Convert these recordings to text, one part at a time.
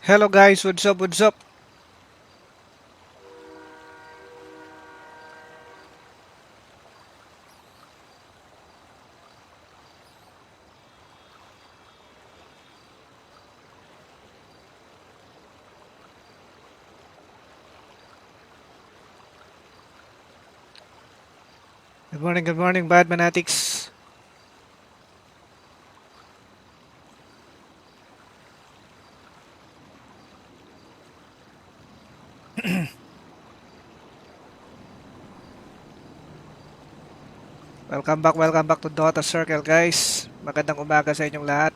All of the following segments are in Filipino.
Hello guys, what's up, what's up? Good morning, bad fanatics. Welcome back to Dota Circle guys. Magandang umaga sa inyong lahat.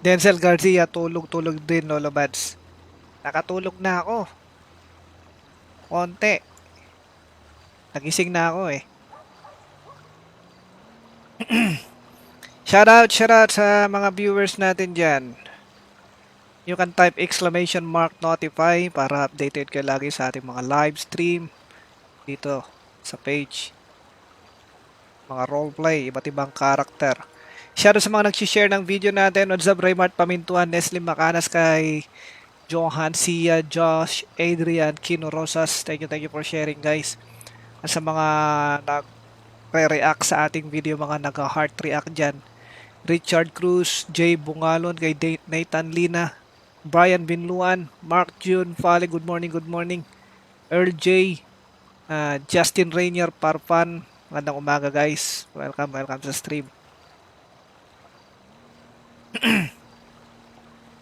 Denzel Garcia, tulog-tulog din, Lolo Bads. Nakatulog na ako. Konti. Nagising na ako eh. Shoutout sa mga viewers natin dyan. You can type exclamation mark notify para updated kayo lagi sa ating mga live stream dito sa page. Mga roleplay, iba't ibang karakter. Shoutout sa mga nag-share ng video natin. What's up, Raymart Pamintuan, Nestle Macanas, kay Johan, Sia, Josh, Adrian, Kino Rosas. Thank you for sharing guys. At sa mga nag-react sa ating video, mga nag-heart react dyan. Richard Cruz, Jay Bungalon, kay Nathan Lina, Brian Binluan, Mark June, Fale, good morning. Earl J, Justin Rainier, Parpan, magandang umaga guys. Welcome sa stream.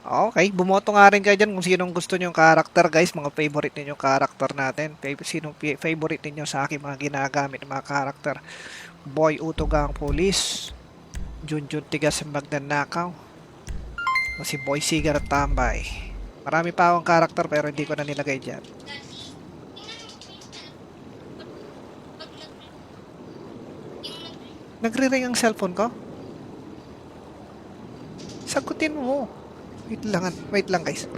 Okay, bumoto nga rin kayo dyan kung sinong gusto nyong karakter guys, mga favorite ninyong karakter natin. Sinong favorite ninyo sa aking mga ginagamit ng mga karakter. Boy Utogang Police, Junjun Tigas Magnanakaw, o si Boy Sigar Tambay. Marami pa akong karakter pero hindi ko na nilagay dyan. Nagre-ring ang cellphone ko? Sagutin mo. Wait lang guys.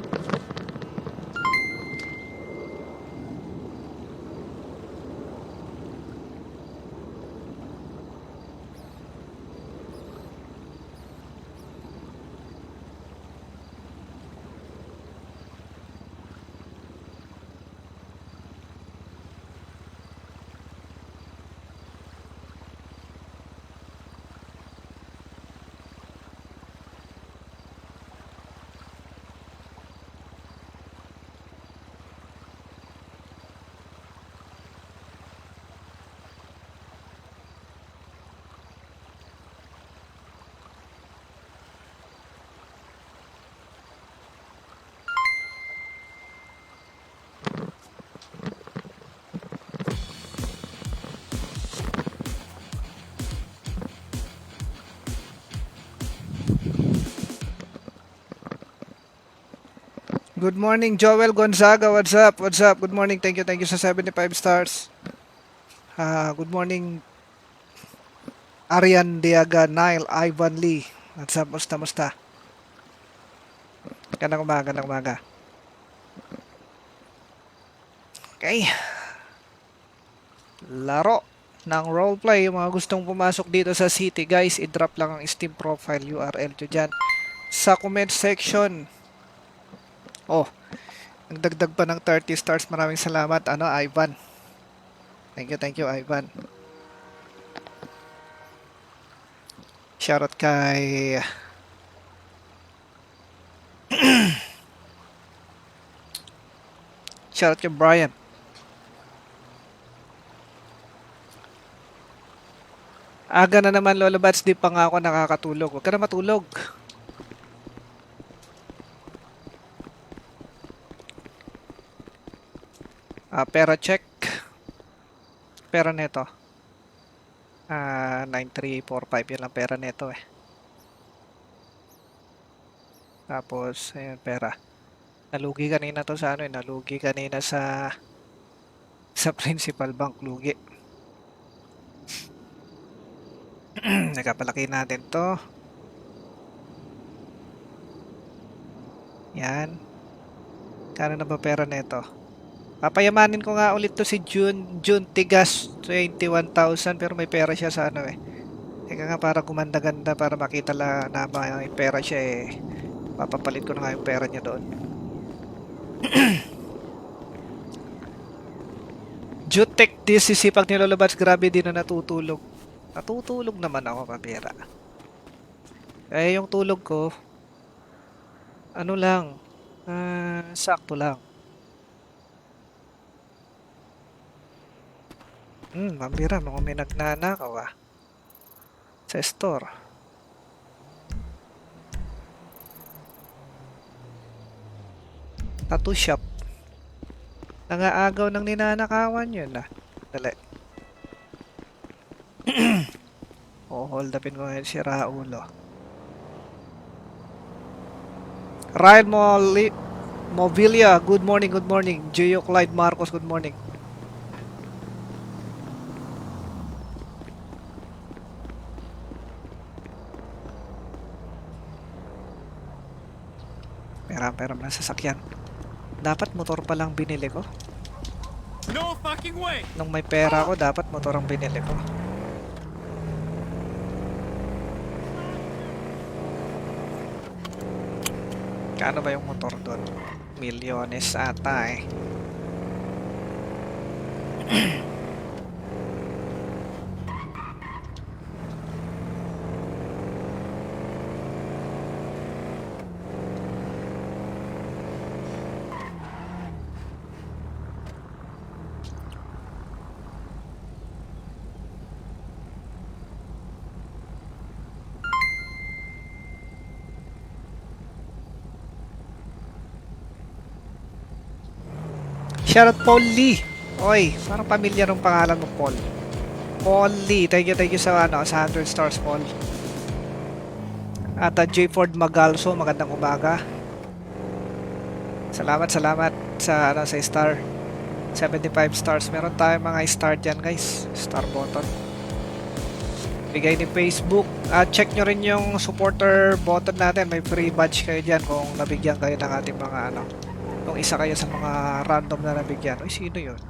Good morning, Joel Gonzaga. What's up? Good morning. Thank you sa 75 stars. Good morning, Arian Diaga, Nile, Ivan Lee. What's up? Musta? Gandang umaga. Okay. Laro ng roleplay. Yung mga gustong pumasok dito sa city, guys, i-drop lang ang Steam profile URL nyo dyan sa comment section. Oh, nagdagdag pa ng 30 stars. Maraming salamat, Ivan. Thank you, Ivan. Shoutout kay Brian. Aga na naman, Lolo Bats, di pa nga ako nakakatulog. Huwag ka na matulog. Pera check. Pera neto. 9345 yun lang pera neto eh. Tapos, ayun, pera. Nalugi kanina to sa nalugi kanina sa principal bank, lugi. Nagkapalaki natin to. Yan. Kano na ba pera nito? Papayamanin ko nga ulit to si June Tigas 21,000 pero may pera siya sa ano eh. Teka nga para gumanda-ganda para makita na may pera siya eh. Papapalit ko na nga yung pera niya doon. Jutek DCC pag nilolabas grabe din na natutulog. Natutulog naman ako pabira. Eh yung tulog ko ano lang sakto lang. Pambira mga may nagnanakaw sa store. Tattoo shop. Nangaagaw ng ninanakawan yun Dali. Hold upin ko ngayon si Raulo. Ryan Movilia, good morning, good morning. Gio Clyde Marcos, good morning. Peram na sasakyan. Dapat motor pa lang binili ko. No fucking way. Nung may pera ko, dapat motor ang binili ko. Kano ba yung motor doon? Milyones ata eh. Shoutout Paul Lee. Oy, parang pamilyar ng pangalan mo, Paul. Paul Lee. Thank you sa sa 100 stars, Paul. At J. Ford Magalso, magandang umaga. Salamat sa sa star. 75 stars. Meron tayong mga star dyan, guys. Star button. Bigay ni Facebook. Check nyo rin yung supporter button natin. May free badge kayo dyan kung nabigyan kayo ng ating mga kung isa kayo sa mga random na nabigyan. Uy, sino yun?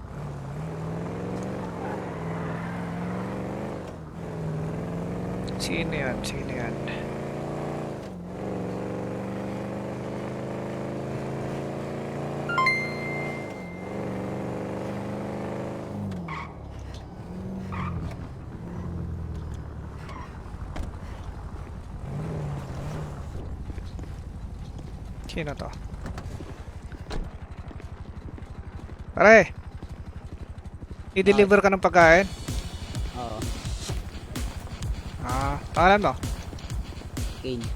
Sino yan? Sino to? Pare, i-deliver ka ng pagkain? Oo. Pangalan mo? Kane.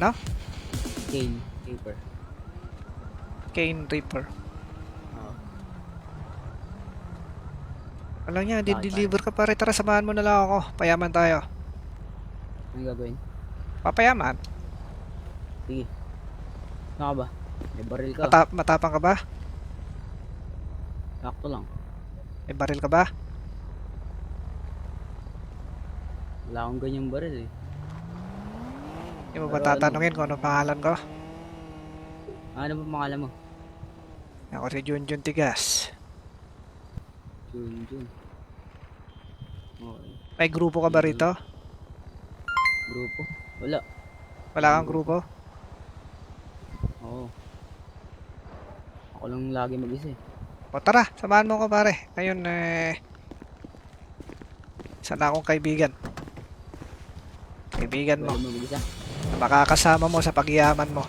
No? Kane Reaper. Kane Reaper. Oo. Alam niya, di-deliver ka pare. Tara, samahan mo na lang ako. Payaman tayo. Anong gagawin? Papayaman? Sige. Ano ka ba? May baril ka. Matapang ka ba? Sakto lang. May baril ka ba? Wala akong ganyang baril eh. Hindi mo ba Pero tatanungin kung ano pangalan ko? Ano ba pangalan mo? Ako si Junjun Tigas. Jun. Okay. May grupo ka ba rito? Grupo? Wala. Wala kang grupo? Oo. Ako lang lagi mag-isa eh. O tara, samahan mo ko pare. Ngayon sana akong kaibigan. Kaibigan mo. Wala mag-isa. Na makakasama mo sa pagyaman mo.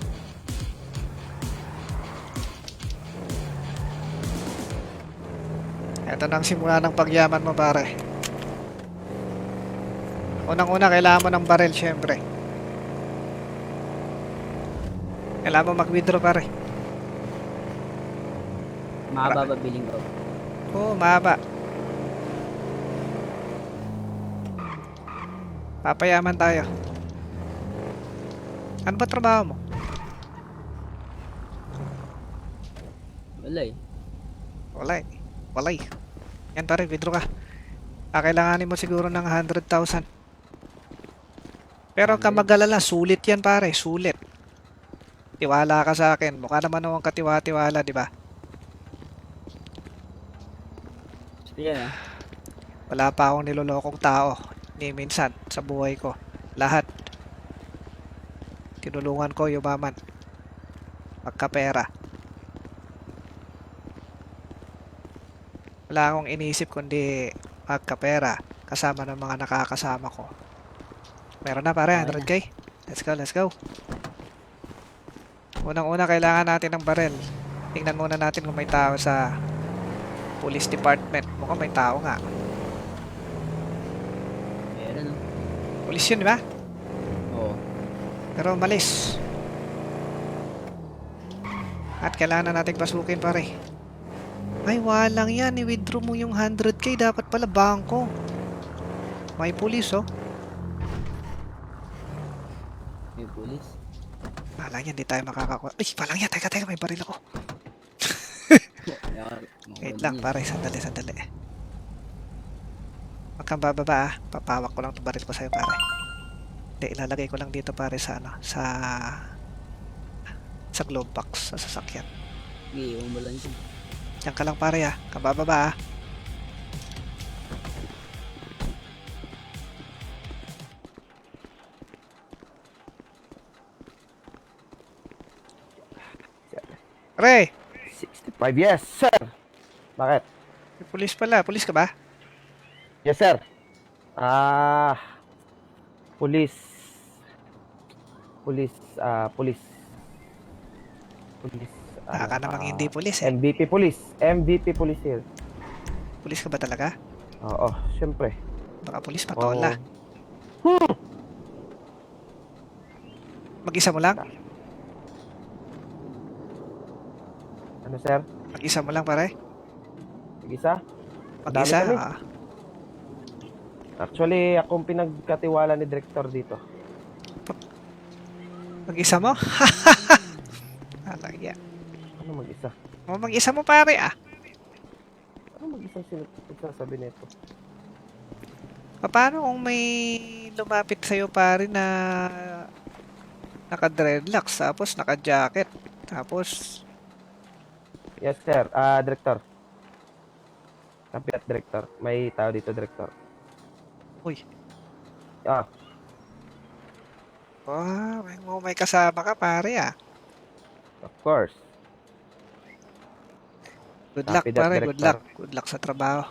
Ito na ang simula ng pagyaman mo pare. Unang-una kailangan mo ng baril syempre. Kailangan mo mag-withdraw pare. Mahaba ba billing ko? Oo, mahaba. Papayaman tayo. Ano ba trabaho mo? Wala eh. Walay. Yan pare, withdraw ka. Kailanganin mo siguro ng 100,000. Pero ka mag-alala, sulit yan pare, sulit. Tiwala ka sa akin. Mukha naman akong katiwa-tiwala, di ba? Sige na. Wala pa akong nilolokong tao. Ni minsan sa buhay ko. Lahat. Tinulungan ko yumaman. Pagkapera. Wala akong inisip kundi pagkapera. Kasama ng mga nakakasama ko. Meron na pare, Okay 100k. Let's go, let's go. Unang-una kailangan natin ng barel. Tingnan muna natin kung may tao sa police department. Mukhang may tao nga. Meron, no? Police yun, di ba? Oo. Pero malis. At kailangan na natin pasukin pare. Ay, walang yan. I-withdraw mo yung 100k. Dapat pala bangko. May police, oh. May pulis. Walang yan. Di tayo makakakuha. Ay, walang yan. Teka. May baril ako. Wait lang, pare. Sandali. Huwag kang bababa, ah. Papawak ko lang itong baril ko sa'yo, pare. Hindi, ilalagay ko lang dito, pare, sa, ano, sa glove box, sa sasakyan. Sige, iwan mo lang dyan. Diyan ka lang, pare, ah. Kabababa, ah. Pare, 65, yes, sir. Bakit? may pulis pala. Pulis ka ba? Yes, sir. Police. Police, police. Police. Baka namang hindi pulis, eh. MVP police. MVP police here. Pulis ka ba talaga? Oo, syempre. Baka pulis patola. Oo. Mag-isa mo lang? Ano, sir? Mag-isa mo lang, pare? Isa? Mag-isa? kami. Ah. Actually, akong pinagkatiwala ni director dito. Mag-isa mo? Alang yan. Ano mag-isa? Mag-isa mo, pare, ah. Ano mag-isang sinasabi nito? Paano kung may lumapit sa'yo, pare, na naka-dreadlocks, tapos naka-jacket, tapos Yes, sir. Director. Kapiat, director. May tao dito, director. uy, Ah, may kasama ka, pare, ah. of course. Good luck, Copy that, pare, good Director. luck. Good luck sa trabaho.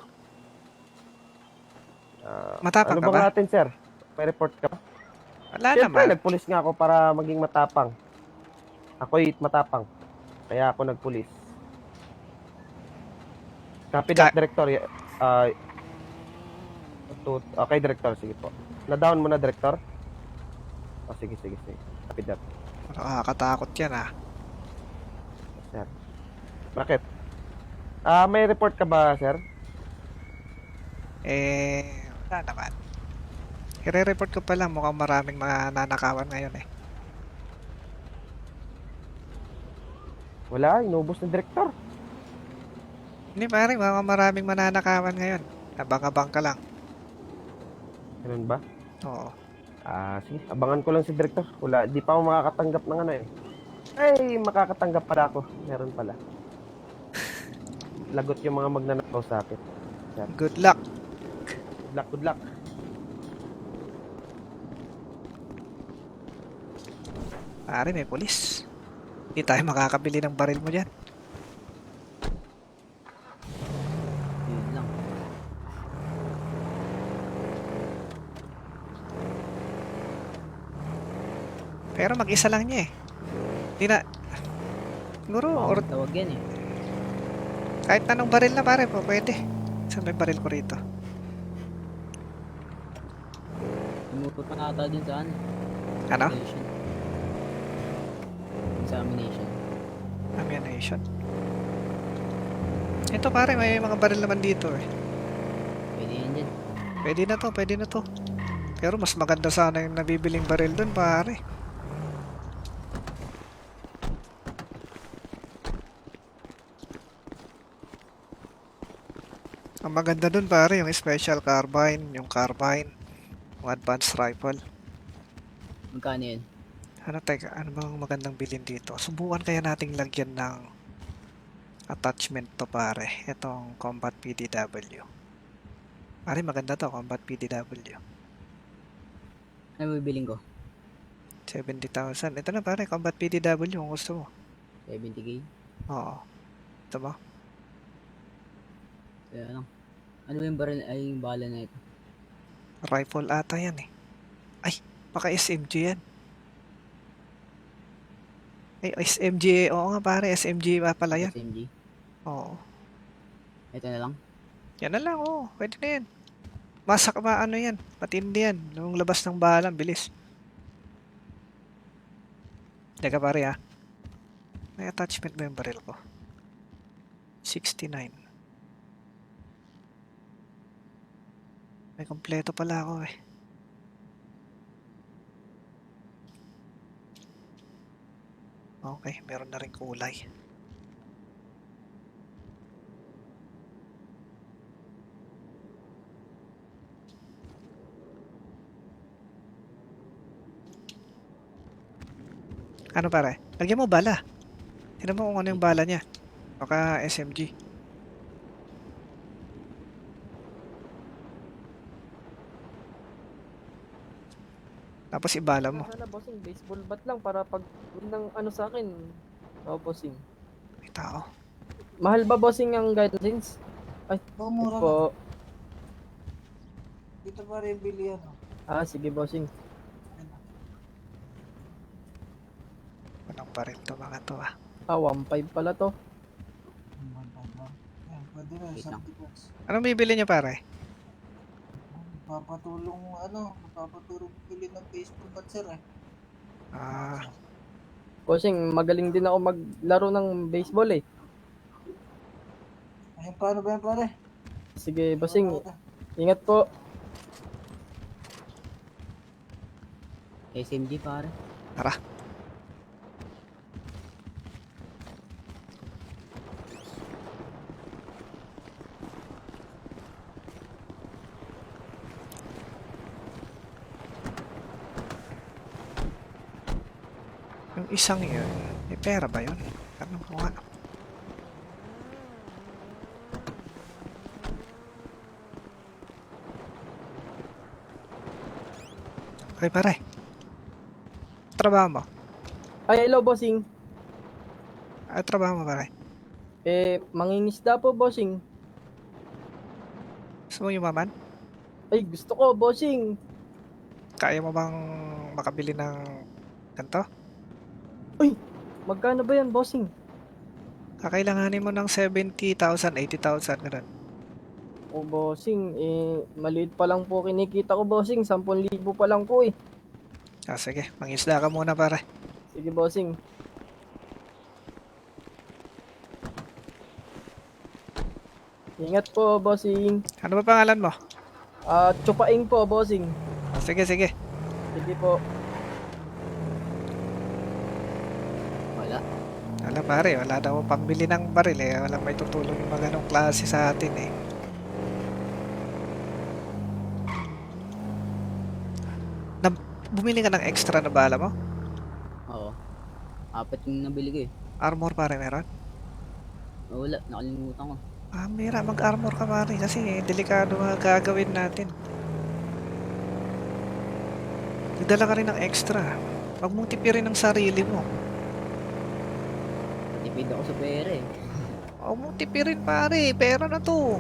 Matapang ano ka bang ba? natin, sir? May report ka ba? Wala Siyempre, naman. nagpulis nga ako para maging matapang. Ako'y matapang. Kaya ako nagpulis. Copy that, Director. Okay, Director. Sige po. Na-down mo na, Director? Oh, sige. Copy that, Nakakatakot yan, ah. sir. Bakit? May report ka ba, sir? Wala naman. I-report ko pa lang, mukhang maraming mananakawan ngayon, eh. Wala, inubos ng Director. Hindi, pare, mukhang maraming mananakawan ngayon. Abang-abang ka lang. Ganun ba? Oo. Sige, abangan ko lang si Director. Wala, di pa ako makakatanggap ng ano eh. Ay, makakatanggap pala ako. Meron pala. Lagot yung mga magnanakaw sa akin. Good luck. Good luck. Pare, may pulis. Hindi tayo makakabili ng baril mo dyan. Yun lang. Pero mag-isa lang niya, eh. Hindi na... Siguro, or Tawag yan eh. kahit anong baril na, pare, po, pwede. Saan may baril ko rito? Umupot pa ata dun sa ano? Ano? Examination. Examination. Ammunition. Ito, pare, may mga baril naman dito, eh. Pwede yan dyan. Pwede na to. Pero mas maganda sana yung nabibiling baril dun, pare. Ang maganda dun, pare, yung special carbine, yung advanced rifle. Magkano yun? Teka, ano bang magandang bilhin dito? Subukan kaya nating lagyan ng attachment to pare. Itong Combat PDW. Pare, maganda to, Combat PDW. Ano bibiling ko? 70,000. Ito na pare, Combat PDW kung gusto mo. 70k? Oo. Ito ba? Kaya lang. Ano ba yung baril ay yung bala na ito? Rifle ata yan eh. Ay, baka SMG yan. Ay, SMG. Oo nga pare, SMG pa pala yan. SMG? Oo. Ito na lang? Yan na lang, oo. Pwede na yan. Masak ba ano yan? Matindi yan. Nung labas ng balang, bilis. Teka pare ah. May attachment ba yung baril ko? 69. May kompleto pala ako eh. Okay, meron na rin kulay. Ano pare? Lagyan mo bala. Tignan mo kung ano yung bala niya. Baka SMG. Tapos ibala mo. Sana bossing, baseball bat lang para pag ng ano sa akin. Oh, bossing. May tao. Mahal ba bossing ang guidelines? Ay, Oh, mura lang. po. Dito pa rin bilihan. Ah, sige bossing. Walang baril to mga to ah. Ah, 1.5 pala to. Yan, pwede na. Wait Isang lang. defense. Anong bibili niya pare? Papatulong bili ng baseball bat sir eh. Ah, Bossing, magaling din ako maglaro ng baseball eh. Ayun, paano ba yan pare? Sige bossing, ingat po. SMG pare. tara. Yung isang yun, may pera ba yun? Tanong ko nga. Okay pare. Trabaho mo? Ay, hello bossing. Trabaho mo pare? Mangingisda po bossing. Gusto mo yumaman? Ay, gusto ko bossing. Kaya mo bang makabili ng ganito? Magkano ba yan bossing? Kakailanganin mo ng 70,000, 80,000 ganun. O bossing, maliit pa lang po kinikita ko bossing. 10,000 pa lang po eh. Sige, mangisda ka muna pare. Sige bossing. Ingat po bossing. Ano ba pangalan mo? Tsupaing po bossing. Sige, sige. Sige po. Wala. Wala pare, wala daw pambili ng baril eh. Walang may tutulong yung mga ganong klase sa atin eh. Bumili ka ng extra na bala mo? Oo. 4 yung nabili ko eh. Armor pare meron? Wala, nakalimutan ko. Mira, mag-armor ka pare kasi delikado mga gagawin natin. Nagdala ka rin ng extra. Huwag mong tipirin ang sarili mo. Tipid ako sa pera eh. Huwag mong tipirin pare, pera na to.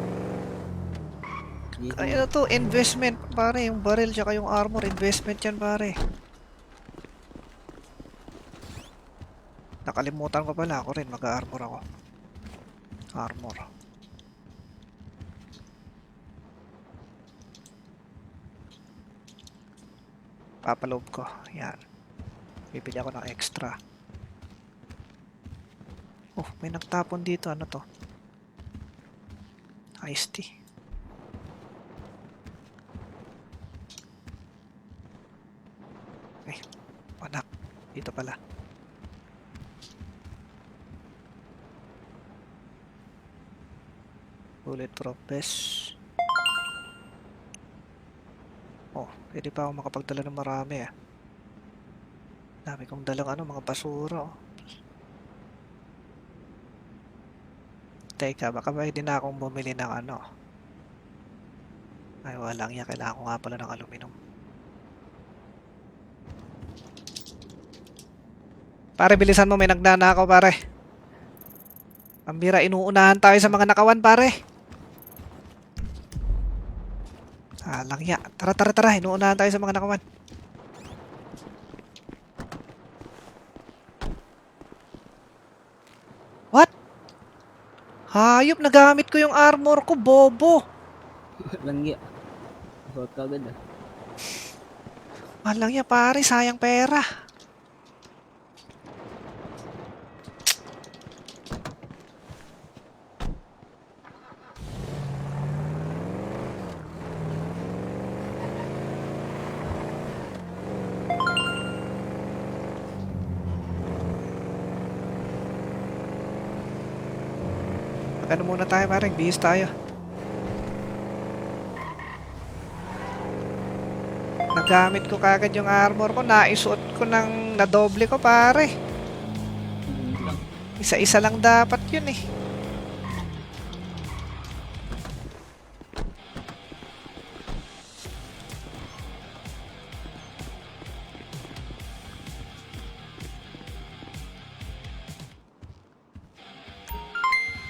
Dito, Kaya na to, investment pare, yung baril tsaka yung armor, investment yan pare. Nakalimutan ko pala, ako rin mag-armor ako. Armor. Papaloob ko, yan. Bibili ako ng extra. Oh, may nagtapon dito, ano to? Iced tea. Anak, dito pala. Bulletproof vest. Oh, pwede pa ako makapagdala ng marami ah. Dami kong dalang ano, mga basura. Oh. Teka, baka pwede na akong bumili ng ano. Ay, walang yan. Kailangan ko nga pala ng aluminum. Pare, bilisan mo. May nagnanakaw, pare. Pambira, inuunahan tayo sa mga nakawan, pare. Lang ya. Tara, tara, tara. Inuunahan tayo sa mga nakawan. What? Hayop, nagamit ko yung armor ko, bobo. Langya. Suot ka agad ah. Walang ya, pare. Sayang pera. Ano muna tayo, pare? Bihis tayo. Nagamit ko kagad yung armor ko. Naisuot ko ng nadoble ko, pare. Hindi lang. Isa-isa lang dapat yun eh.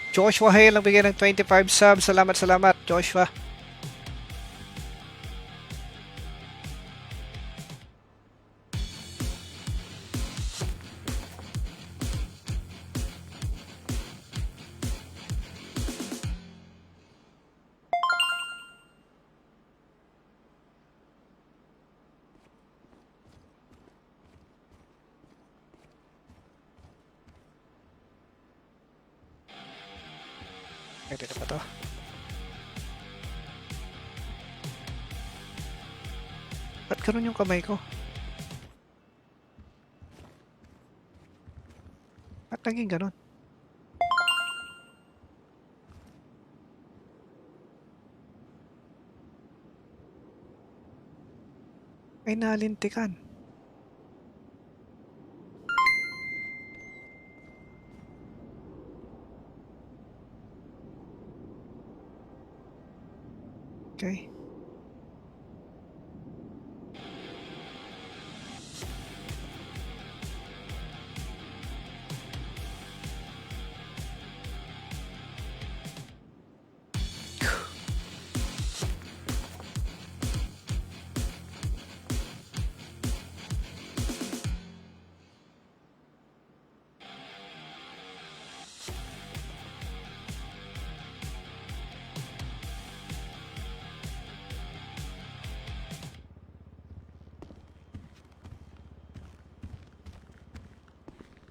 Joshua Hale ang bigay ng 25 subs. Salamat, salamat, Joshua. Pwede na ba to? Ba't ganun yung kamay ko? Ba't naging ganun? Ay, nalintikan. Okay.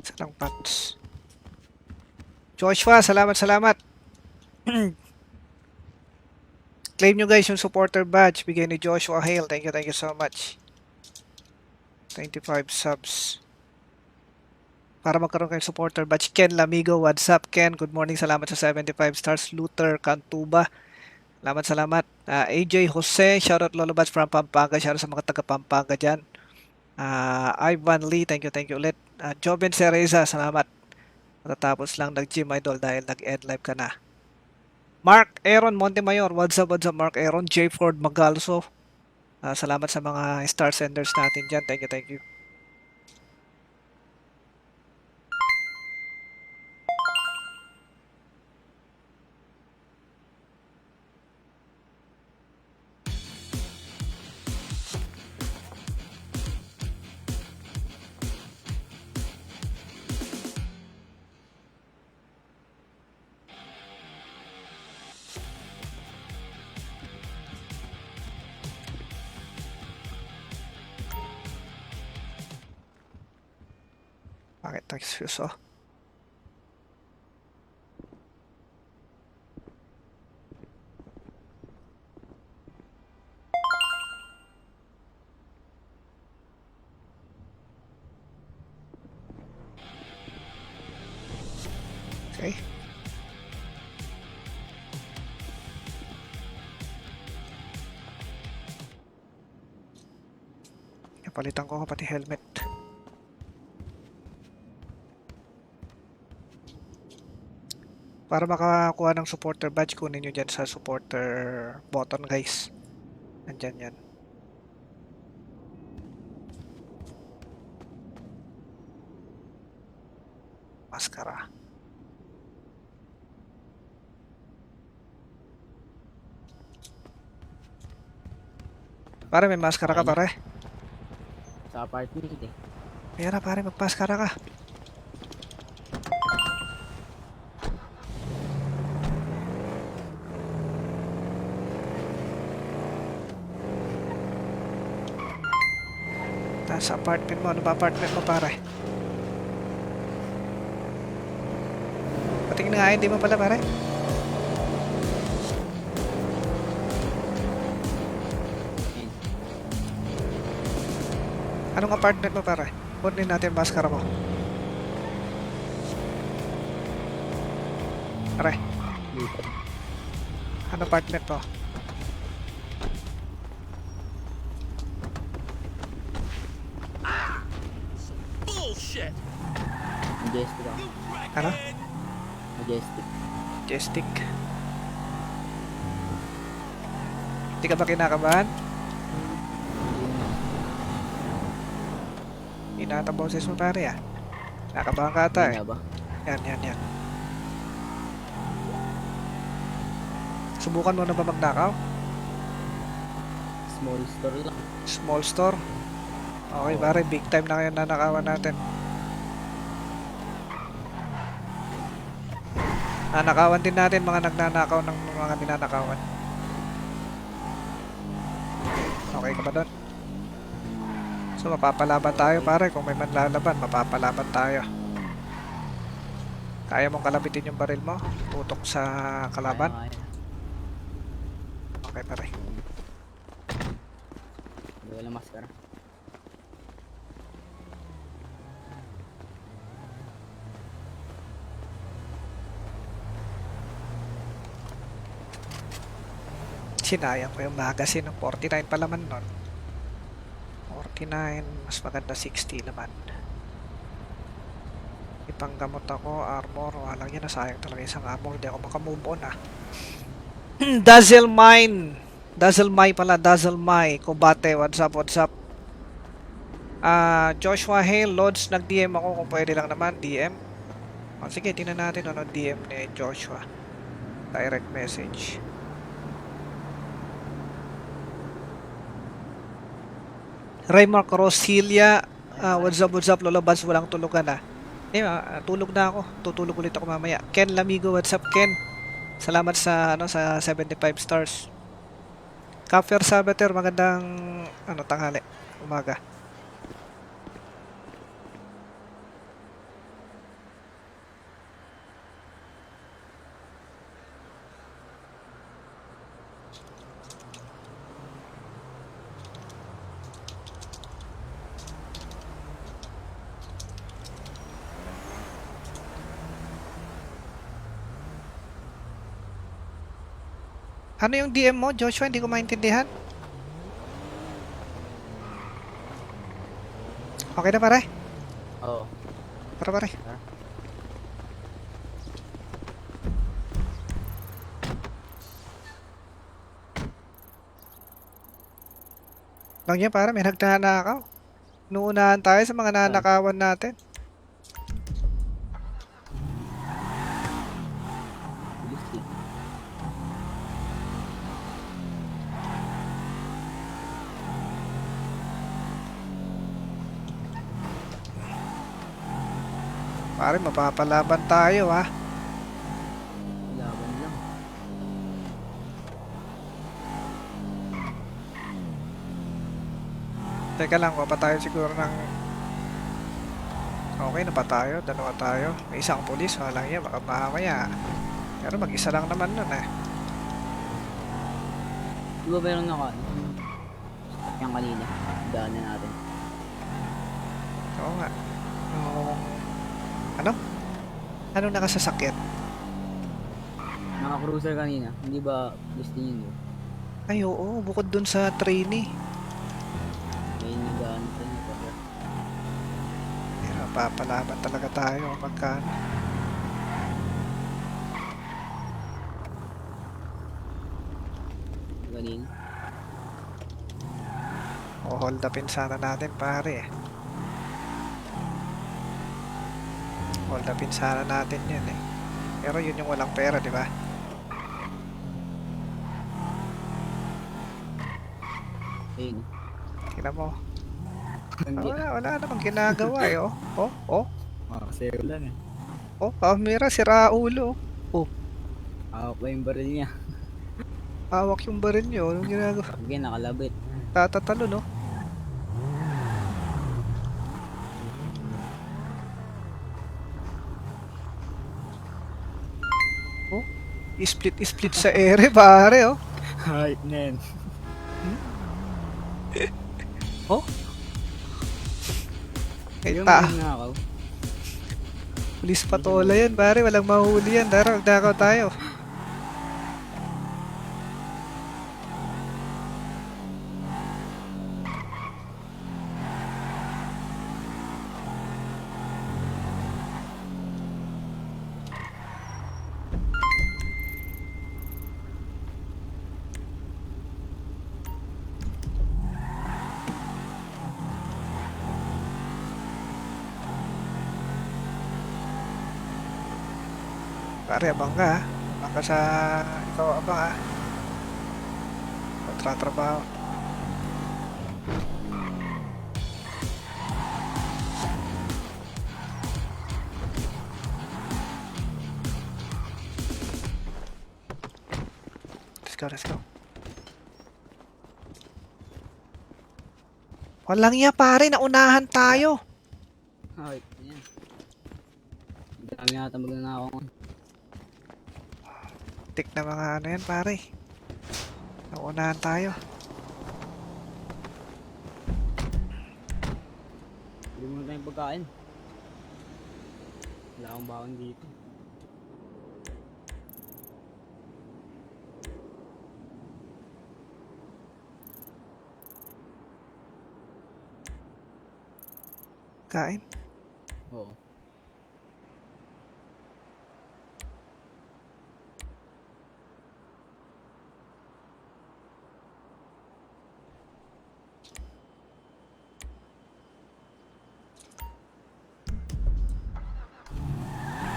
Salang pats. Joshua, salamat, salamat. Claim nyo guys yung supporter badge. Bigay ni Joshua Hale. Thank you so much. 25 subs. Para magkaroon kayong supporter badge. Ken Lamigo, what's up Ken? Good morning, salamat sa 75 stars. Luther Cantuba, salamat, salamat. AJ Jose, shoutout Lolo Badge from Pampanga. Shoutout sa mga taga Pampanga dyan. Ivan Lee, thank you ulit. Joven Cereza, salamat. Matatapos lang nag-gym idol dahil nag-end live ka na. Mark Aaron Montemayor, what's up Mark Aaron. J. Ford Magalso, salamat sa mga star senders natin dyan. Thank you. Bakit nag-fuse oh? Okay. Napalitan ko pati helmet. Para makakuha ng supporter badge, kunin nyo dyan sa supporter button guys. Nandyan yan. Maskara. Pare, may maskara ka pare. Sa apartment eh. Kaya na pare, magpaskara ka. Nasa apartment mo. Ano ba apartment mo pare? Patingin nga, hindi mo pala pare. Ayun. Anong apartment mo pare? Kunin natin yung maskara mo. Pare, Dito. ano apartment mo? Bullshit! Majestic ako. Ano? Majestic. Majestic. Hindi ka ba kinakabahan? Hinata boses mo pare ah. Nakabahan ka ata eh. Ayun na ba? Yan. Subukan mo na ba magnakaw? Small store lang. Small store? Okay pare, big time na ngayon nanakawan natin. Nanakawan din natin mga nagnanakaw ng mga ninanakawan. Okay ka ba doon? So mapapalaban tayo pare, kung may manlalaban, mapapalaban tayo. Kaya mong kalabitin yung baril mo? Tutok sa kalaban? Kaya. Okay pare. Hindi wala maskara. Sinayang ko yung magazine ng 49 pa laman nun. 49, mas maganda 60 laman. Ipanggamot ako, armor, walang yan, nasayang talaga isang armor, hindi ako makamove on ah. Dazzle Mine! Dazzle Mai pala, Dazzle Mai, Kubate, what's up? Joshua Hale, Lods, nag-DM ako kung pwede lang naman, DM. Sige, tingnan natin ano DM ni Joshua. Direct message. Raymark Rosilia, what's up, Lolo Bans, walang tulugan ah. Tulog na ako, tutulog ulit ako mamaya. Ken Lamigo, what's up Ken? Salamat sa sa 75 stars. Kafir Sabater, magandang tanghali, umaga. Ano yung DM mo, Joshua? Hindi ko maintindihan. Okay na pare? Oo. Pare. Lang yan pare, may nagnanakaw. Nuunahan tayo sa mga nanakawan natin. Bilis eh. Pare, mapapalaban tayo ha. Laban lang. Teka lang, pa tayo siguro ng... Okay na pa tayo, dalawa tayo. May isang pulis, walang yan, baka mamaya. Pero mag-isa lang naman nun eh. Di ba meron ako yung kanina? Daanan natin. Oo nga. Ano? Anong nakasasakyan? Naka-cruiser kanina. Hindi ba gusto niyo yun? Ay oo, bukod dun sa trainee. May nagdaan sa inyo. Papalaban talaga tayo magkano. Ganun. O hold upin sana natin pare. Hold upin sana natin yun eh. Pero yun yung walang pera, di ba? Ayun. Tingnan mo. Hindi. Wala namang ginagawa eh. Oh, oh, oh. Kasi ulan eh. Oh, Mira, sira ulo. Oh, Hawak pa yung baril niya. hawak yung baril nyo. Anong ginagawa? Sige, nakalabit. Tatatalo, no? Oh, split sa ere, pare, oh. Hype nen. Oh. Eh, Yung ta. nakaw. Pulis patola yan, pare. Walang mahuli yan. Dara, magdakaw tayo. Pare, abang ka, ha? Abang ka sa... Ikaw, abang, ha? Tratrabaho. Let's go. Walang iya, pare. Naunahan tayo. Hype. Yan. Dami yata magnanakaw. Tik na mga ano yan, pare. Naunahan tayo. Hindi mo na tayong pagkain. Wala akong baon dito. Kain. Oo.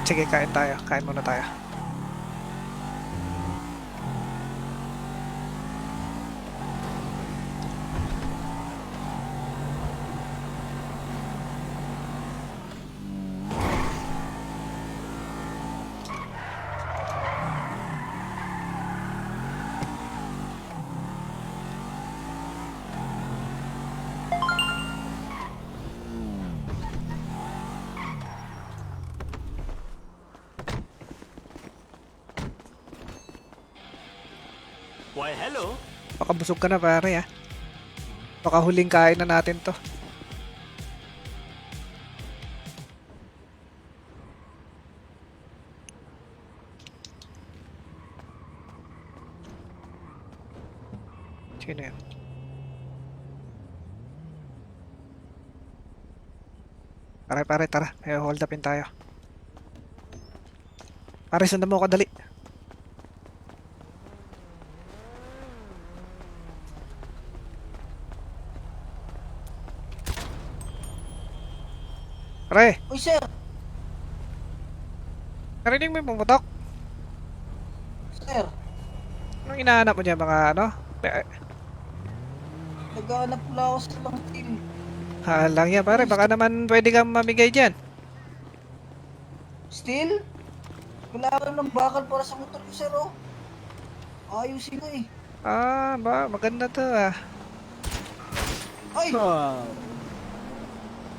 Sige, kain tayo. Kain muna tayo. Why, hello. Baka busog ka na, pare, ha? Baka huling kain na natin to. Sino yan? Pare, tara. May hold upin tayo. Pare, sundan mo ako, dali. Pare, Uy, sir! narinig mo yung pumutok? Sir! Anong inahanap mo dyan, mga ano? Naghahanap pala ako sa lang team. Halang yan, pare. Baka naman pwede kang mamigay dyan. Still? Kailangan ng bakal para sa motor ko, sir, oh. Ayusin ko eh. Ah, maganda to, ah. Ay! Wow.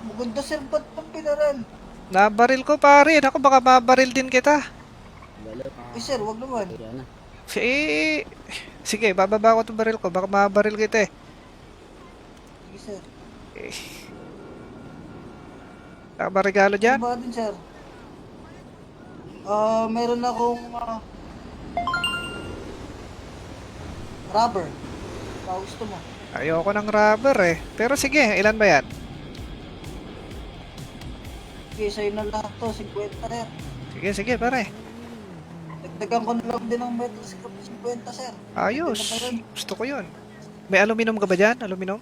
Maganda, sir. Ba't pang pinaral? Nabaril ko, pare. Ako, baka mabaril din kita. Lalo. Uy, sir, wag naman. Kaya na. Sige, bababa ko itong baril ko. Baka mabaril kita, eh. Sige, sir. Saka ba regalo dyan? Ano ba din, sir? Meron akong rubber. Baka gusto mo. Ayoko ng rubber, eh. Pero sige, ilan ba yan? Okay, sa'yo na lahat to. 50, sir. Sige, pare. Dagdagan ko na lang din ng metal scrap. 50, sir. Ayos. Pwede na ba yun? Gusto ko yun. May aluminum ka ba dyan? Aluminum?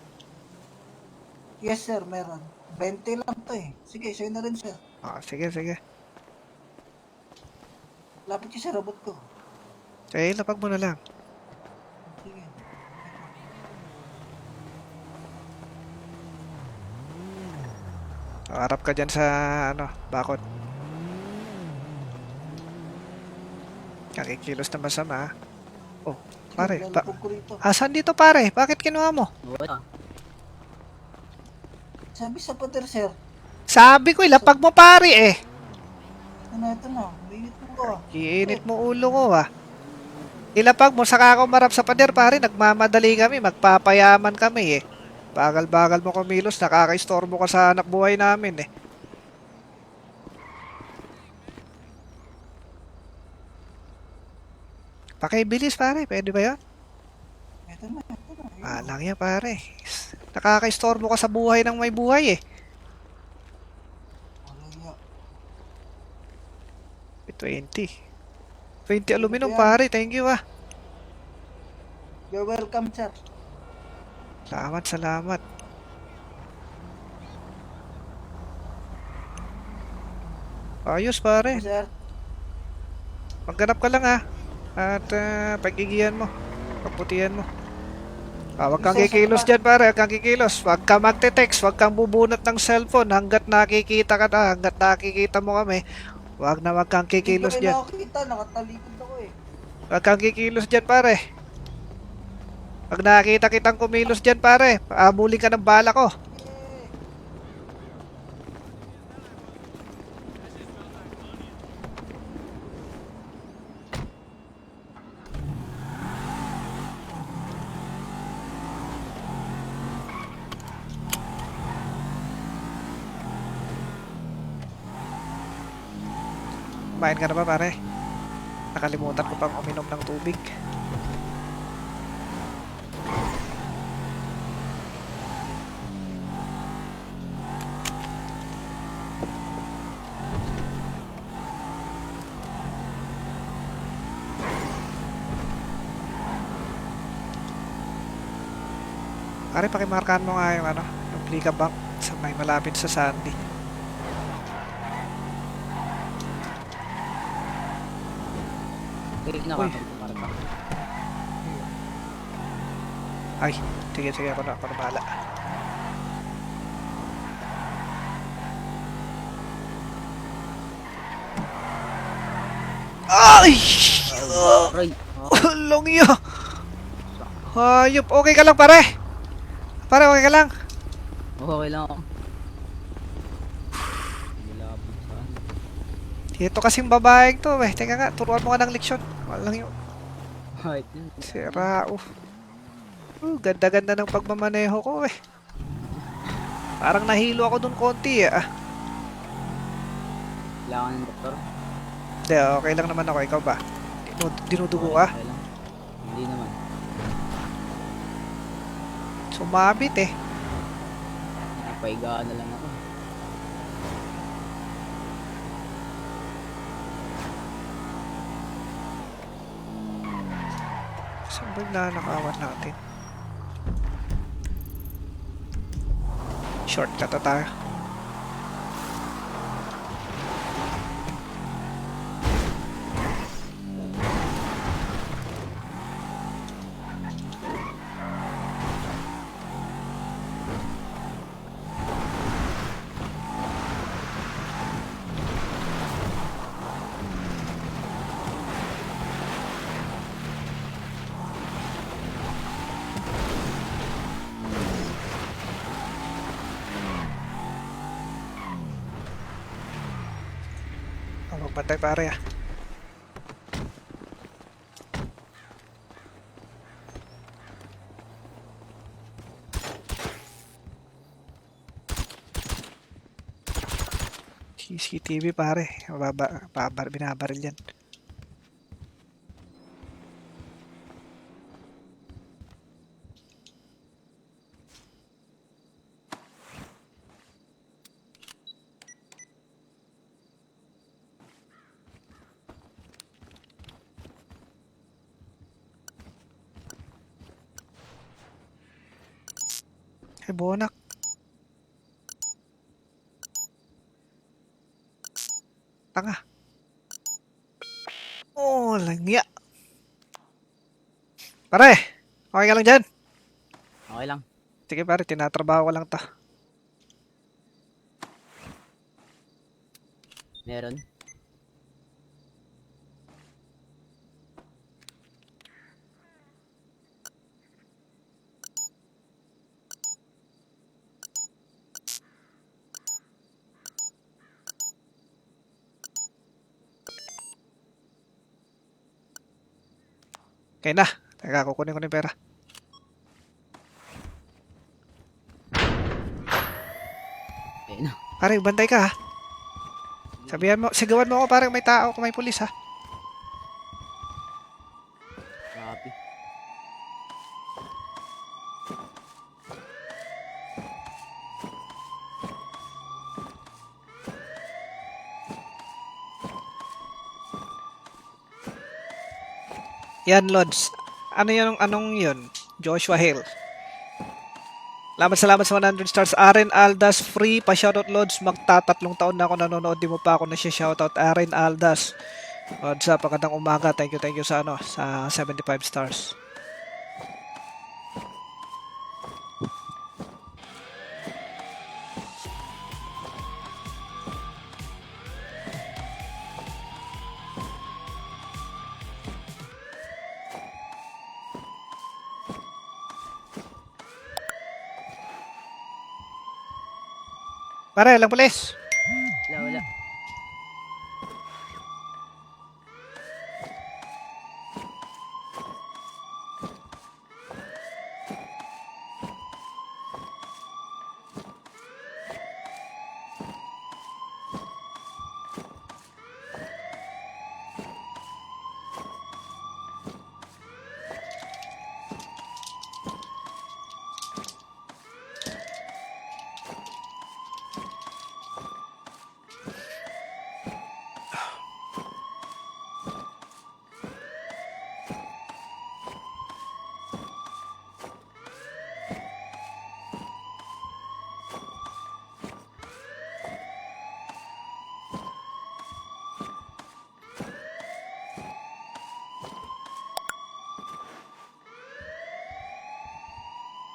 Yes, sir, meron. 20 lang to eh. Sige, sa'yo na rin, sir. Sige, sige. Lapit ka sa robot ko. Lapag mo na lang. Sige. Harap ka dyan sa, bakod. Nakikilos na masama. Oh, pare. Lalapag ko rito. Asan dito, pare? Bakit kinuha mo? Wala. Sabi sa pader, sir. Sabi ko, ilapag mo, pare, eh. Ito na. Mainit mo ko. Iinit mo ulo ko, ah. Ilapag mo, saka ako marap sa pader, pare. Nagmamadali kami, magpapayaman kami, eh. Bagal-bagal mo kumilos, nakaka-istorbo ka sa anak buhay namin, eh. Pakibilis, pare. Pwede ba yun? Ito na. Lang yan, pare. Nakaka-istorbo ka sa buhay ng may buhay, eh. Wala. 20. 20 aluminum, pare. Thank you, ah. You're welcome, sir. Salamat, salamat. Ayos, pare. Sir. Magganap ka lang, ah. At pagigihan mo. Pagputihan mo. Huwag kang kikilos dyan, pare. Huwag kang kikilos. Huwag kang magte-text. Huwag kang bubunot ng cellphone hanggat nakikita ka na. Hanggat nakikita mo kami. Huwag kang kikilos Hindi dyan. ko nakakita. Nakatalikod ako eh. Huwag kang kikilos dyan, pare. Pag nakita kitang kumilos dyan, pare, aamulin ka ng bala ko. Kumain ka na ba, pare? Nakalimutan ko pang uminom ng tubig. Pare, pakimarkahan mo nga yung Plica Bank sa may malapit sa Sandy. Click na Uy. ka. Para ka. Ay, sige, ako na bahala. Ay! Aray. Long iyo! Hayop, okay ka lang, pare? Pare, okay ka lang? Okay lang ako. Malapit saan. Ito kasing babaeng to, eh. Teka nga, turuan mo ka ng leksyon. Walang yun. Right yun. Sira, ganda-ganda ng pagmamaneho ko, eh. Parang nahilo ako dun konti, eh. Kailangan ng doktor. Hindi, okay lang naman ako. Ikaw ba? Dinudugo ka? Okay lang. Hindi naman. Sumabit, eh. Napaigaan na lang ako. Saan ba yung nanakawan natin? Shortcut na tayo. Magbantay, pare, ah. CCTV, pare. Binabaril yan. Ay, bonak. Tanga. Oh, langya. Pare, okay ka lang dyan? Okay lang. Sige pare, tinatrabaho ko lang to. Meron. Okay na. Teka, kukunin ko na yung pera. Okay na. Pare, bantay ka ha. Sabihan mo, sigawan mo ako parang may tao kung may pulis ha. Copy. Yan, Lods. Ano yun, anong yun? Joshua Hill. Salamat sa 100 stars. Aren Aldas, free pa shoutout Lods. Magtatatlong taon na ako nanonood. Di mo pa ako shoutout. Aren Aldas. Lods, pagandang umaga. Thank you sa sa 75 stars. Pare, lang pulis. Wala.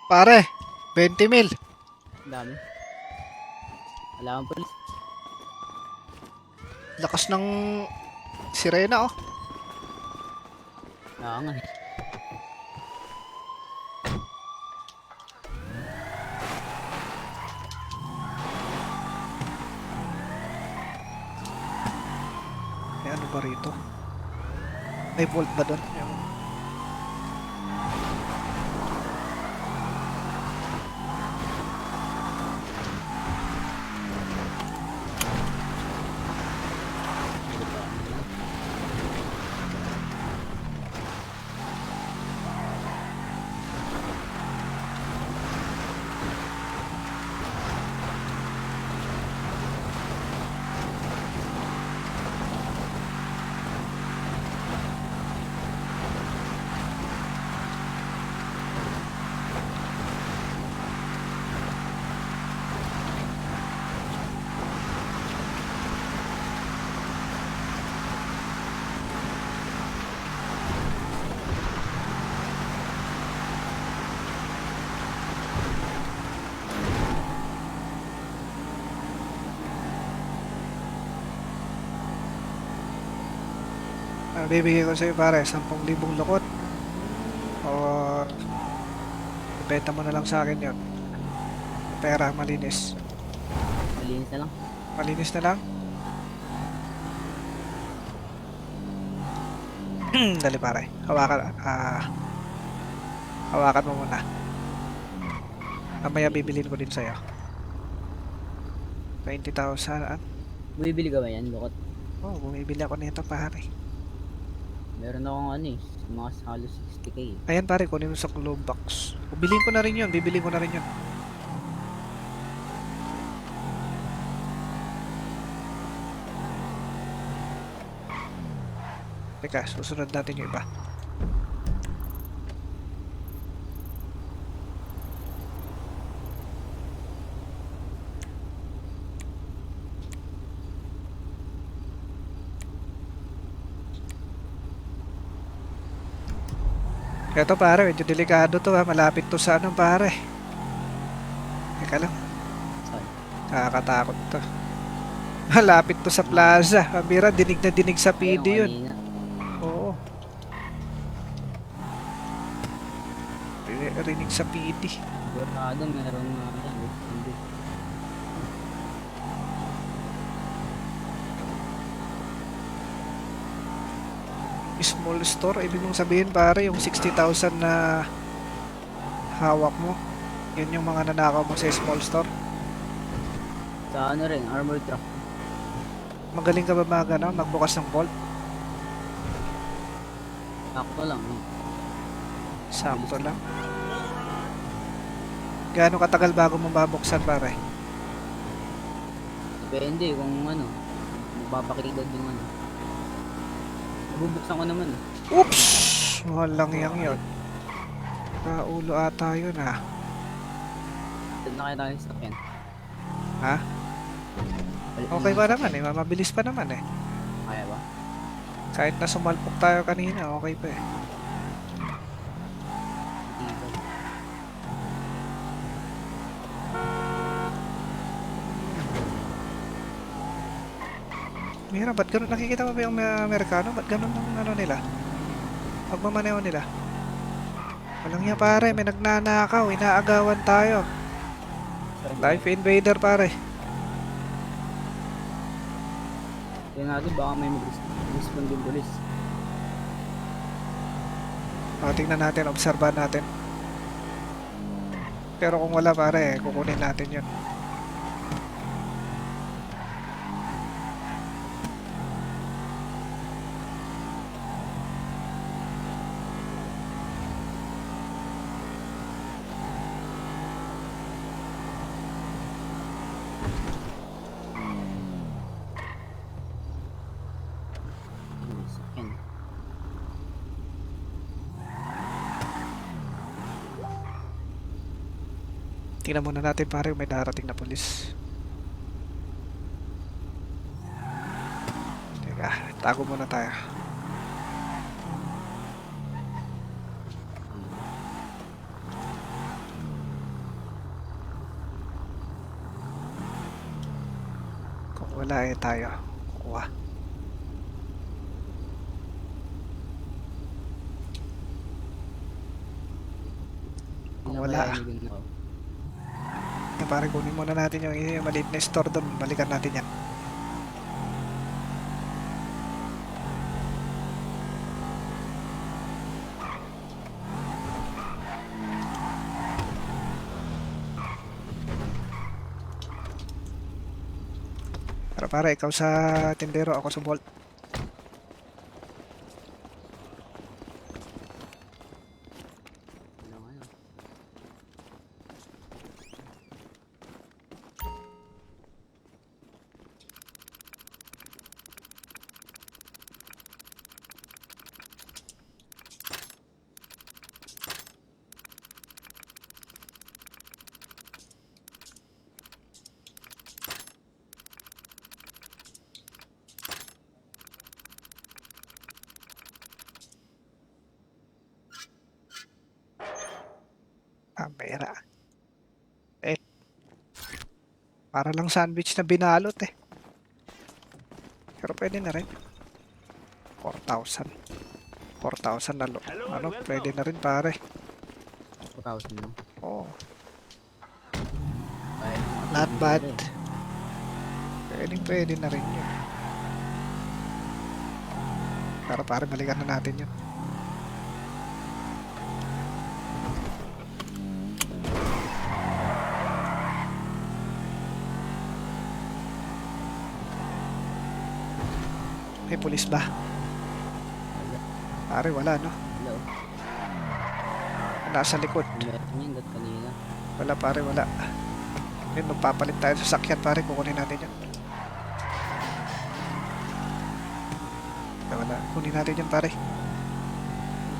Pare, 20 mil. Ang dami. Wala akong pulis. Lakas ng sirena oh. Oo nga. May ano ba rito? May vault ba doon? Bibigay ko sa'yo pare, 10,000 lukot. O ibenta mo na lang sa akin yun. Pera, malinis. Malinis na lang. Malinis na lang. Dali pare, hawakan mo muna. Mamaya bibilin ko din sa'yo. 20,000. Bumibili ka ba yan, Lukot? Oh, bumibili ako nito pare. Meron akong ano eh. Mga halos 60k eh. Ayan pare, kunin mo sa glove box. Bibilin ko na rin yun, bibilin ko na rin yun. Teka, susunod natin yung iba. Eto pare, medyo delikado to ha. Malapit to sa ano pare. Teka lang, Saan? nakakatakot to. Malapit to sa plaza. Pambira, dinig na dinig sa Ayun, PD yun. kanina. Oo. Rinig sa PD. Sigurado meron nga yan. Hindi. Small store, ibig mong sabihin pare, yung 60,000 na hawak mo, yun yung mga nanakaw mo sa small store. Sa ano rin, armor truck. Magaling ka ba magbukas ng vault? Sakto lang. Sakto lang. Gaano katagal bago mo mabuksan pare? Depende kung ano. Magpapakilad yung ano. Nabubuksan ko naman eh. Oops! Walang yang yun. Kaulo ata yun ah. Saan na kaya tayo sa akin? Ha? Okay pa naman eh, mabilis pa naman eh. Kaya ba? Kahit na sumalpok tayo kanina, okay pa eh. Hindi ba? Mira, ba't ganun? Nakikita mo ba yung mga Amerikano? Ba't ganun ang ano nila? Pagmamaneho nila. Walang yan pare, may nagnanakaw, inaagawan tayo. Life invader pare. Kaya natin baka may mag-respond yung polis. O, tingnan natin, obserbahan natin. Pero kung wala pare, kukunin natin yun. Sa akin. Tingnan muna natin pare kung may darating na pulis. Teka, tago muna tayo. Kung wala eh tayo. Kukuha. Kung wala, pare kunin muna natin yung maliit na store doon. Balikan natin yan. Pero pare, ikaw sa tindero, ako sa vault. Pambira. Eh, para lang sandwich na binalot eh. Pero pwede na rin. 4,000. 4,000 na Hello and ano, welcome. pwede na rin pare. 2,000 lang. Oo, Kaya not bad. Pwede na rin yun. Pero pare, balikan na natin yun. May pulis ba? Pare, wala no? Hello. Nasa likod. Meron yun dat kanina. Wala pare, wala. Yun, magpapalit tayo sa sakyan pare, kukunin natin yun. Wala, kunin natin yun pare.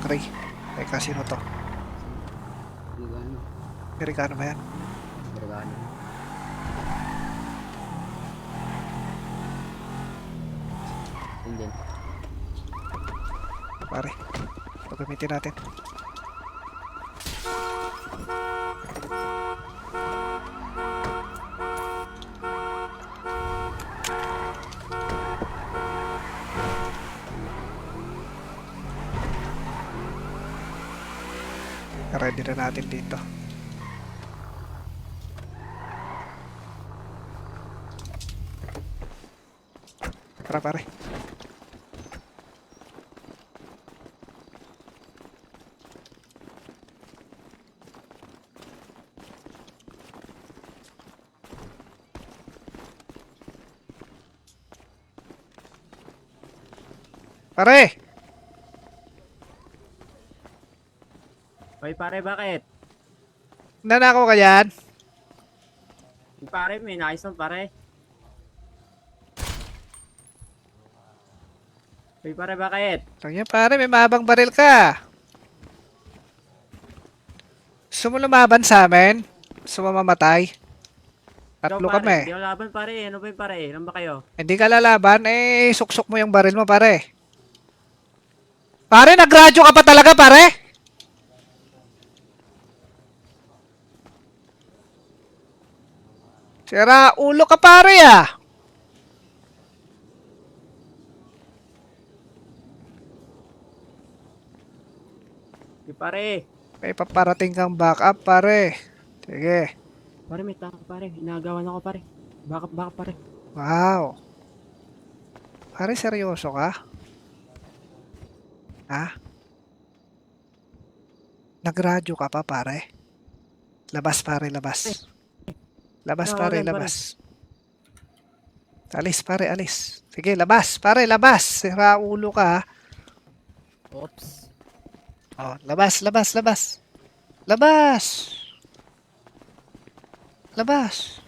Gray. Ay, kasino to? Hindi ba ano? Amerikano ba yan? Regalo. Yun din. Pare, ito gamitin natin. pwede na natin dito. Tara pare. Pare! Hoy pare, bakit? Nanakaw ka yan? Pare, may nais nun pare. Hoy pare, bakit? Kaya pare, may mahabang baril ka. Gusto mo lumaban sa amin? Gusto mo mamatay? Tatlo Ikaw, pare, kami. Hindi ako laban pare. Ano ba yung pare? Ano ba kayo? Hindi ka lalaban, eh, suksok mo yung baril mo, pare. Pare, nagradyo ka pa talaga, pare? Sira ulo ka, pare, ah. Hoy pare. May paparating kang backup, pare. Sige. Pare, may tao pare. Inagawan ako pare. Baka pare. Wow. Pare, seryoso ka? Ha? Nagradyo ka pa, pare? Labas, pare, labas. Labas, pare, Nawagan, pare. labas. Alis, pare, alis. Sige, labas, pare, labas. Sira ulo ka, ha? Oops. Oh, labas, labas, labas. Labas! Labas!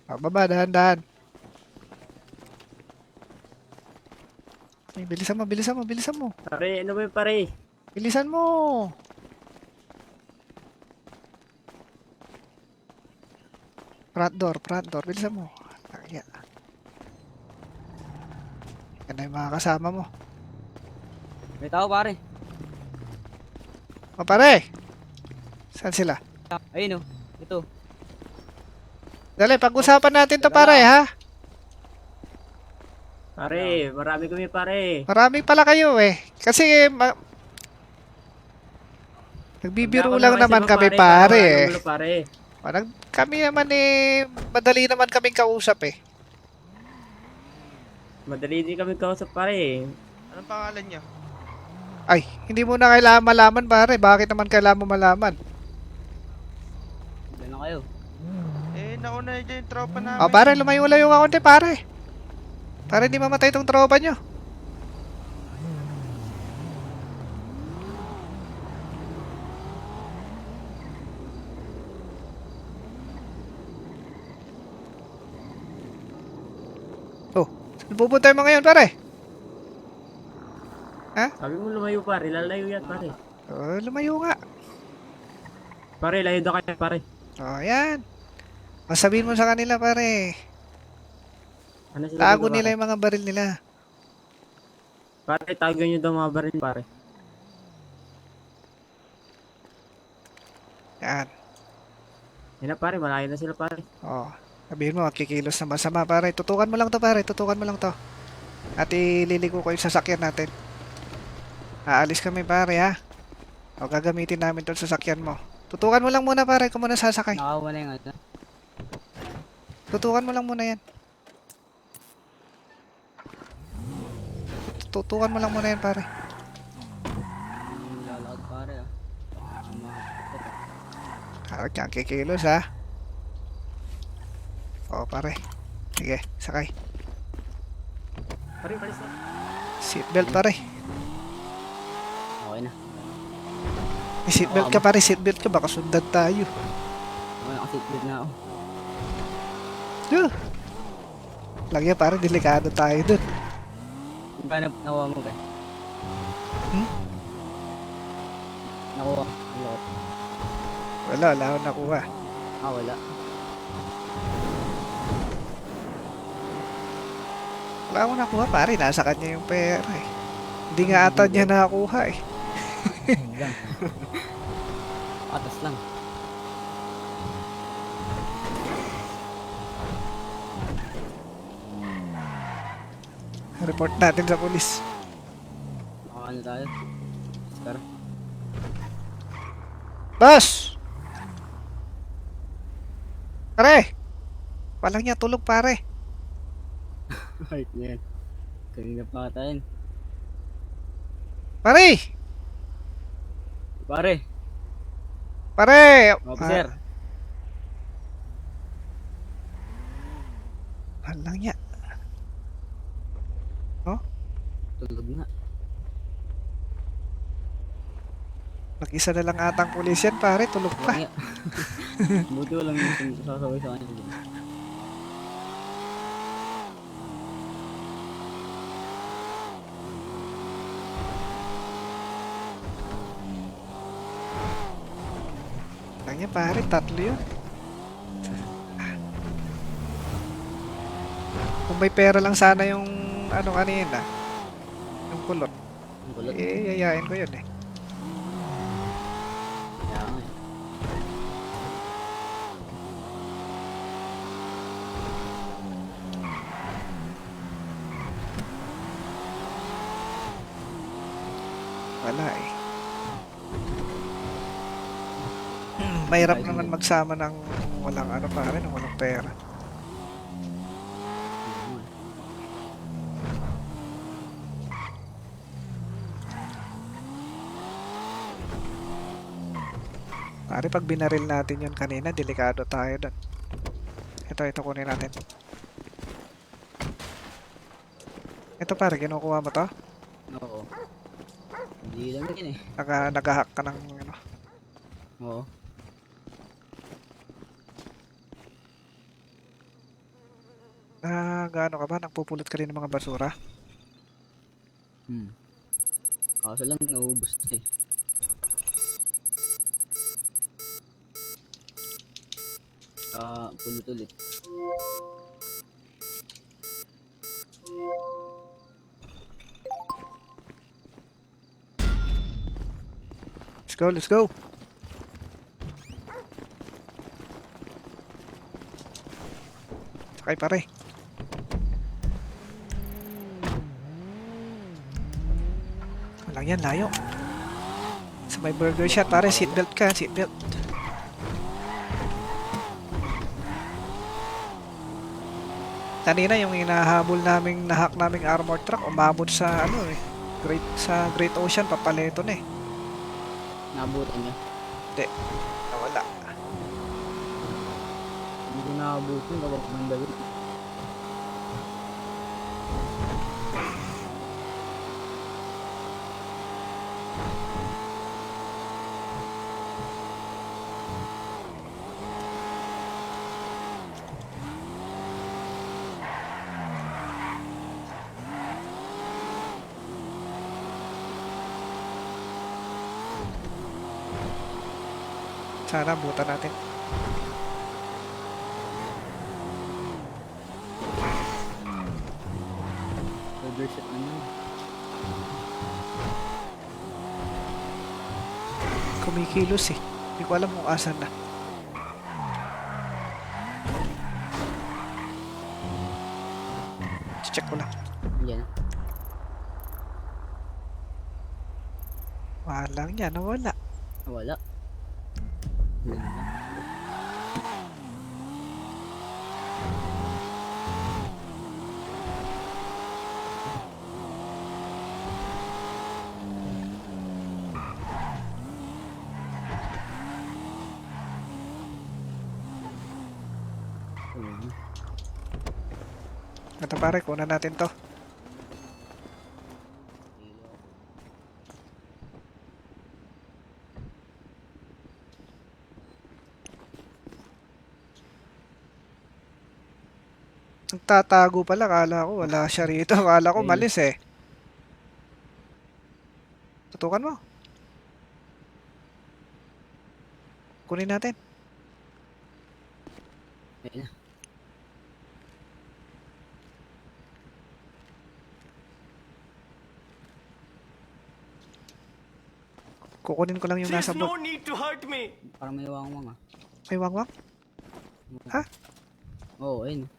Baba, dahan-dahan. Ay, bilisan mo, bilisan mo, bilisan mo. Pare, ano ba yung pare? Bilisan mo! Front door, bilisan mo. Ayan. Yan na yung mga kasama mo. May tao pare. O pare! Saan sila? Ayun oh. Ito. Dali, pag-usapan natin to pare, ha? Pare, marami kami pare. Maraming pala kayo eh. Kasi nagbibiro lang naman kami pare eh. Pare. Kami naman eh, madali naman kaming kausap eh. Madali din kami kausap pare. Anong pangalan niyo? Ay, hindi mo na kailangan malaman pare. Bakit naman kailangan mo malaman? Diyan na kayo. Eh, nauna dyan yung tropa namin. O pare, lumayo-layo ka konti pare. Para hindi mamatay tong tropa nyo. Oh, saan pupunta mo ngayon pare? Sabi mo lumayo pare, lalayo yan pare. Oh, lumayo nga. Pare, layo daw kayo pare. Oh, yan. Masabihin mo sa kanila pare. Ano sila Tago dito, nila pare? yung mga baril nila. Pare, tago nyo daw mga baril pare. Yan. Yan na pare, malayo na sila pare. Oh, sabihin mo, kikilos na masama pare. Tutukan mo lang to pare, tutukan mo lang to. At ililigo ko yung sasakyan natin. Aalis kami pare ha. O gagamitin namin tong sasakyan mo. Tutukan mo lang muna pare kung muna sasakay. Nakawa na yung ano. Tutukan mo lang muna yan. Tutukan mo lang muna yan pare. Lalakad pare ah. Harap kang kikilos ha. O pare. Sige, sakay. Pare, palis na. Seatbelt pare. Okay na. May seatbelt ka pare, seatbelt ka. Baka sundan tayo. Okay, nakaseatbelt na ako. Lagyan pare, delikado tayo dun. Yung ba nakuha mo ba? Nakuha. Wala akong nakuha. Wala. Wala akong nakuha pare, nasa kanya yung pera eh. Hindi nga ata niya nakakuha eh. Lang. Atas lang. Report natin sa pulis. Ano tayo? Scar. Boss! Pare! Walang niya tulog pare. Ay, yan. Kanina pa katayin. Pare! Pare, Pare! officer. Walang niya. Tulog na. Mag-isa na lang atang pulis yan pare. Tulog pa. Wala. Buti walang sasaway sa kanya. Walang niya pare. Tatlo yun. Kung may pera lang sana yung ano kanina. Yung kulot. Ang kulot. Yayain ko yun eh. Kaya nga eh. Wala eh. Mahirap naman magsama ng walang ano pare, ng walang pera. Kaya nga eh. Pare, pag binaril natin yun kanina, delikado tayo doon. Ito kunin natin. Ito pare, kinukuha mo to? Oo. Hindi lang yun eh. Nag-hack ka ng ano. Oo. Gaano ka ba? Nagpupulot ka rin ng mga basura? Kaso lang naubos na eh. Pulot ulit. Let's go. Sakay pare. Walang yan, layo. Sa may burger shot pare, seatbelt ka, seatbelt. Kanina yung hinahabol naming nahack naming armored truck, umabot sa ano eh. Great Ocean, papaleto na eh. Nabutan niya. Nawala. Hindi ko nakabutin. Kapag mandawin. Sana buta natin. Burger shot na yun. Kumikilos eh. Hindi ko alam kung asan na. Check ko lang. Yan. Walang yan, nawala. Wala. Ganda. Ito pare, kunan natin to. Nagtatago pala, kala ko wala siya rito. Kala ko malis eh. Tutukan mo. Kunin natin. Ayun na. Kukunin ko lang yung nasa boat. Parang may wangwang ah. May wangwang? Ha? Oo, ayun.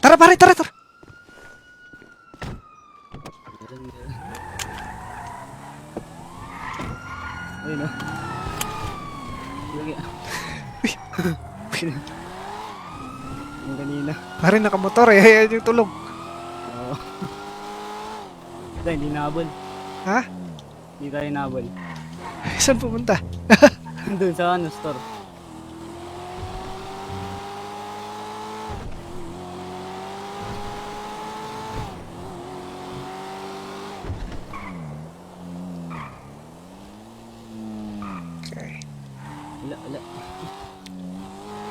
Tara pare, tara, tara. Yung kanina. Pare, nakamotor eh. Ayan yung tulog. Oo. Hindi nabol. Ha? Hindi tayo nabol. Saan pumunta? Doon sa ano, store. Okay. Wala.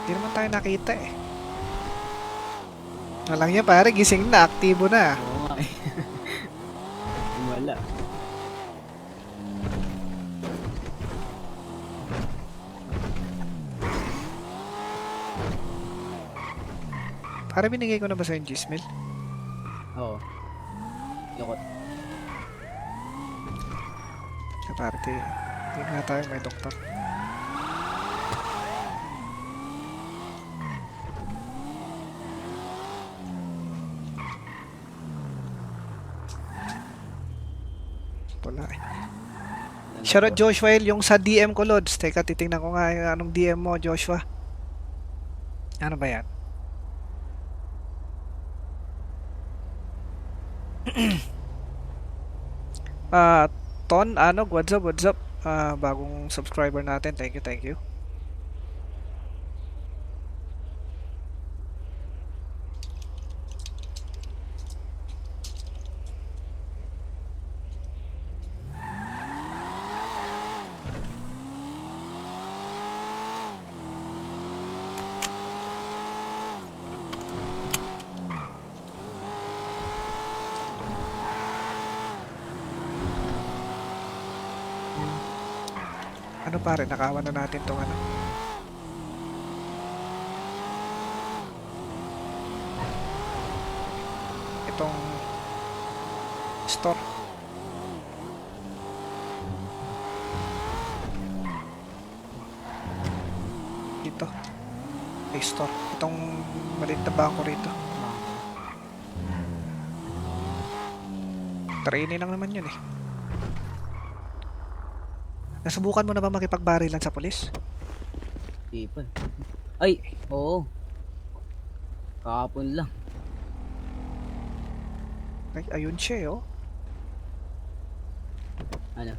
Hindi naman tayo nakita eh. Walang niya pare, gising na, aktibo na. Oo nga eh. Wala. Pare, binigay ko na ba sa yung Gmail? Oo. Lokot. Sa parte, hindi nga tayo may doktor. Wala eh. Shoutout Joshua yung sa DM ko, Lods. Teka, titingnan ko nga yung anong DM mo, Joshua. Ano ba yan? Ton, what's up, what's up? Bagong subscriber natin. Thank you, thank you. Ano pare, nakawan na natin tong ano. Itong store. Dito. May store. Itong maliit na bangko rito. Trainee lang naman yun eh. Nasubukan mo na ba makipagbarilan sa pulis? Di pa. Ay, oo. Kahapon lang. Ay, ayun siya eh, oh. Ano?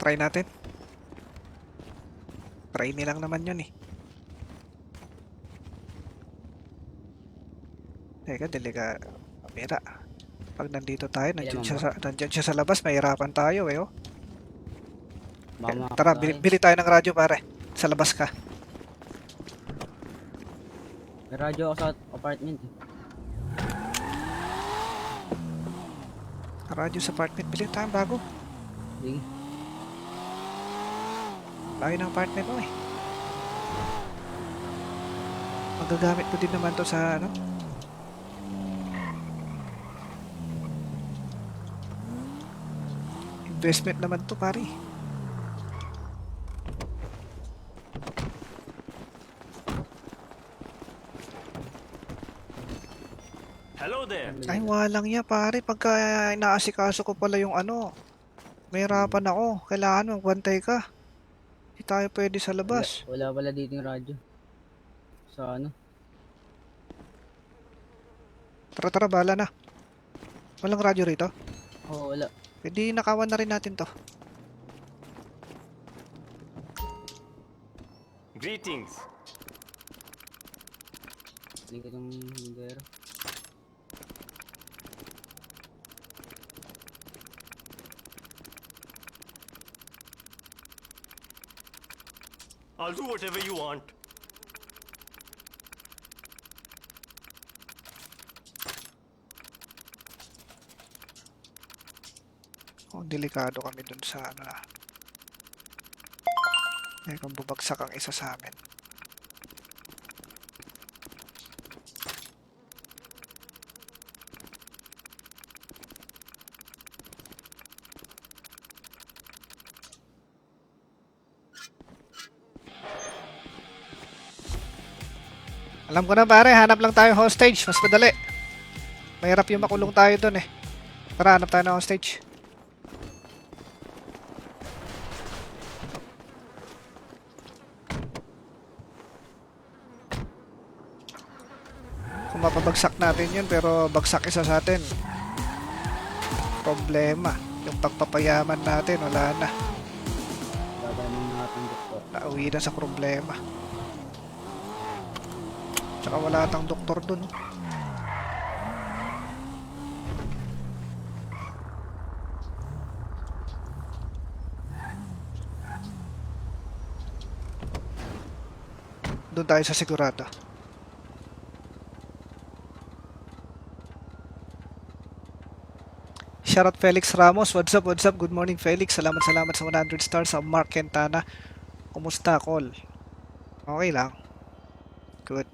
Try natin. Trainee lang naman yun eh. Teka, deliga. Mira. Pag nandito tayo, nandyan siya sa labas, mahirapan tayo eh, oh. Mama, Tara, bili tayo ng radyo pare. Sa labas ka. may radyo ako sa apartment eh. Radyo sa apartment. Bili tayo bago. Sige. Layo ng apartment mo eh. Magagamit ko din naman to sa ano. Investment naman to pare. Hello there. Ay, walang niya pare. Pagka inaasikaso ko pala yung ano, may hirapan ako. Kailangan magbantay ka. Hindi tayo pwede sa labas. Wala pala dito yung radyo. Sa ano? Tara, tara, bala na. Walang radyo rito. Oo, wala. Pwede nakawan na rin natin to. Greetings. Hindi ko itong lingero. I'll do whatever you want. Oh, delikado kami dun sa ano na. Eh, kung bubagsak ang isa sa amin. Alam ko na pare, hanap lang tayo hostage. Mas madali. Mahirap yung makulong tayo dun eh. Tara, hanap tayo ng hostage. mapabagsak natin yun, pero bagsak isa sa atin. Problema. Yung pagpapayaman natin, wala na. Gaganin natin doktor. Nauwi na sa problema. Tsaka wala tang doktor dun. Doon tayo sa sigurado. Shoutout Felix Ramos. What's up, what's up? Good morning, Felix. Salamat sa 100 stars sa Mark Quintana. Kumusta, Col? Okay lang. Good.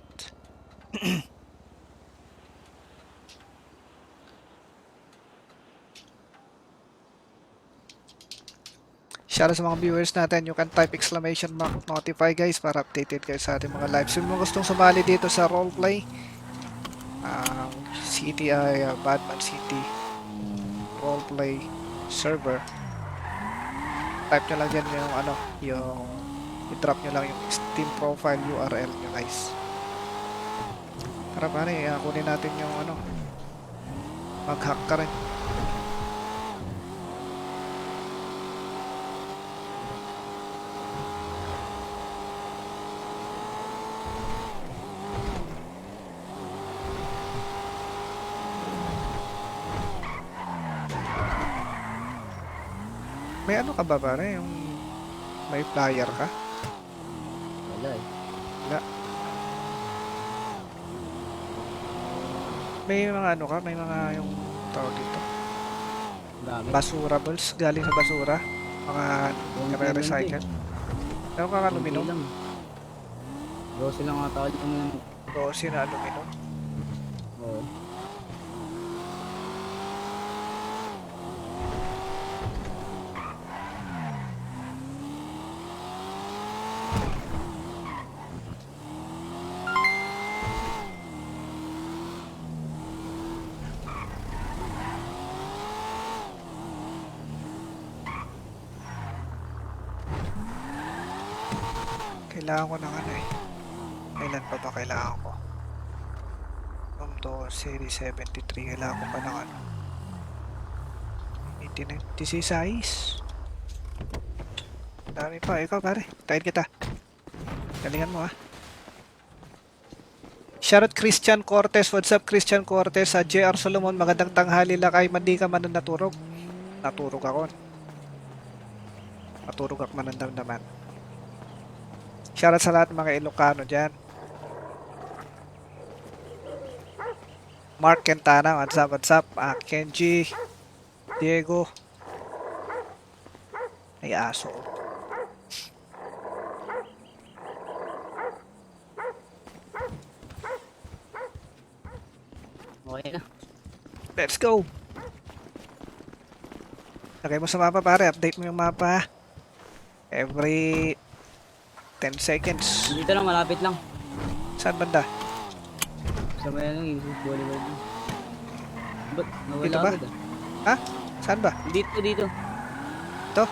Shoutout sa mga viewers natin. You can type exclamation mark notify guys para updated kayo sa ating mga lives. Yung mga gustong sumali dito sa roleplay, CTI, Batman City roleplay server, type nyo lang dyan yung i-drop nyo lang yung Steam profile URL nyo guys. Para pare, kunin natin yung mag-hack ka rin. May ano ka ba pare? Yung may flyer ka? Wala eh. Wala. May mga ano ka? May mga yung tawag dito. Dami. Basurables galing sa basura. Mga nare-recycle. Meron ka aluminum? Lang. Rosy lang ata ulit yung... Rosy na aluminum. Oo. Kailangan ko ng ano eh. Kailan pa ba kailangan ko? From to series 73. Kailangan ko pa ng ano. 1896. Dami pa. Ikaw pare. Tayin kita. Galingan mo ha. Shoutout Christian Cortez. What's up Christian Cortez? Sa JR Solomon. Magandang tanghali lakay. Mandi ka man naturog. Naturog ako. Naturog ako man ng damdaman. Shoutout sa lahat ng mga Ilocano dyan. Mark Quintana, what's up, what's up? Kenji, Diego. Ay, aso. Okay na. Let's go! Lagay mo sa mapa pare, update mo yung mapa. Every 10 seconds. Dito lang, malapit lang. Saan banda? Sa may ano, yung volleyball. Ba't nawala Dito ba? agad ah? Ha? Saan ba? Dito, dito. Ito?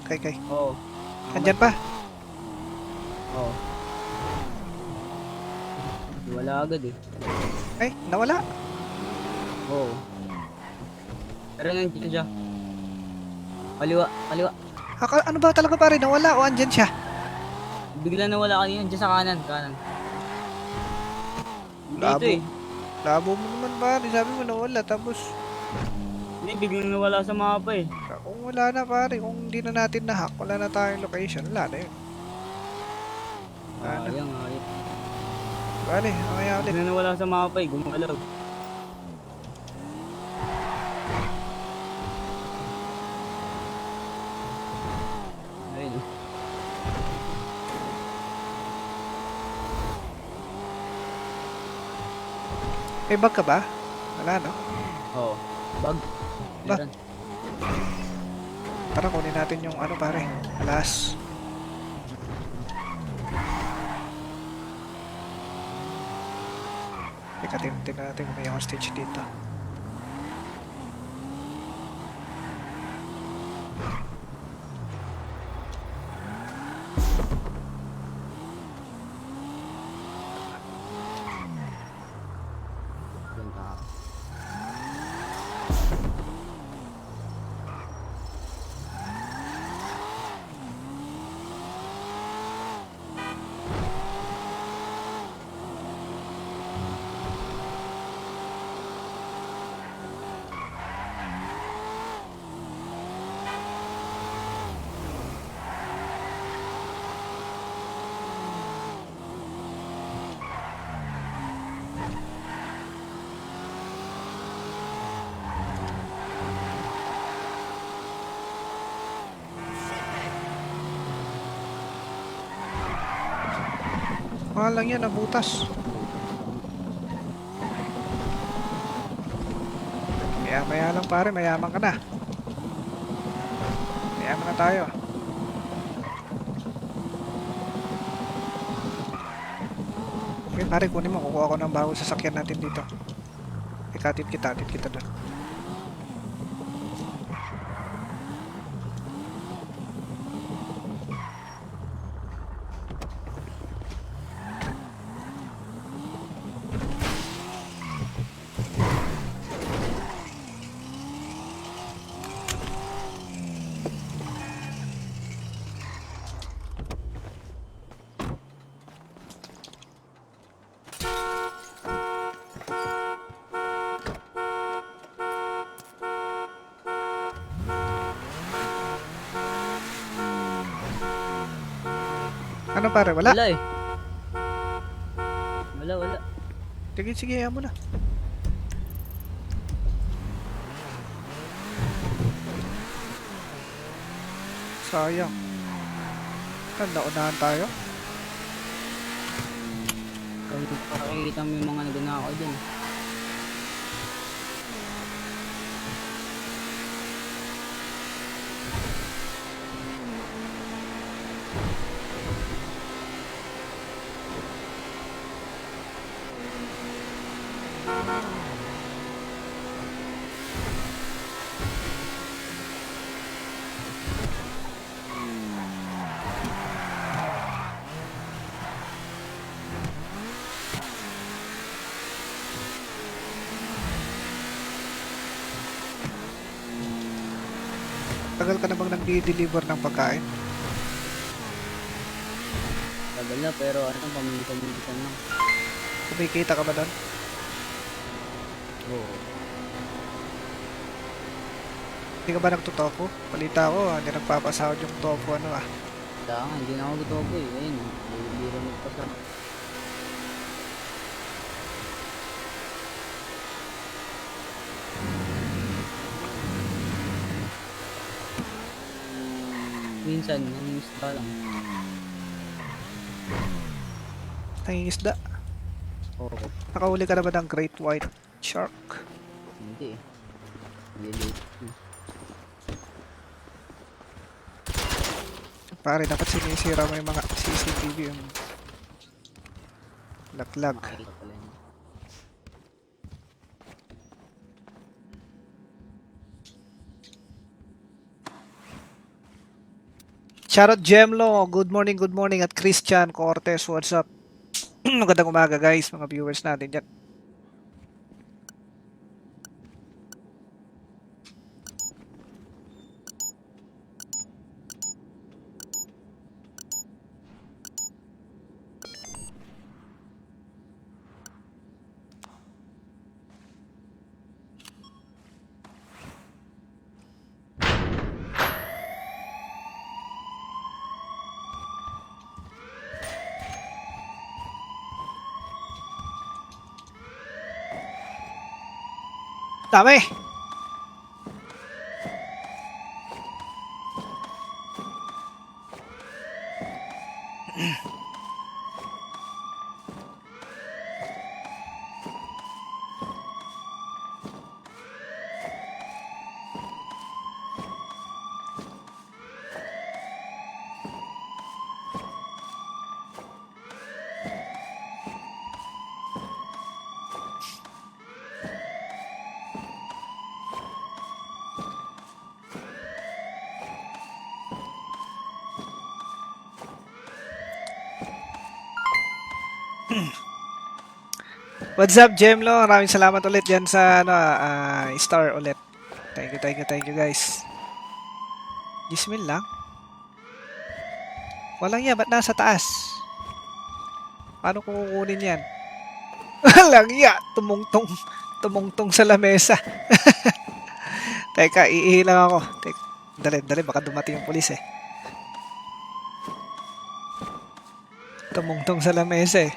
Kay. Oo. Andyan pa? Oo. Wala agad eh. Ay, nawala. Oo. Pero nandiyan siya. Kaliwa, kaliwa. Ano ba talaga pare? Nawala o andyan siya? Bigla nawala kanina, dyan sa kanan, kanan. Dito Labo. eh. Labo mo naman pare. Sabi mo nawala. Tapos, Hindi, biglang nawala sa mapa eh. kung wala na pare, kung hindi na natin na-hack, wala na tayong location. Wala na yun. Ano? Ayang, ayang. Pare, mamaya ulit. Biglang nawala sa mapa eh, gumalaw. Ayun oh. May bag ka ba? Wala no? Oo. Bag. Ba? Meron. Tara, kunin natin yung ano pare. Alas. Teka, tingnan natin kung may hostage dito. Mahal lang yan, nabutas. Maya lang pare, mayaman ka na. Mayaman na tayo. Okay pare, kunin mo. Kukuha ko ng bagong sasakyan natin dito. Ikatid kita doon. Ano pare, wala? Wala eh. Wala. Sige, hayaan mo na. Sayang. Naunahan tayo. Kung pakikita mo yung mga nagnanakaw dyan. Tagal ka na bang nag-deliver ng pagkain? Tagal na pero ano, paminsan-minsan lang. Kumikita ka ba doon? Oo. Hindi ka ba nagtutofu? Balita ko, hindi nagpapasahod yung tofu ano ah. Kaya nga, hindi na ako gutobo eh. Ayun, biro magpasa. Minsan, nangingisda lang. Nangingisda. Oo, Nakahuli ka na ba ng great white shark? hindi eh. Hindi. Pare, dapat sinisira mo yung mga CCTV yung laglag. Makikita pala yun. Shoutout Gemlo, good morning at Christian Cortez, what's up? Magandang umaga guys, mga viewers natin dyan. Dami! What's up, Gemlo? Maraming salamat ulit dyan sa star ulit. Thank you guys. Gismin lang. Walang yan, ba't nasa taas? Paano ko kukunin yan? Walang yan, tumungtong sa lamesa. Teka, iihilang ako. Dali, baka dumating yung pulis eh. Tumungtong sa lamesa eh.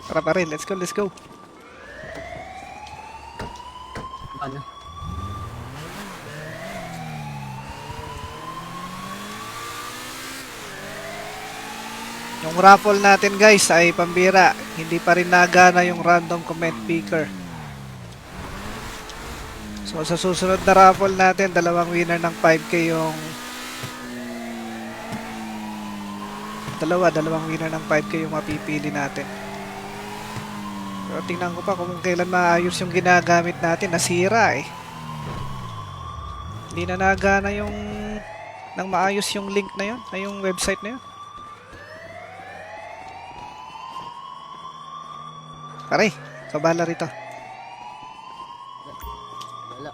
Tara pare, let's go, let's go. Ano? Yung raffle natin guys ay pambira. Hindi pa rin nagana yung random comment picker. So sa susunod na raffle natin, dalawang winner ng 5k yung dalawang winner ng 5k yung mapipili natin. Pero tingnan ko pa kung kailan maayos yung ginagamit natin. Nasira eh. Hindi na nagana yung nang maayos yung link na yun, na yung website na yun. Pare, kabala rito. Wala.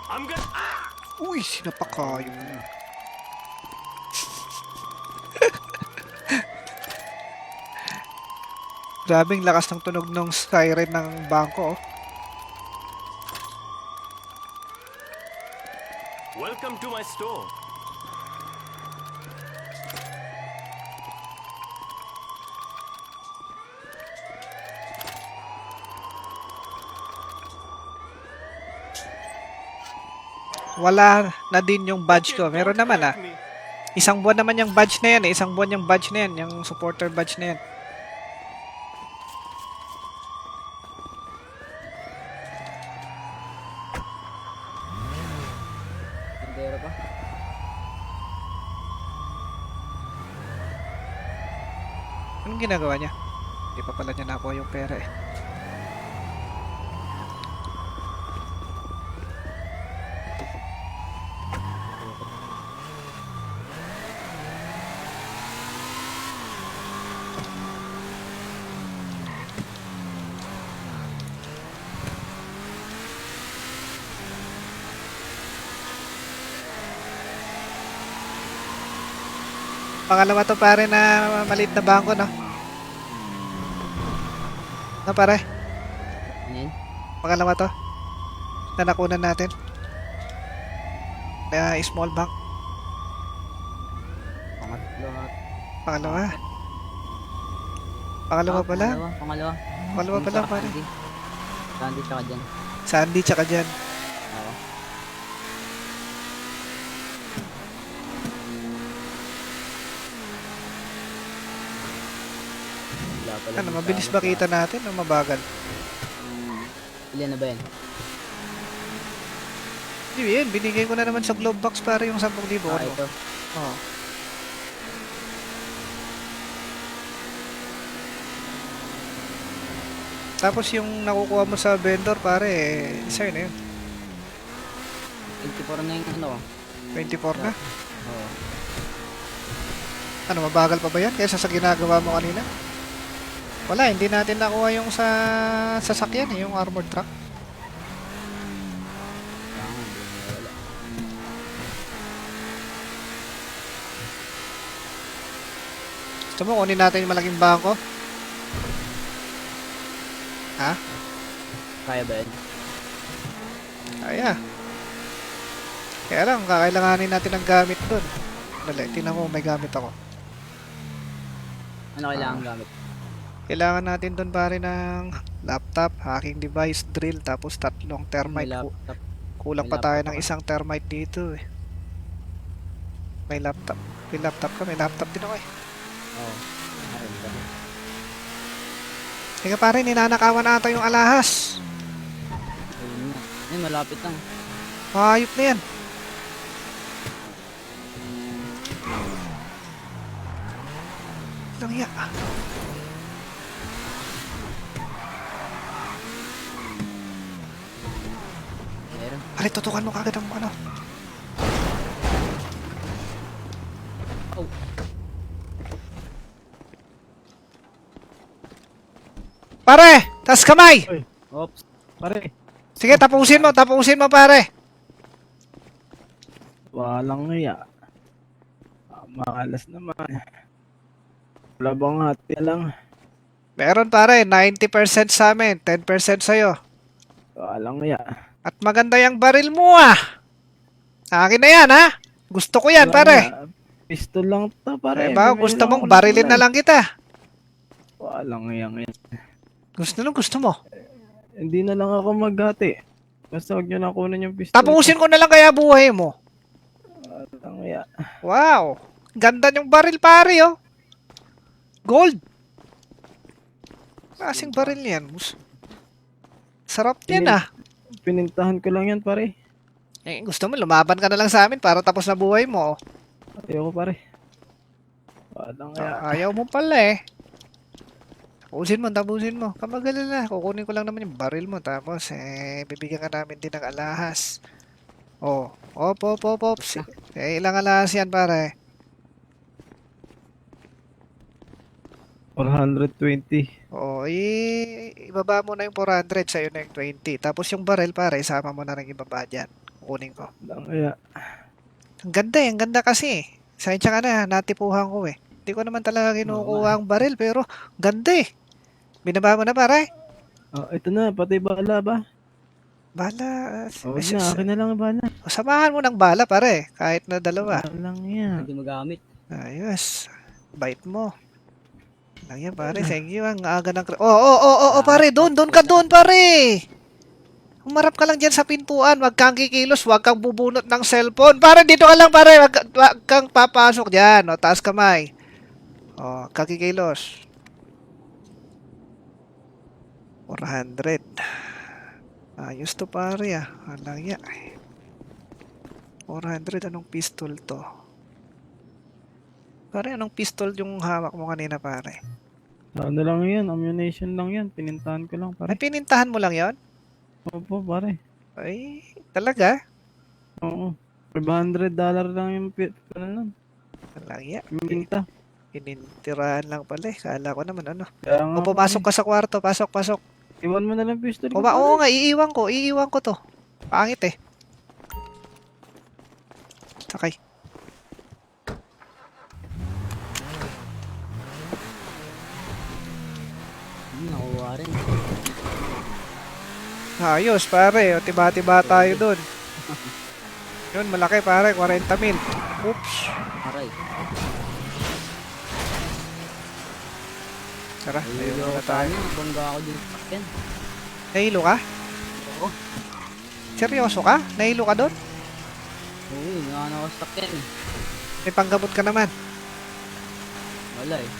I'm gonna. Uy, sinapak kayo. Grabing lakas ng tunog ng siren ng bangko. Oh. Welcome to my store. Wala na din yung badge ko. Meron naman ah. Me. Isang buwan naman yung badge na yan eh. Isang buwan yung badge na yan. Yung supporter badge na yan. Bandera pa. Anong ginagawa niya? Hindi pa pala niya nakuha yung pera eh. Pangalawa to pare na maliit na bangko, no? No pare? Ano yan? Pangalawa to. Na nakunan natin. Na small bank. Pangatlo at... Pangalawa. Pangalawa Ah, pala. Pangalawa. Pangalawa Yung pala sa pare. Candy. Candy tsaka dyan. Sandy tsaka dyan. Oo. Wala pala Ano, yung mabilis tama ba sa- kita natin o mabagal? Ilan na ba yan? Hindi yun, binigay ko na naman sa glove box pare yung 10,000. Ah, Ano? ito. Oo. Tapos yung nakukuha mo sa vendor pare, sa'yo na yun. 24 na yung ano ko. 24 na. Oo. Ano, mabagal pa ba yan kaysa sa ginagawa mo kanina? Wala, hindi natin nakuha yung sa sasakyan eh, yung armored truck. Kaya nga, hindi na wala. Gusto mo kunin natin yung malaking bangko? Ha? Kaya ba yan? Kaya. Kaya lang, kakailanganin natin ng gamit doon. Dali, tingnan mo, may gamit ako. Ano kailangan gamit? Kailangan natin doon pare ng laptop, hacking device, drill, tapos tatlong May termite. laptop. Kulang may pa tayo laptop ng ako. isang termite dito eh. May laptop. May laptop ka, may laptop din ako eh. Oo. Meron ba? Teka pare, ninanakawan ata yung alahas. Ayun na. Ayun, malapit lang. Hayop na yan. Lang ya. Meron. Pare, tutukan mo kagad ang ano. Oh. Pare, tas kamay. Oops. Pare, Sige, tapusin mo pare. walang iya. Makalas naman. Wala bang hati lang? Meron pare, 90% sa amin, 10% sa'yo. Walang iya. At maganda yung baril mo ah. Akin na yan ha. Gusto ko yan Wala pare. nga. Pistol lang to, pare. Eh ba, Bibili gusto lang mong ako ng barilin na kulay. lang kita. Walang yang yan. Gusto mo. Hindi na lang ako maghati. Basta huwag nyo na kunin yung pistol Tapusin ko. ko na lang kaya buhay mo. Walang ya. Wow. Ganda yung baril pare oh. Gold. Klaseng baril yan. Sarap yan ah. Pinintahan ko lang yan, pare. Eh, gusto mo, lumaban ka na lang sa amin para tapos na buhay mo. Oh. Ayoko, pare. Walang ya. Ayaw mo pala eh. Tapusin mo. Kamagal na. Kukunin ko lang naman yung baril mo. Tapos, bibigyan ka namin din ng alahas. Oh. Op. Ilang alahas yan, pare? 420. Oo, ibaba mo na yung 400, sa'yo na yung 20. Tapos yung baril, pare, isama mo na rin ibaba dyan. Kukunin ko. Walang ya. Ang ganda kasi. Sayang ka na, natipuhan ko eh. Hindi ko naman talaga kinukuha ang baril, pero ganda eh. Binaba mo na, pare? Oh, ito na, pati bala ba? Bala. Huwag na, akin na lang ang bala. Samahan mo ng bala, pare. Kahit na dalawa. Walang ya. Hindi magamit. Ayos. Bait mo. Lang yan, pare. Thank you. Ang aga ng... pare. Doon ka doon, pare. Umarap ka lang dyan sa pintuan. Huwag kang kikilos. Huwag kang bubunot ng cellphone. Pare, dito ka lang, pare. Huwag kang papasok dyan. O, taas kamay. O, kakikilos. 400. Ayos to, pare, ah. Alang ya. 400. Anong pistol to? Pare, anong pistol yung hawak mo kanina, pare? Ano lang yan, ammunition lang yan. Pinintahan ko lang, Ay, pare. pinintahan mo lang yon? Opo, pare. Ay, talaga? Oo. $500 lang yung ano nun. Talagya. Pininta. Inintirahan lang pala eh. Kala ko naman ano. Kaya nga, O, pumasok ka sa kwarto. Pasok. pare. Iwan mo na lang pistol ko, Oo pare. nga, iiwan ko to. Pangit eh. Sakay. Nakuha rin. Ayos, pare. O, tiba-tiba tayo dun. Yun, malaki pare. 40 mil. Oops. Aray. Tara, ayun Ayun na tayo. Bangga ako din sa sakyan. Nahilo ka? Oo. Seryoso ka? Nahilo ka dun? Oo, nga ako sa sakyan eh. May panggamot ka naman. Wala eh.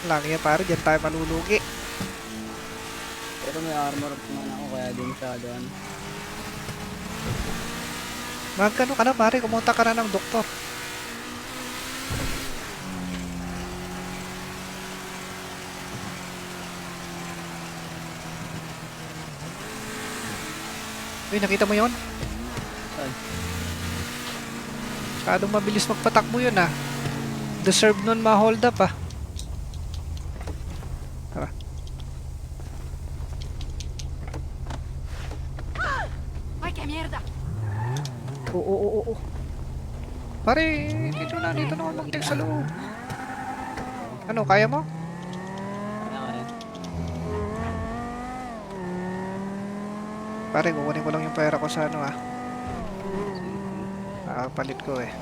Lang yan pare. Diyan tayo malulugi. Pero may armor up naman ako kaya di masyado ano. Magkano ka na pare. Kumunta ka na ng doktor. Uy, nakita mo yon? Saan? Masyadong mabilis magpatakbo yun ah. Deserve nun ma-hold up ah. Tara. ¡Ay, qué mierda! Oo. Pare, dito na ako mag-check sa loob. Ano, kaya mo? Kaya. Pare, kukunin ko lang yung pera ko sa ano ah. Palit ko eh.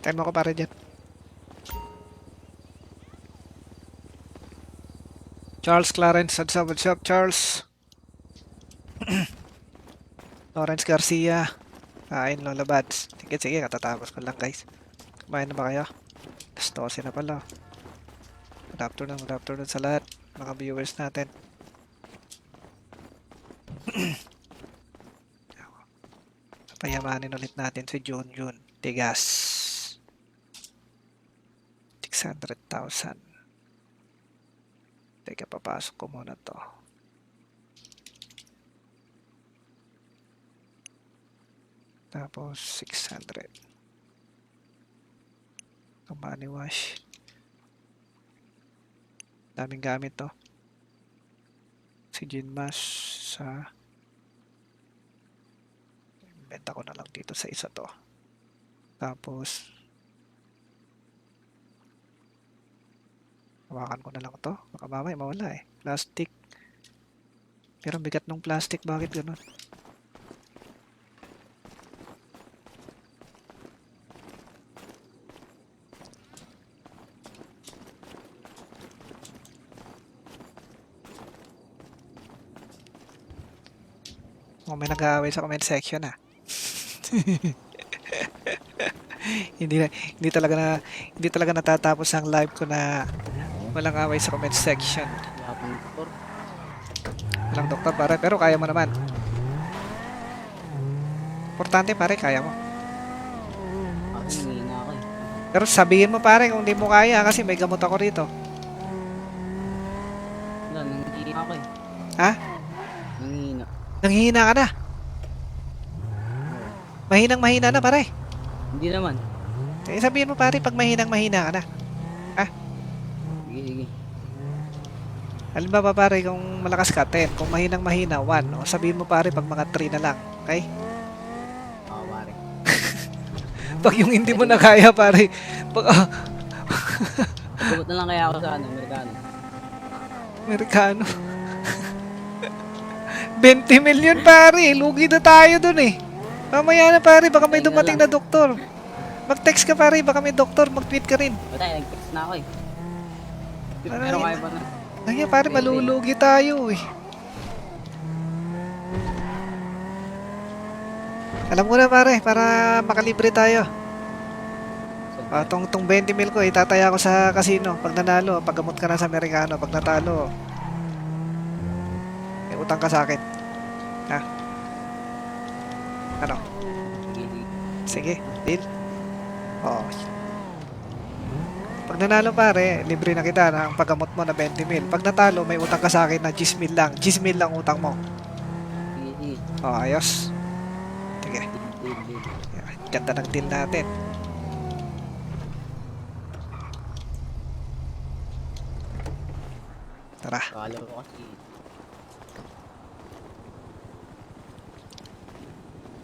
Time ako pare dyan. Charles Clarence, what's up, Charles? Lawrence Garcia. Kain, Lola Bads. Sige, katatapos ko lang, guys. Kumain na ba kayo? Alas 12 na pala. Good afternoon sa lahat. Mga viewers natin. Payamanin ulit natin si Jun. Tigas. 600,000. Teka, papasok ko muna to. Tapos 600. Money wash. Daming gamit to. Oxygen mask sa... Benta ko na lang dito sa isa to. Tapos... Hawakan ko na lang to. Baka mamaya mawala eh. Plastic. Pero ang bigat ng plastic. Bakit ganun? Oh, may nag-aaway sa comment section ah. Hindi talaga natatapos ang live ko na walang away sa comment section. Wala pang doktor. Walang doktor pare, pero kaya mo naman. Importante pare, kaya mo. Ako hihina ako eh. Pero sabihin mo pare kung di mo kaya kasi may gamot ako rito. Wala, nanghihina ako eh. Ha? Nanghihina. Nanghihina ka na. Mahina na pare. Hindi naman. Eh, sabihin mo pare pag mahina ka na. Sige, sige. Halimbawa pare kung malakas ka 10, kung mahina 1, o sabihin mo pare pag mga 3 na lang. Okay? Oo, pare. Pag yung hindi mo na kaya pare, pag Pagkabot na lang kaya ako sa ano, Amerikano. Amerikano. 20 million pare, lugi na tayo dun eh. Mamaya na pare, baka may Ayun na dumating lang. na doktor. Mag-text ka pare, baka may doktor, mag-tweet ka rin. Patay, nag-text na ako eh. Aray. Pero kaya pa na. Ay, pare, malulugi tayo eh. Alam ko na pare, para makalibre tayo. Tong 20 mil ko, itataya ko sa casino. Pag nanalo, paggamot ka na sa Amerikano. Pag natalo, may utang ka sa akin. Ha? Ano? Sige, sige. Sige, deal. Oo. Pag nanalo pare, libre na kita ng paggamot mo na 20 mil. Pag natalo, may utang ka sa akin na 10 mil lang. 10 mil lang utang mo. Sige, sige. Oo, ayos. Sige. Deal, deal. Yan, ganda ng deal natin. Tara. Kala ko kasi.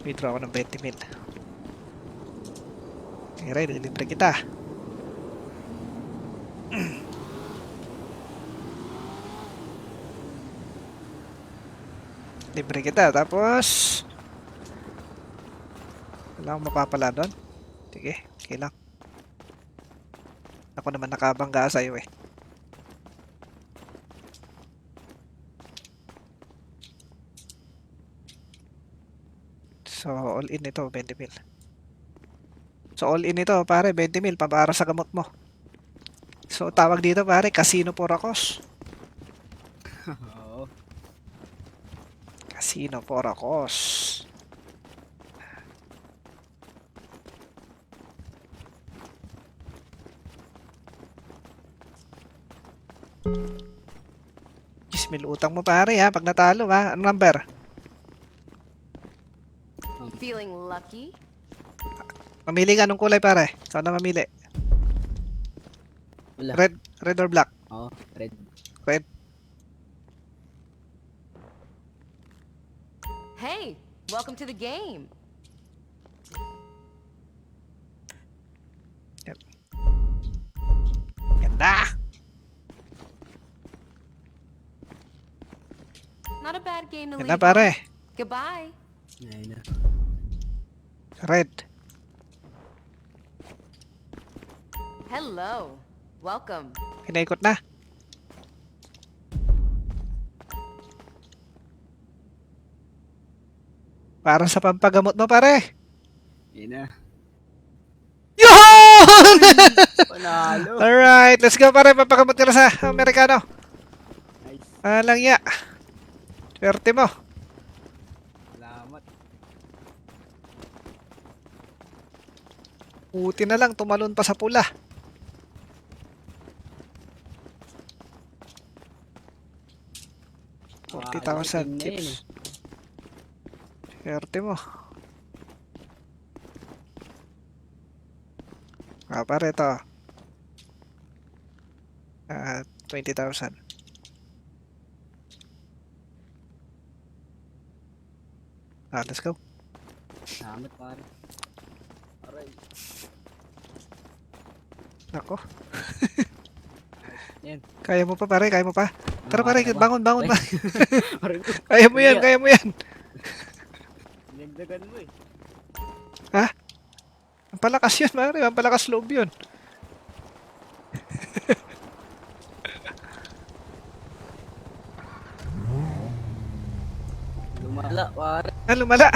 Withdraw ako ng 20 mil. Okay, ready, libre kita. Libre kita, tapos wala akong mapapala doon. Sige, okay lang. Ako naman nakabangga sa'yo eh. So, all in ito, 20 mil. So, all in ito, pare, 20 mil, para sa gamot mo. So, tawag dito, pare, Casino Poracos. Oo. Casino Poracos. Mil utang mo, pare, ha, pag natalo, ha. Anong number? Feeling lucky? Mamili ka, anong kulay, pare? Ikaw na mamili. Wala. Red or black? Oo, red. Red. Hey, welcome to the game. Ganda! Not a bad game to Ganda, leave. pare. Goodbye. Ayun na. Red. Hello. Welcome. Pinaikot na. Parang sa pampagamot mo, pare. Ayun na. Yun! Panalo. Alright, let's go, pare. Pampagamot ka na sa Amerikano. Nice. Lang ya. Swerte mo. Salamat. Buti na lang, tumalon pa sa pula. Team 40,000 na yun chips. Swerte mo. Pare, ito. 20,000. Let's go. Salamat pare. Aray. Ako. Yan. Kaya mo pa pare, kaya mo pa. Tara pare, Ano ba? bangon, bangon Ay. ba? Aray ko. Kaya mo yan, kaya mo yan. Nagdagan mo eh. Ang palakas yun, pare. Ang palakas loob yun. Lumala pare. Lumala.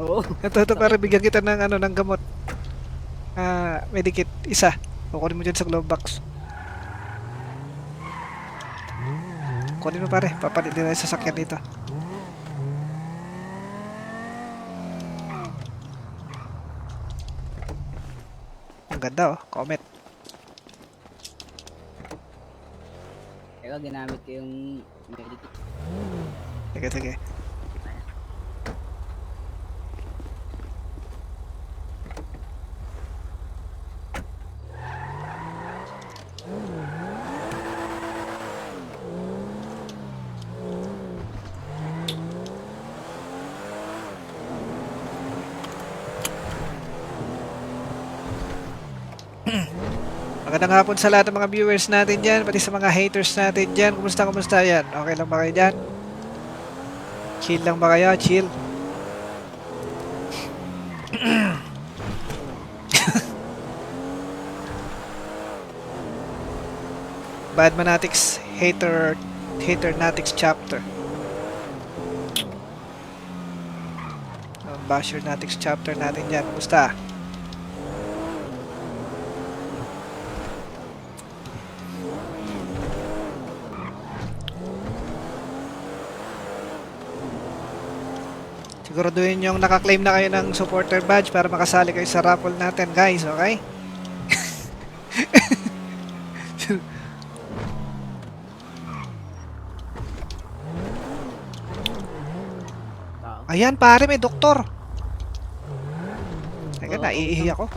Oo. Ito pare, bigyan kita ng ano, ng gamot. Medikit. Isa. Kukunin mo dyan sa glove box. Kunin mo pare. Papalit din na yung sasakyan dito. Ang ganda oh. Comet. Teka, ginamit ko yung medikit. Sige, sige. Magandang hapon sa lahat ng mga viewers natin dyan, pati sa mga haters natin dyan. Kumusta yan? Okay lang ba kayo dyan? Chill lang ba kayo? Chill. Badmanatics Haternatics chapter. Bashernatics chapter natin dyan. Kumusta? Siguraduhin yung nakaklaim na kayo ng supporter badge para makasali kayo sa raffle natin, guys, okay? Tao. Ayan, pare, may doktor. Teka, naiihi ako.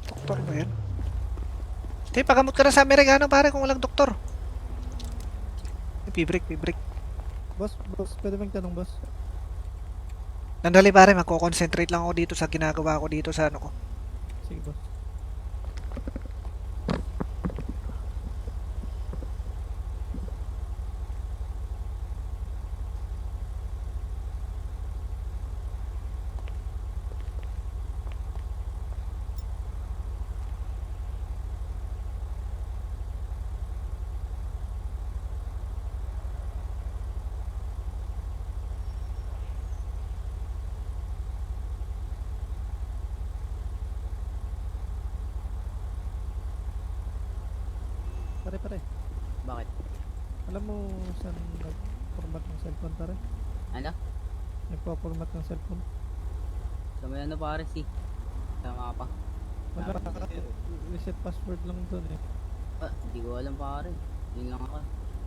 Doktor ba yan? Te, pagamot ka na sa Amerikano, pare, kung walang doktor. Pibrik. Boss, pwede bang tanong, boss? Nandali, pare, magko-concentrate lang ako dito sa ginagawa ko dito sa ano ko. Sige, boss. Pare. Bakit? Alam mo saan nag-format ng cellphone, pare? Ano? Nagpo-format ng cellphone. Sa may ano pare si? Tama pa. Wala, reset password lang doon eh. Hindi ko alam pare. Yun lang ako.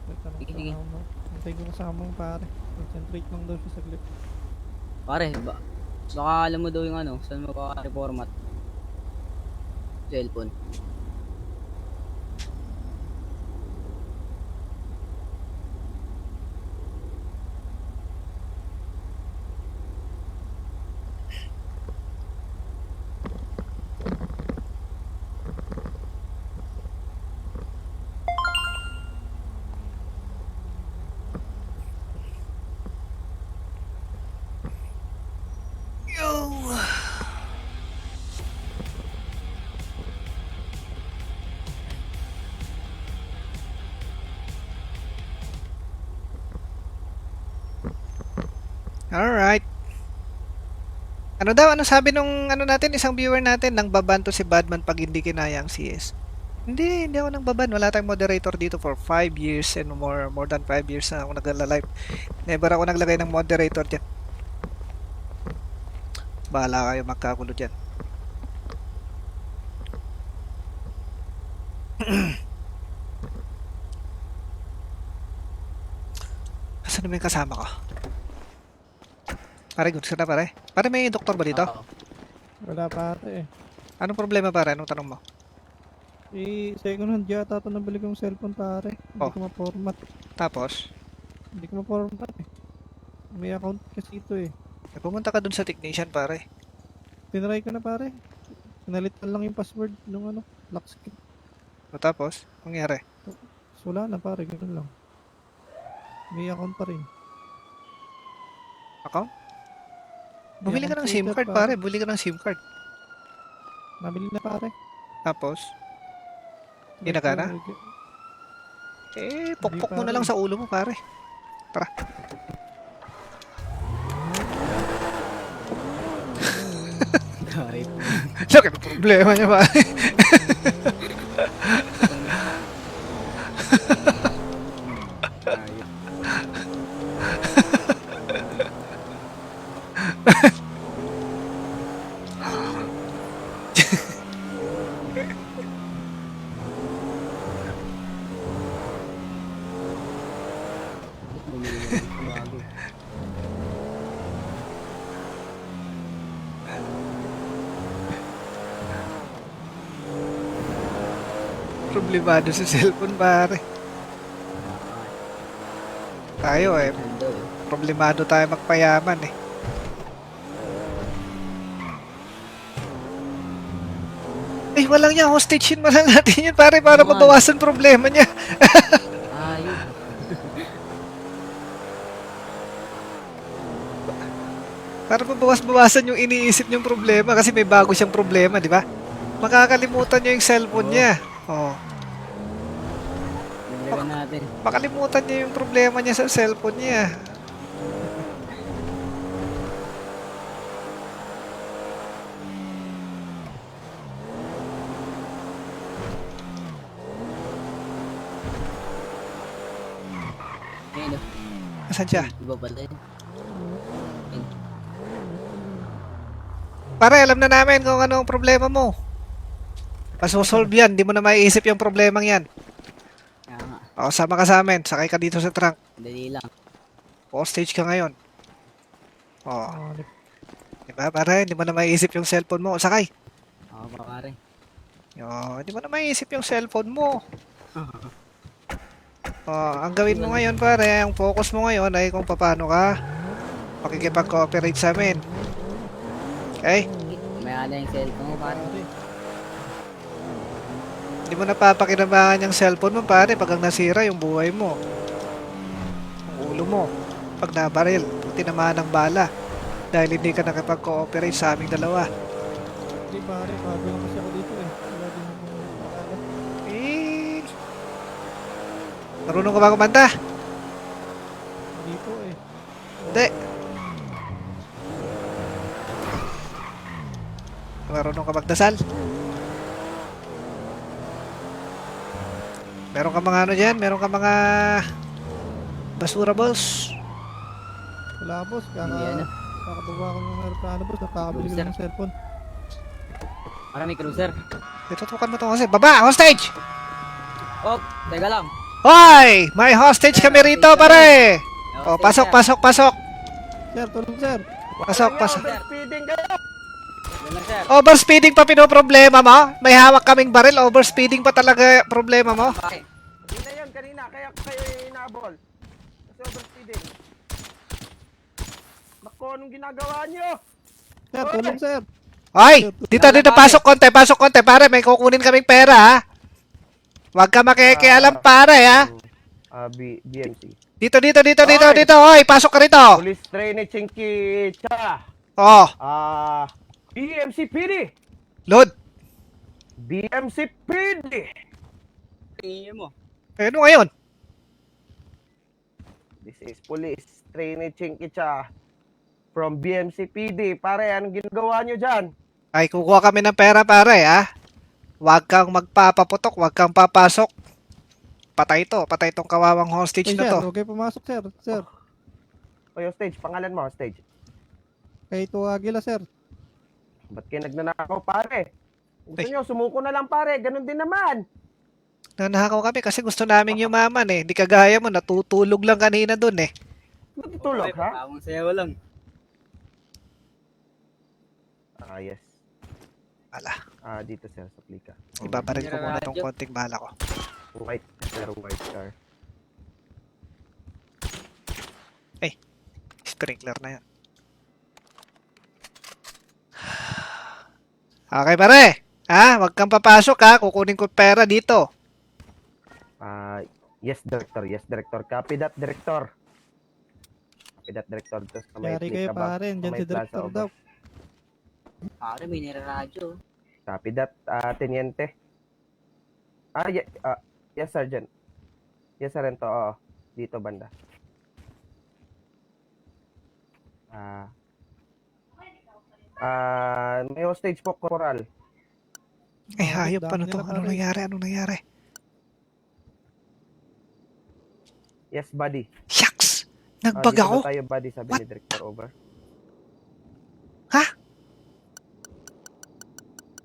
Wait, tanong Sige, sa sige. amo. Antay ko kasama mo, pare. Concentrate lang daw siya saglit. Pare, baka alam mo daw yung ano, saan magkaka-reformat? Cellphone. Alright. Ano daw? Ano sabi nung ano natin, isang viewer natin, nang baban to si Badman pag hindi kinaya ang CS? Hindi ako nang baban. Wala tayong moderator dito for 5 years and more than 5 years na ako nagla-live. Never ako naglagay ng moderator dyan. Bahala kayo magkagulo dyan. Asan naman yung kasama ko? Pare, goods ka na pare. Pare, may doktor ba dito? Oo. Wala pare eh. Anong problema pare? Anong tanong mo? Second hand yata ito nabili kong cellphone pare. Hindi Oh. ko ma-format. Tapos, Hindi ko ma-format eh. May account kasi ito eh. pumunta ka dun sa technician pare. Tinry ko na pare. Pinalitan lang yung password nung lock screen. O tapos, nangyari? So, wala na pare, ganun lang. May account pa rin. Account? Bumili ka ng account SIM creator, card pare. Bumili ka ng SIM card. Nabili na pare. Tapos, ginagana? Pokpok mo na lang sa ulo mo pare. Tara. Kahit. Laki ng problema niya pare. Kahit. Bumili na lang ng bago. Problemado sa cellphone pare. Tayo Nando eh. problemado tayo magpayaman eh. Walang niya, hostagein mo lang natin yun pare para Oo nga. mabawasan problema niya. Ayun. Para mabawas-bawasan yung iniisip niyong problema kasi may bago siyang problema, di ba? Makakalimutan niya yung cellphone niya. Oh, Dagdagan natin. makalimutan niya yung problema niya sa cellphone niya. Ayun o. Asan siya? Iba pala yun. Pare, alam na namin kung ano ang problema mo. Masosolve yan, di mo na maiisip yung problemang yan. Kaya nga. O, sama ka sa amin, sakay ka dito sa trunk. Dali lang. Hostage ka ngayon. O, Ah, di ba pare, di mo na maiisip yung cellphone mo. Sakay. Oo pa pare. O, di mo na maiisip yung cellphone mo. O, ang gawin mo ngayon pare, ang focus mo ngayon ay kung paano ka makikipag-cooperate sa amin. Okay? May ala yung cellphone mo pare. Hindi mo napapakinabangan yung cellphone mo pare pag ang nasira yung buhay mo. Ang ulo mo. Pag nabaril, pag tinamaan ng bala. Dahil hindi ka nakipag-cooperate sa aming dalawa. Hindi pare, bago lang kasi ako dito eh. Wala din akong pakala. Eh, marunong ka ba kumanta? Hindi po eh. Hindi. Marunong ka magdasal? Meron ka mga ano dyan? Meron ka mga basura balls? Wala boss, Hindi ano. kakababa ko ng aeroplano boss. Nakakabili ko lang ng cellphone. Para may cruiser. Itutukan mo to kasi. Baba! Hostage! Oh, teka lang. Hoy! May hostage kami rito pare! O, pasok, pasok, pasok! Sir, tulong sir. Pasok, pasok. Overspeeding kayo! Yan lang sir. Overspeeding pa pinoproblema mo? May hawak kaming baril, overspeeding pa talaga problema mo? Pare. Yun na yun, kanina. Kaya kayo inabol. Kasi overspeeding. Naku, anong ginagawa nyo? Sir, tulong sir. Hoy! Dito, pasok konti, pare, may kukunin kaming pera, ha? Huwag ka makikialam, pare, ha? BMC. Dito, hoy, pasok ka rito! Police Trainee Chinky Cha. Oh, BMC PD. load! BMC PD. Tingin mo. Ano ngayon? This is Police Trainee Chinky Cha from BMC PD. Pare, anong ginagawa nyo dyan? Ay, kukuha kami ng pera, pare, ha? Huwag kang magpapaputok, huwag kang papasok. Patay tong kawawang hostage Eh, na sir, to. huwag kayo pumasok sir. Sir, O, yung stage, pangalan mo, stage. kay Tuagila sir. Ba't kayo nagnanakaw, pare? Gusto Ay. nyo, sumuko na lang, pare. Ganun din naman. Nanakaw kami kasi gusto namin yumaman eh. Hindi kagaya mo, natutulog lang kanina dun eh. Natutulog, ha? Pawang sayaw lang. Yes. Ala, Dito sir, sa plika. ibabaril ko muna tong Radyo. konting bala ko. White, sir, white car. Sprinkler na yan. Okay, pare. Wag kang papasok ha. Kukunin ko pera dito. Yes, director. Yes, director. Copy that, director. Copy that, director. Tapos sa may Yari plika kayo ba? pare, Sa andyan may si plaza Director over. daw. Pare, may niraradyo. Copy that, teniente. Yes, sergeant. Yes, Sarento. Oo. Dito banda. May hostage po, Corporal. Hayop dami ano to? nila, Ano pare. nangyari? Ano nangyari? Yes, buddy. Shucks! Nagbag Dito ako? na tayo, buddy, sabi What? ni Director. Over.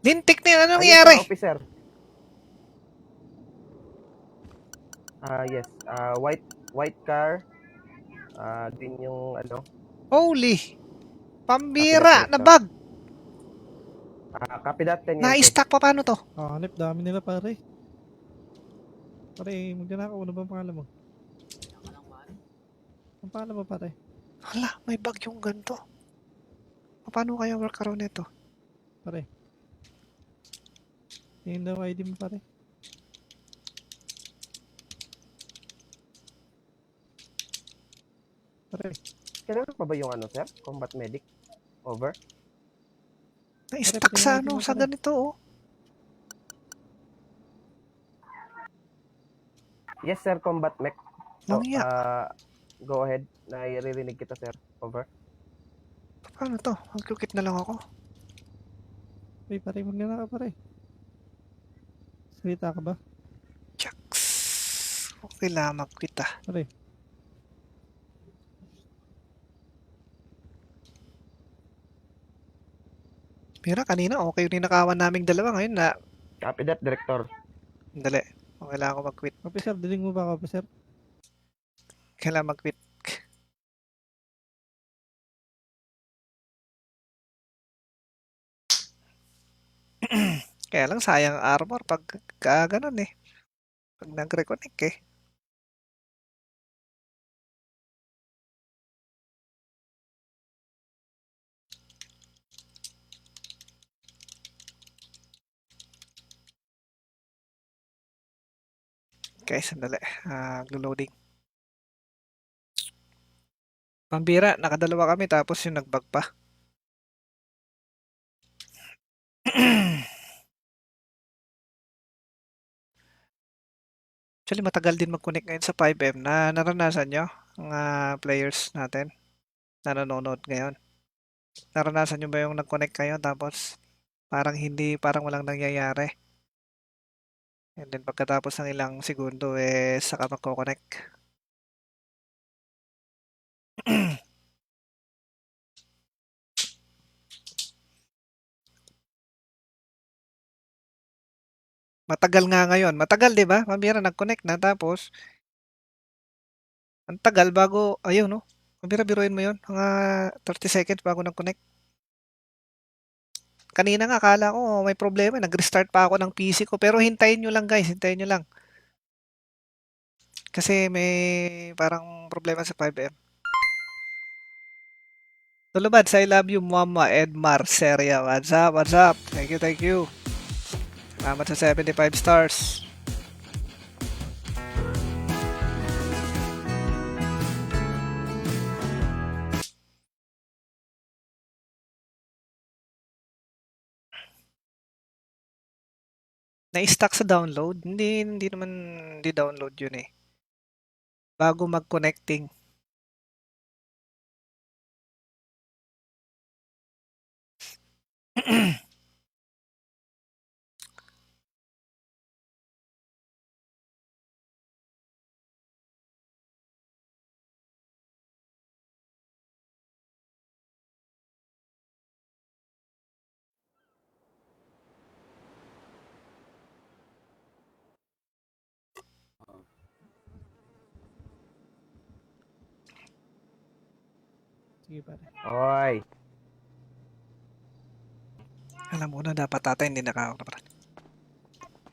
Lintik na ano Yes, nangyari? sir, officer. Yes. White car. Din yung ano. Holy! Pambira! Copy that, Nabag! Copy that, teniente. Na-stack pa paano to? Hanip, dami nila pare. Pare, magnanakaw. Ano ba ang pangalan mo? Ang pangalan mo pare? Hala, may bag yung ganito. Paano kaya workaround nito? Pare. Tingin daw ID mo pare. Pare, Kailangan pa ba yung ano, sir? Combat medic? Over. Na-stack pati sa yung ID ano, mo, sa pare. ganito oh. Yes, sir, combat mech. So, Ano yan? go ahead. Nairirinig kita, sir. Over. Paano to? Magkukit na lang ako. Uy pare, magnanakaw pare. Salita ka ba? Shucks. Okay lang, magkita. Pare. Mira, kanina okay yung ninakawan naming dalawa. Ngayon na, Copy that, director. dali. Kailangan ko mag-quit. Officer, diling mo ba ako, officer? Kailangan mag-quit. Kaya lang sayang armor pag ganun eh. Pag nag-reconnect eh. Okay, sandali. Loading. Pambira, nakadalawa kami tapos yung nagbag pa. Actually, matagal din mag-connect ngayon sa 5M na naranasan nyo, mga players natin na nanonood ngayon. Naranasan nyo ba yung nag-connect kayo tapos parang walang nangyayari. And then pagkatapos ng ilang segundo, saka magko-connect. Matagal nga ngayon. Matagal, di ba? Pambira, nag-connect na tapos ang tagal bago, ayun, no? Pambira, biruin mo yun. Mga 30 seconds bago nag-connect. Kanina nga, akala ko may problema. Nag-restart pa ako ng PC ko. Pero hintayin nyo lang, guys. Hintayin nyo lang. Kasi may parang problema sa 5M. Tulubad, I love you, Mama Edmar Seria. What's up? What's up? Thank you, thank you. Salamat sa 75 stars. Na-stuck sa download? Hindi naman hindi download yun eh. Bago mag-connecting. Sige pare. Oy. Alam mo na, dapat ata hindi nakaka.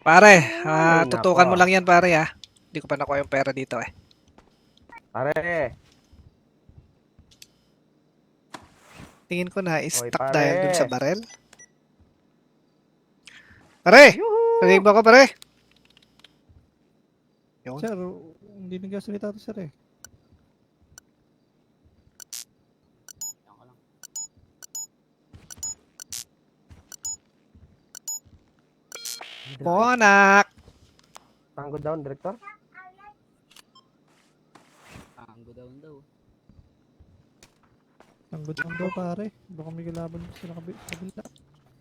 Pare, Ay, tutukan nako. mo lang yan pare ha. Hindi ko pa nakuha yung pera dito eh. Pare. Tingin ko na Oy, stuck pare. dahil dun sa barel. Pare! Narinig ba ko pare? Yun. Sir, hindi nagsasalita to sir eh. Yan ka lang. Bonak! Tango down, Director. Tango daw. Ang good daw pare. Baka may kalaban sa kabila.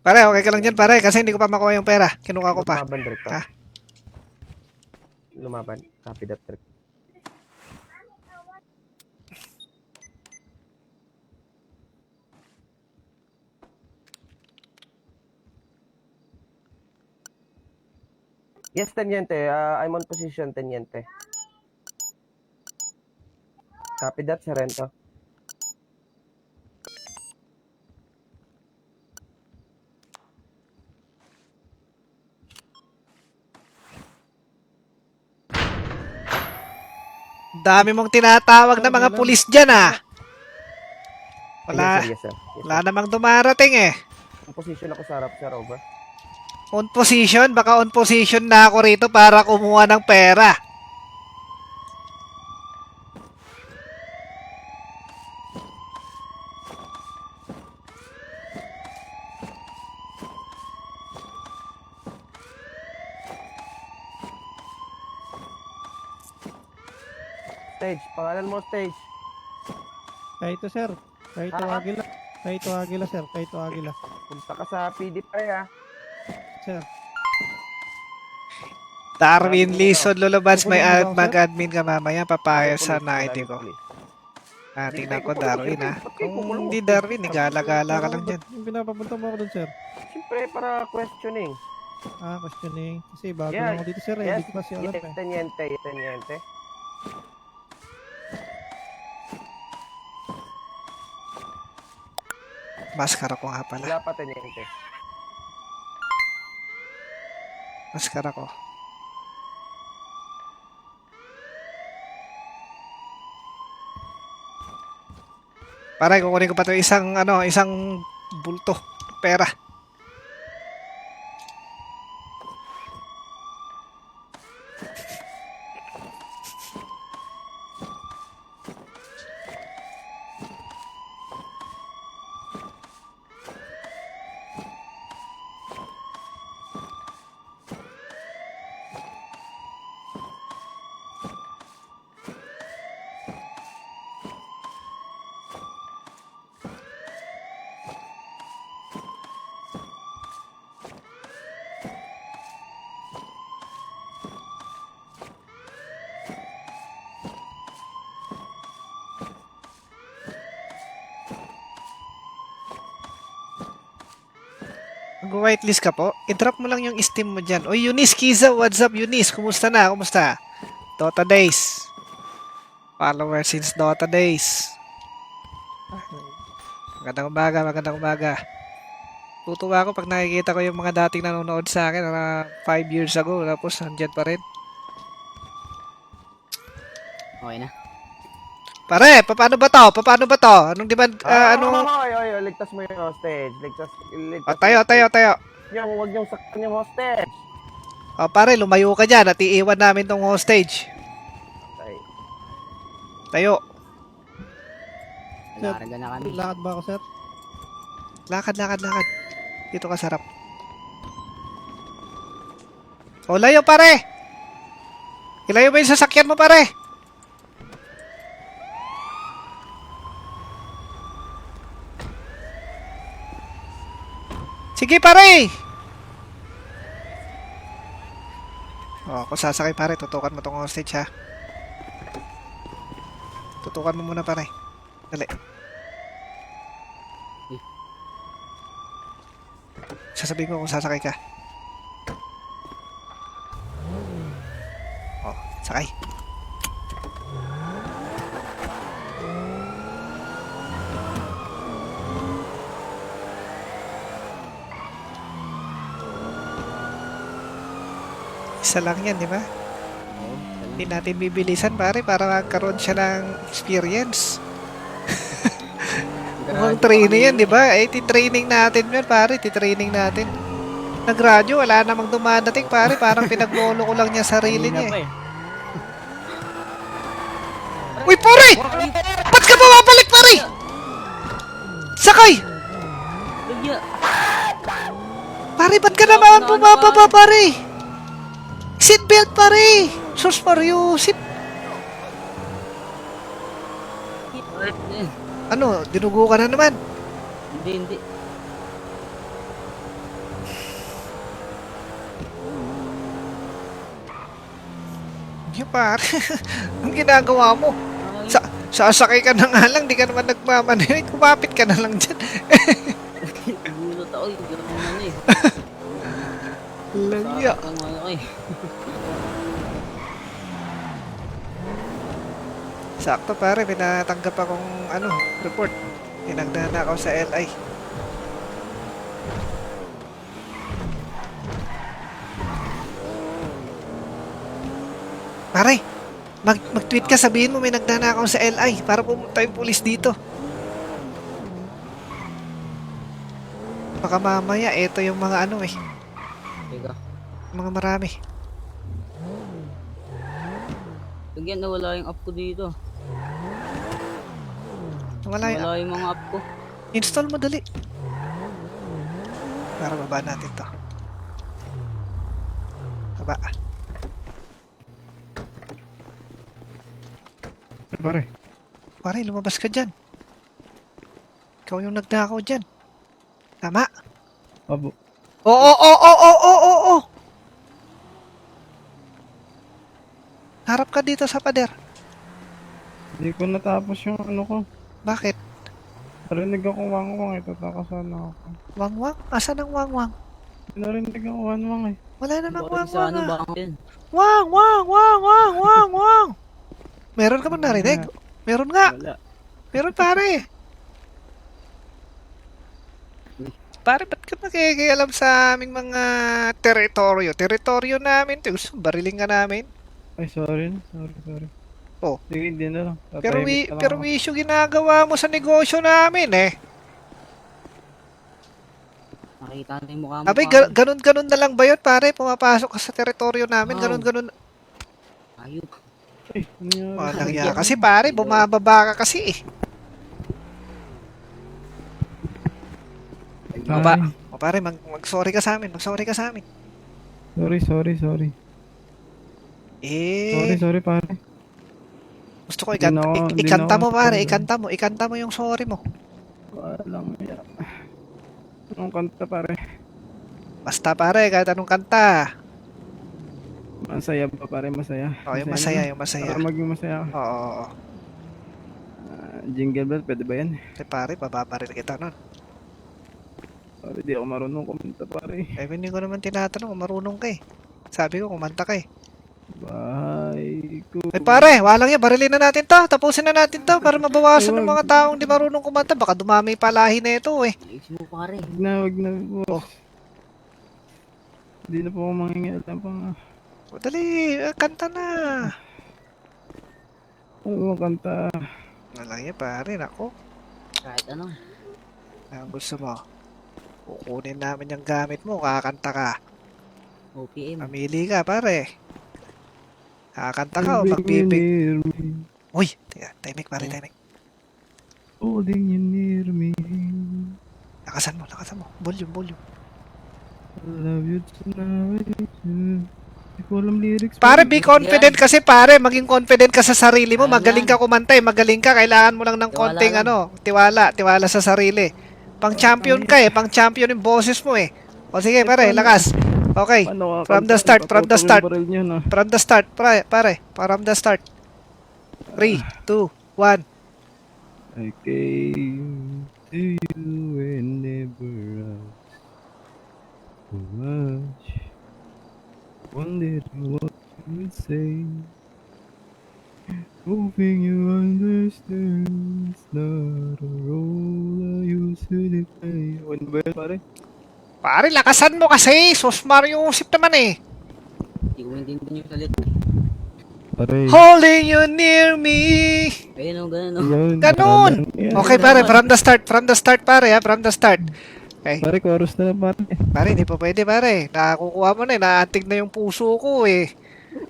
Pare, okay ka lang dyan pare kasi hindi ko pa makuha yung pera. Kinuha ko pa. Lumaban, Director. Ha? Lumaban. Copy that, Director. Yes, Teniente. I'm on position, Teniente. Copy that, Sarento. Dami mong tinatawag na mga pulis dyan ah. Wala, Yes, sir. Yes, sir. wala namang dumarating eh. On position ako sa harap, sir. Over. On position? Baka on position na ako rito para kumuha ng pera. Stage. Pangalan mo, Stage. Kahit to sir. Kahit to Agila. Kahit to Agila sir. Kahit to Agila. Punta ka sa PD pa ha. Sir. Darwin Lison Lulubans, may Kukunin mo ba ako, sir? mag-admin ka mamaya, papaya sa Police, naiti ko. police. Tingnan ko Darwin ha. Kung hindi Darwin, gala-gala ka lang dyan. Yung pinapapunta mo ako dun sir. Siyempre, para questioning. Questioning. Kasi bago Yeah, lang ako dito sir eh. Yes, Hindi ko kasi alam yes, eh. Teniente, Teniente. Maskara ko nga pala. Wala pa, Teniente. Maskara ko. Para kukunin ko pa to isang bulto pera. Mag-whitelist ka po? I-drop mo lang yung Steam mo dyan. Oy, Eunice Kiza, what's up Eunice? Kumusta na? Kumusta? Dota Days. Follower since Dota Days. Magandang umaga, magandang umaga. Tutuwa ako pag nakikita ko yung mga dating nanonood sa akin na 5 years ago tapos nandyan pa rin. Okay na. Pare, paano ba to? Paano ba to? Anong di ba, anong... Oy, ligtas mo yung hostage. Ligtas Tayo. Huwag niyong saktan yung hostage. Pare, lumayo ka dyan at iiwan namin tong hostage. Ay, Tayo. Larga na kami. Lakad ba ako sir? Lakad. Dito ka sarap. Layo pare! Ilayo mo yung sasakyan mo pare! Sige pare! Kung sasakay pare, tutukan mo tong hostage ha. Tutukan mo muna pare. Dali. Sasabihin ko kung sasakay ka. Sakay. Isa lang yan, di ba? Oo. Hindi natin bibilisan pare para magkaroon siya ng experience. Mukhang training yan, di ba? Eh, ti-training natin yan, pare. Ti-training natin. Nag-radyo, wala namang dumadating, pare. Parang pinagbolo ko lang niya sarili niya. Eh. Uy, pare! Ba't ka bumabalik, pare? Sakay! Lagya. Pare, ba't ka naman bumababa, pare? Seatbelt, pare! Sus Mario, Ano, dinugo ka na naman? Hindi. Hindi, pare. Ang ginagawa mo? Sasakay ka na nga lang, di ka naman nagmamanay. Kumapit ka na lang dyan. Gulat ako. Gulat mo na eh. Langya. Ang ano eh. Sakto, pare. Pinatanggap akong, report. Tinagdana ako sa LI. Pare, mag-tweet ka, sabihin mo may nagnanakaw sa LI para pumunta yung pulis dito. Baka mamaya, eto yung mga Teka. mga marami. Lagyan, nawala yung app ko dito. Wala Nawala yung mga app ko. install mo dali. Para baba natin to. Baba. Pare. Pare, lumabas ka dyan. Ikaw yung nagnakaw dyan. Tama? Abo. Oo. Harap ka dito sa pader. Hindi ko natapos yung ano ko. Bakit? Narinig ako wang-wang eh. Tatakasan ako. Wangwang? Asan ang wangwang? Narinig ako wang-wang eh. Wala namang Bakit sa wangwang ano ah. ba ako yun? Wang! Meron ka ba narinig? Meron nga. Wala. Meron pare. Pare, ba't ka nakikialam sa aming mga teritoryo? Teritoryo namin. Gusto, bariling ka namin. Ay, sorry. Oh. Sige, hindi na lang. Pero Tatahimik na lang pero ako. issue ginagawa mo sa negosyo namin eh. Nakita na yung mukha mo. Abay, pare. ganun na lang ba yun, pare? Pumapasok ka sa teritoryo namin, Wow. ganun. Ayun. Ay, nangyari. Walang ya kasi pare, bumababa ka kasi eh. Baba. O pare, mag-sorry ka sa amin, mag-sorry ka sa amin. Sorry. Eh, Sorry, pare. gusto ko Hindi na ako- hindi ikanta na mo ako pare, sorry. ikanta mo yung sorry mo. Walang ya. Anong kanta, pare? Basta pare, kahit anong kanta. Masaya ba, pare? Masaya? O, yung masaya. Para maging masaya ka. Oo. Jingle bell, pwede ba yan? Eh pare, bababaril kita nun. Pare, di ako marunong kumanta, pare. Eh, hindi ko naman tinatanong kung marunong ka eh. Sabi ko, kumanta ka eh. Bahay ko. Eh pare, walang yan, barilin na natin to. Tapusin na natin to para mabawasan ng mga taong di marunong kumanta. Baka dumami pa lahi na ito eh. Ayos mo pare. Wag na po. Hindi na po ako mangingialam pa nga. O, dali, kanta na. Ano mo kanta? Walang yan pare, nako. Kahit ano. Ang gusto mo. Kukunin namin yung gamit mo, kakanta ka. OPM. Mamili ka pare. Kakanta ka o magbibig. Uy, teka, timing pare, timing. Holding you near me. Lakasan mo. Volume. I love you tonight. Hindi ko alam lyrics. Pare, be confident kasi pare. Maging confident ka sa sarili mo. Magaling ka kumanta eh. Magaling ka. Kailangan mo lang ng Tiwala konting lang. tiwala sa sarili. Pang champion ka eh. Pang champion yung boses mo eh. O sige pare, lakas. Okay. Paano From the start. From the start. From the start. 3, 2, 1. I came to you and never asked for much. Wondered what you would say. Hoping you understand it's not a role I usually play. Ano ba yun, pare? Pare, lakasan mo kasi. Sos Mario Usip naman eh. Hindi ko intindi yung salita. Pare. Holding you near me. Ayun o, ganun o. Yun, Ganon! parang yan. Okay pare, from the start pare ha, from the start. Okay. Pare, chorus na lang pare. Pare, hindi pa pwede pare. Nakakukuha mo na eh, naantig na yung puso ko eh.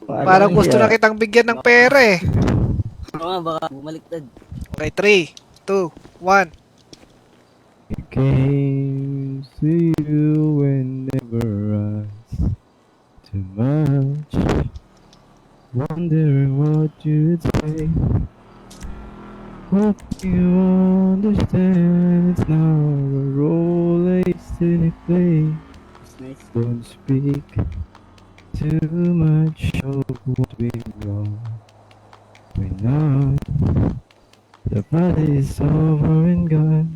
Parang gusto na kitang bigyan ng pera eh. Oo nga, baka bumaliktad. Okay, 3, 2, 1. I came to you whenever I too much. Wondering what you'd say. Hope you understand it's not a role I used to play. Nice. Don't speak too much of what we've wrong. We're not. The body's over and gone.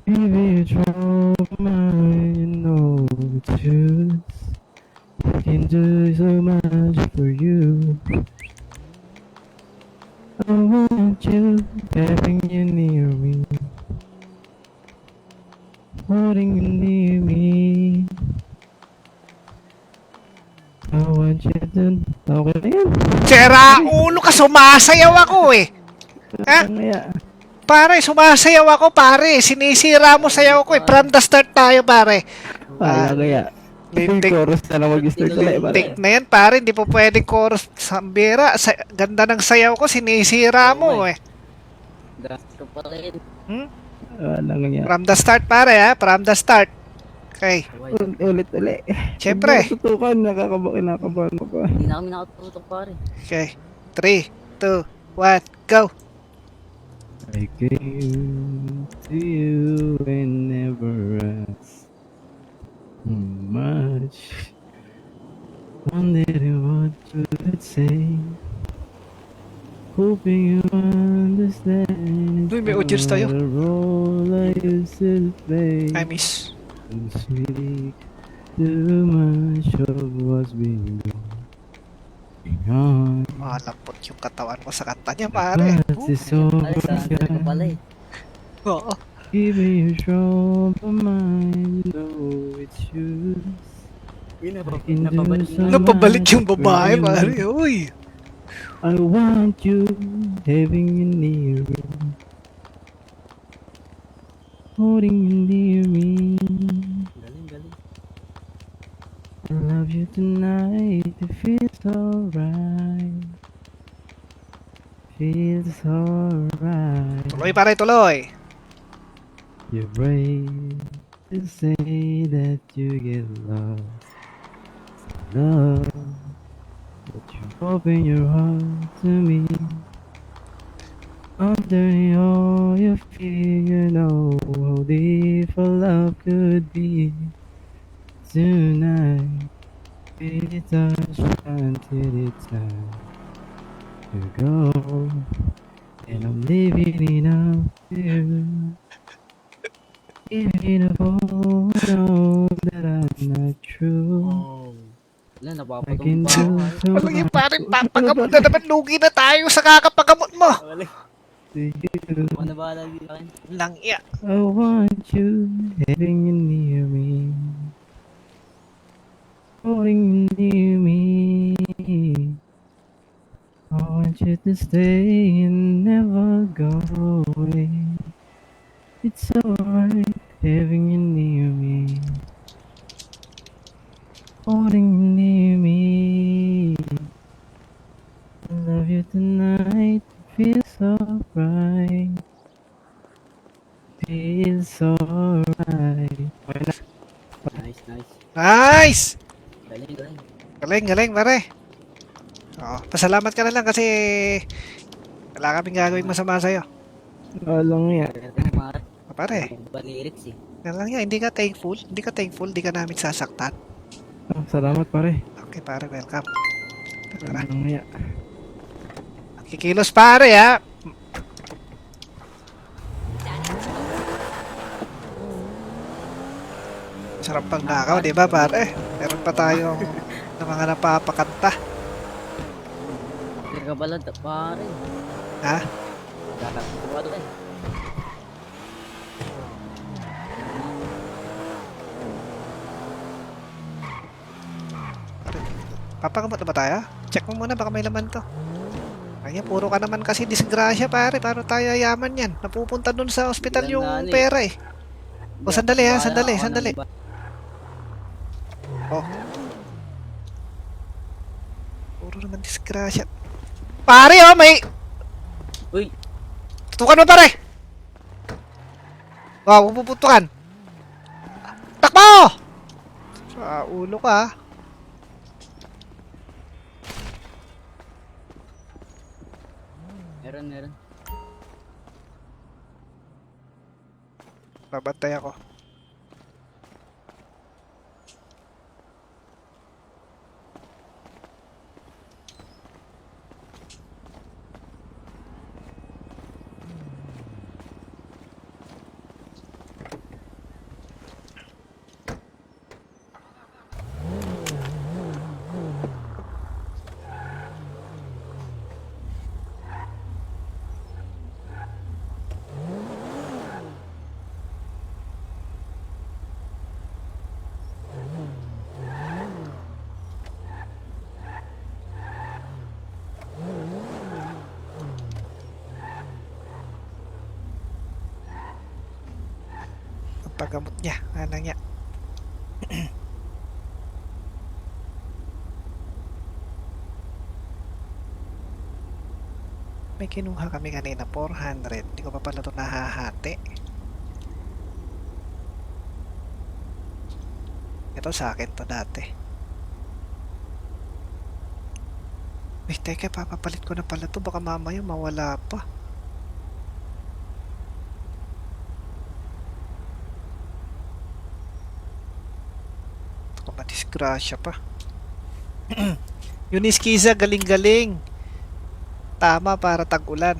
Maybe you drop mine, you know it's yours. I can do so much for you. I want you, having you near me. Holding you near me. I want you to... Okay na yan. Sira ulo ka, sumasayaw ako eh. Ha? Ano kaya? Pare, sumasayaw ako pare. Sinisira mo sayaw ko eh. From the start tayo pare. Kaya kaya. Lintik. Chorus na lang mag-start ulit. pare. Tik na yan pare, hindi po pwedeng chorus. Sambira, ganda ng sayaw ko, sinisira mo eh. Gasto pa rin. Wala nga yan. From the start pare ha, from the start. Okay, Ulit. syempre. Tutukan, kinakabahan mo pa. Hindi na kami nakatutok pare. Okay, 3, 2, 1, go. I came to you and never asked much. Wondering what you would say. Hoping you understand. Uy, may audience tayo. The role I used to play. I miss. Don't speak too much of what's been going on. Malapot yung katawan ko sa kanta niya pare. Past is over. Ay, sa ko pala eh. Oo. Give me a trouble mind, you know it's yours. Yun na, I can do so Napabalik yung much babae for pare. you. Uy. I want you, having you near me. Holding you near me. Galing. I love you tonight, it feels alright. Feels alright. Tuloy pare, tuloy. You're brave to say that you get lost. Love, but you open your heart to me. Under all you feel, you know how deep a love could be. Tonight, we touch until it's time to go, and I'm living it up to you. Even if all know that I'm not true, Wala, I napapatong can pa do ako. so Alam niyo much pare, papagamot na naman. Lugi na tayo sa kakapagamot mo. to you. Ano ba lagi sa akin? Lang iya. I want you, having you near me, holding you near me. I want you to stay and never go away. It's alright, having you near me, holding you near me. I love you tonight, feels alright. Feels alright. Nice. Nice! Galing. Galing pare. Oo, pasalamat ka na lang kasi wala kaming gagawing masama sa'yo. Alang yan. Galing na pare. Pare, Ba lyrics eh. yan lang yan. Hindi ka thankful, hindi ka namin sasaktan. Salamat pare. Okay pare, welcome. Tara, Alang yan. kikilos pare ha. Sarap pang nakaw, di ba pare? Meron pa tayong na mga napapakanta. Hindi ka pala pare. Ha? Gagawin ko eh. Papagamot na ba tayo? Check mo muna, baka may laman to. Kaya puro ka naman kasi disgrasya pare, paano tayo yaman yan? Napupunta dun sa ospital Bilang yung na, ano eh. pera eh. O sandali ha, Bahala sandali, ako sandali. ng iba. Oh. Puro naman disgrasya. Pare oh, may... Uy, Tutukan mo pare! Wow, puputukan! Takbo! Sa ulo ka. meron. Babantay ako. Ang paggamot niya. Ano niya? May kinuha kami kanina 400. Hindi ko pa pala ito nahahati. Ito sa akin to dati. Ay, teka, papapalit ko na pala to. Baka mamaya mawala pa. Ito madisgrasya pa. Uniskiza, galing-galing. Tama para tag-ulan.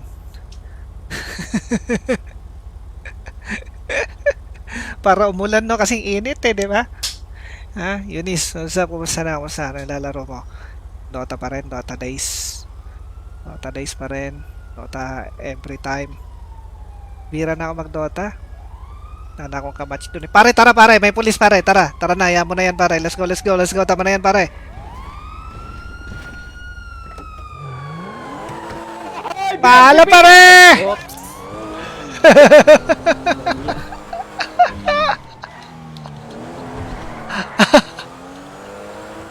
Para umulan no, kasing init eh, di ba? Ha? Eunice, kumusta na? Kumusta na? Lalaro mo? Dota pa rin, Dota Days. Dota Days pa rin. Dota every time. Bira na ako mag-Dota. Nana akong kamatch dun eh. Pare, tara pare, may pulis pare, tara. Tara na, ayaw mo na yan pare. Let's go, let's go, let's go. Tama na yan pare. Pala pare! Oops.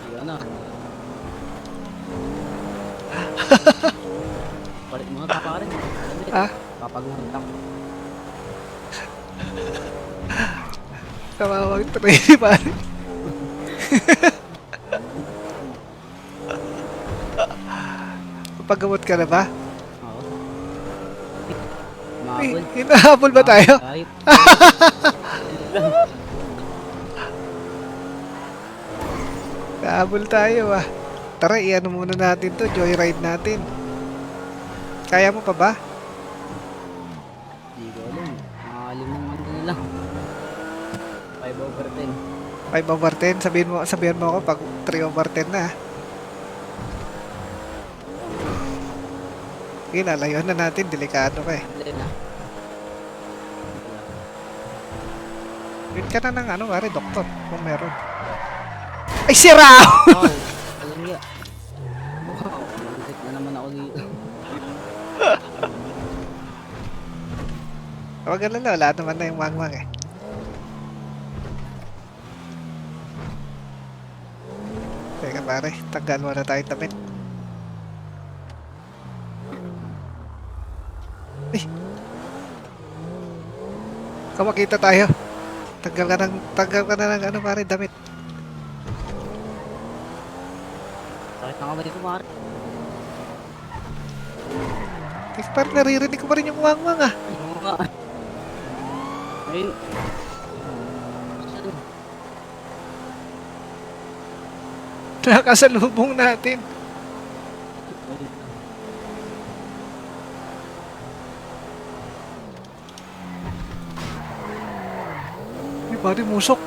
Yun na. Palit mo nga papa ka rin. Ah? Papagulit ako. Kamawag train pare. Paggamot ka na ba? Oo. Ay, Mahabol. hinahabol ba tayo? Kahit. Nahabol tayo ah. Tara, iano muna natin to. Joyride natin. Kaya mo pa ba? Hindi ko alam. Makalimang ano na lang. 5 over 10. 5 over 10? Sabihin mo ako pag 3 over 10 na. Sige, lalayuan na natin. Delikado ka eh. Hindi na. Wait ka na ng ano, pare, doktor. Kung meron. Ay, sira! Wow. Alam niya. Wow. Malikit na naman ako dito. Huwag alala, wala naman na yung wangwang eh. Teka pare, tanggal muna tayo damit. Ay! Kamakita tayo. Tanggal ka na ng ano pare, damit. Sakit na kamay ko, Mari. Teka pare, naririnig ko pa rin yung wangwang ah. Oo nga. Ayun. Nakasalubong natin. Ay, pare, musok.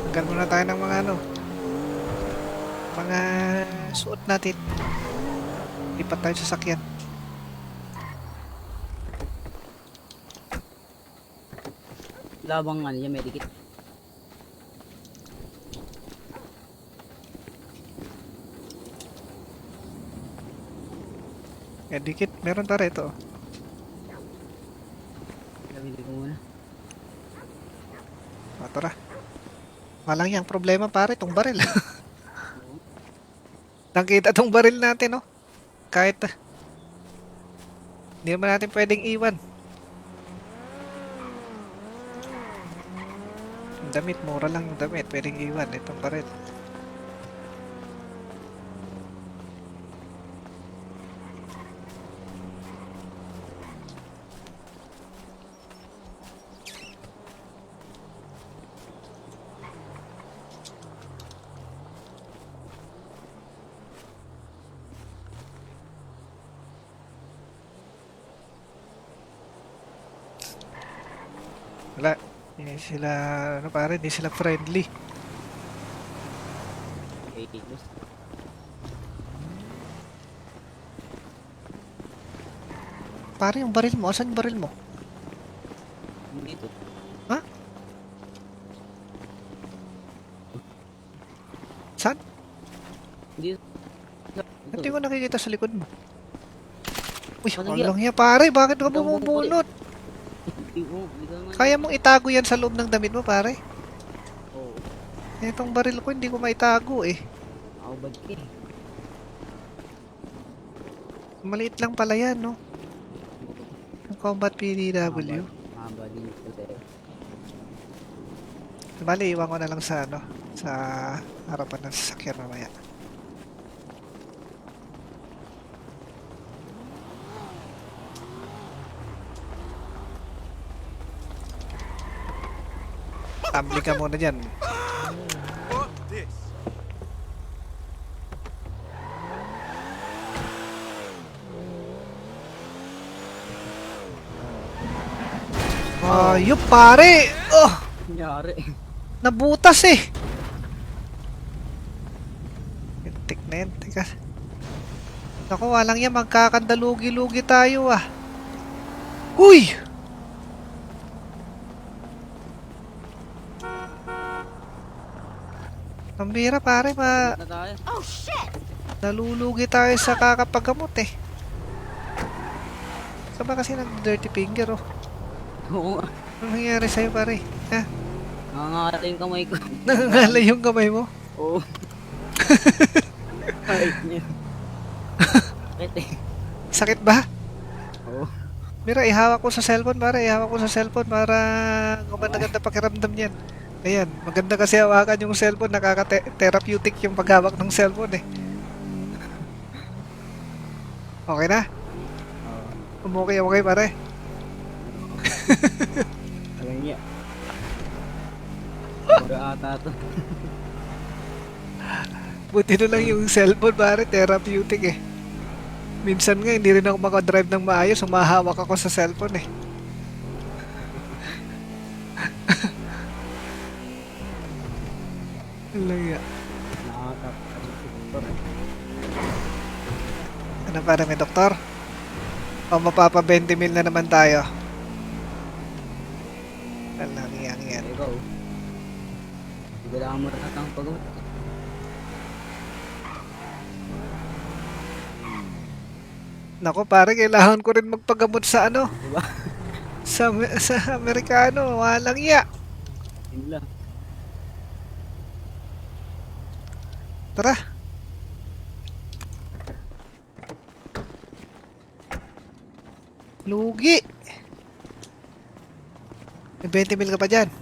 Tanggal muna tayo ng mga ano. Mga suot natin. Lipat tayo sa sakyan. Labang ano yan, medikit. Dikit. Meron pa rito. Nabili ko muna. Tara. Walang yang problema pare, itong baril. Nakita tong baril natin, no? Kahit hindi naman natin pwedeng iwan. Yung damit, mura lang yung damit. Pwedeng iwan itong baril. Wala. Hindi sila, ano pare, hindi sila friendly. Okay, close. Pare, yung baril mo, asan yung baril mo? Dito. Ha? Saan? Dito. Ba't di ko nakikita sa likod mo? Uy, Ano walang hiya pare, bakit ka Ikaw mo bumubunot? Hindi ka naman. Kaya mong itago yan sa loob ng damit mo pare? Oo. Itong baril ko hindi ko maitago eh. Ako bad ka eh. Maliit lang pala yan, no? Ang Combat PDW. Mahaba din ito sa'yo. Bali, iwan ko na lang sa ano, sa harapan ng sasakyan mamaya. Tambli ka muna dyan. This. Ayup pare! Oh! Nangyari. Nabutas eh! Tik na yan, teka. Naku, walang yan, magkakandalugi-lugi tayo ah. Uy! Pambira pare, Na tayo. nalulugi tayo sa kakapagamot eh. Saan ba kasi nag-dirty finger oh? Oo nga. Anong nangyari sa'yo pare? Ha? Nangangata yung kamay ko. Nangangalay yung kamay mo? Oo. Ay, niya. Sakit eh. Sakit ba? Oo. Mira, ihawak ko sa cellphone pare, ihawak ko sa cellphone para gumanda-ganda pakiramdam niyan. Ayan, maganda kasi hawakan yung cellphone, nakaka-therapeutic yung paghawak ng cellphone eh. Okay na? Okay pare. Alam niya. Pura ata to. Buti na lang yung cellphone pare, therapeutic eh. Minsan nga hindi rin ako makadrive ng maayos, humahawak ako sa cellphone eh. Laya. Nakakapagod. Ano para may doktor? O mapapa 20 mil na naman tayo. Alang yan. Ikaw. Kailangan mo na ng pagod. Nako pare, kailangan ko rin magpagamot sa ano? Diba? Sa Amerikano, walang iya. Yun lang. Tara. Lugi. May 20 mil ka pa dyan.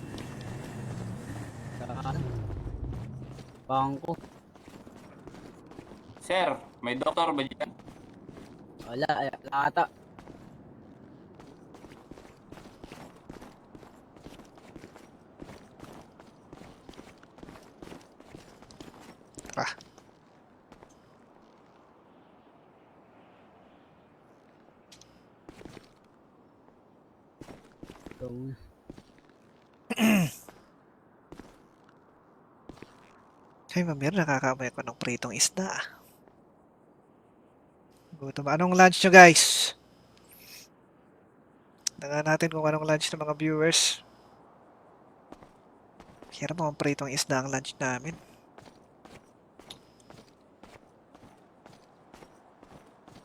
Sa bangko. Sir, may doktor ba dyan? Wala ata. Tara. Ikaw muna. Ay, mamaya nakakamoy ko ng pritong isda. Gutom. Anong lunch nyo guys? Tingnan natin kung anong lunch ng mga viewers. Hirap mga pritong isda ang lunch namin.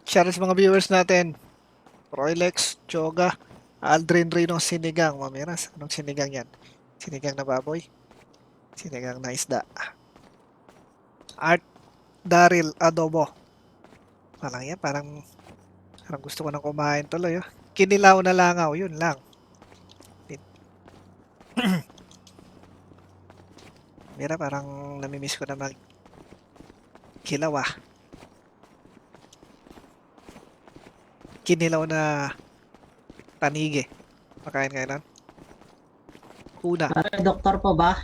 Shoutout sa mga viewers natin. Roylex, Choga, Aldrin Rino, Sinigang. Mamiras, anong sinigang yan? Sinigang na baboy? Sinigang na isda. Art Daryl Adobo. Parang yan, parang gusto ko nang kumain tuloy. Oh. Kinilaw na langaw, yun lang. Mira, parang namimiss ko na mag kilaw ah. Kinilaw na panige. Makain kayo nun? Una. Pare, doktor po ba?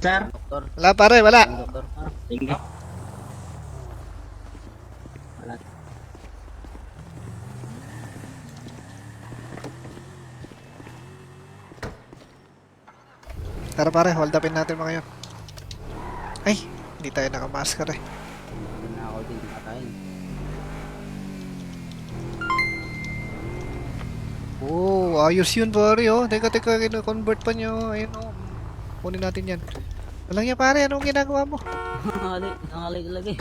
Sir? Doktor. Wala pare, wala. Doktor. Sige. Wala. Tara pare, hold upin natin mga yun. Ay, hindi tayo nakamasker eh. Hindi na ako din matayin. Oh, ayos yun pare oh. Teka, kino-convert pa nyo. Ayun oh. Kunin natin yan. Walang yan pare, anong ginagawa mo? Nangalay talaga eh.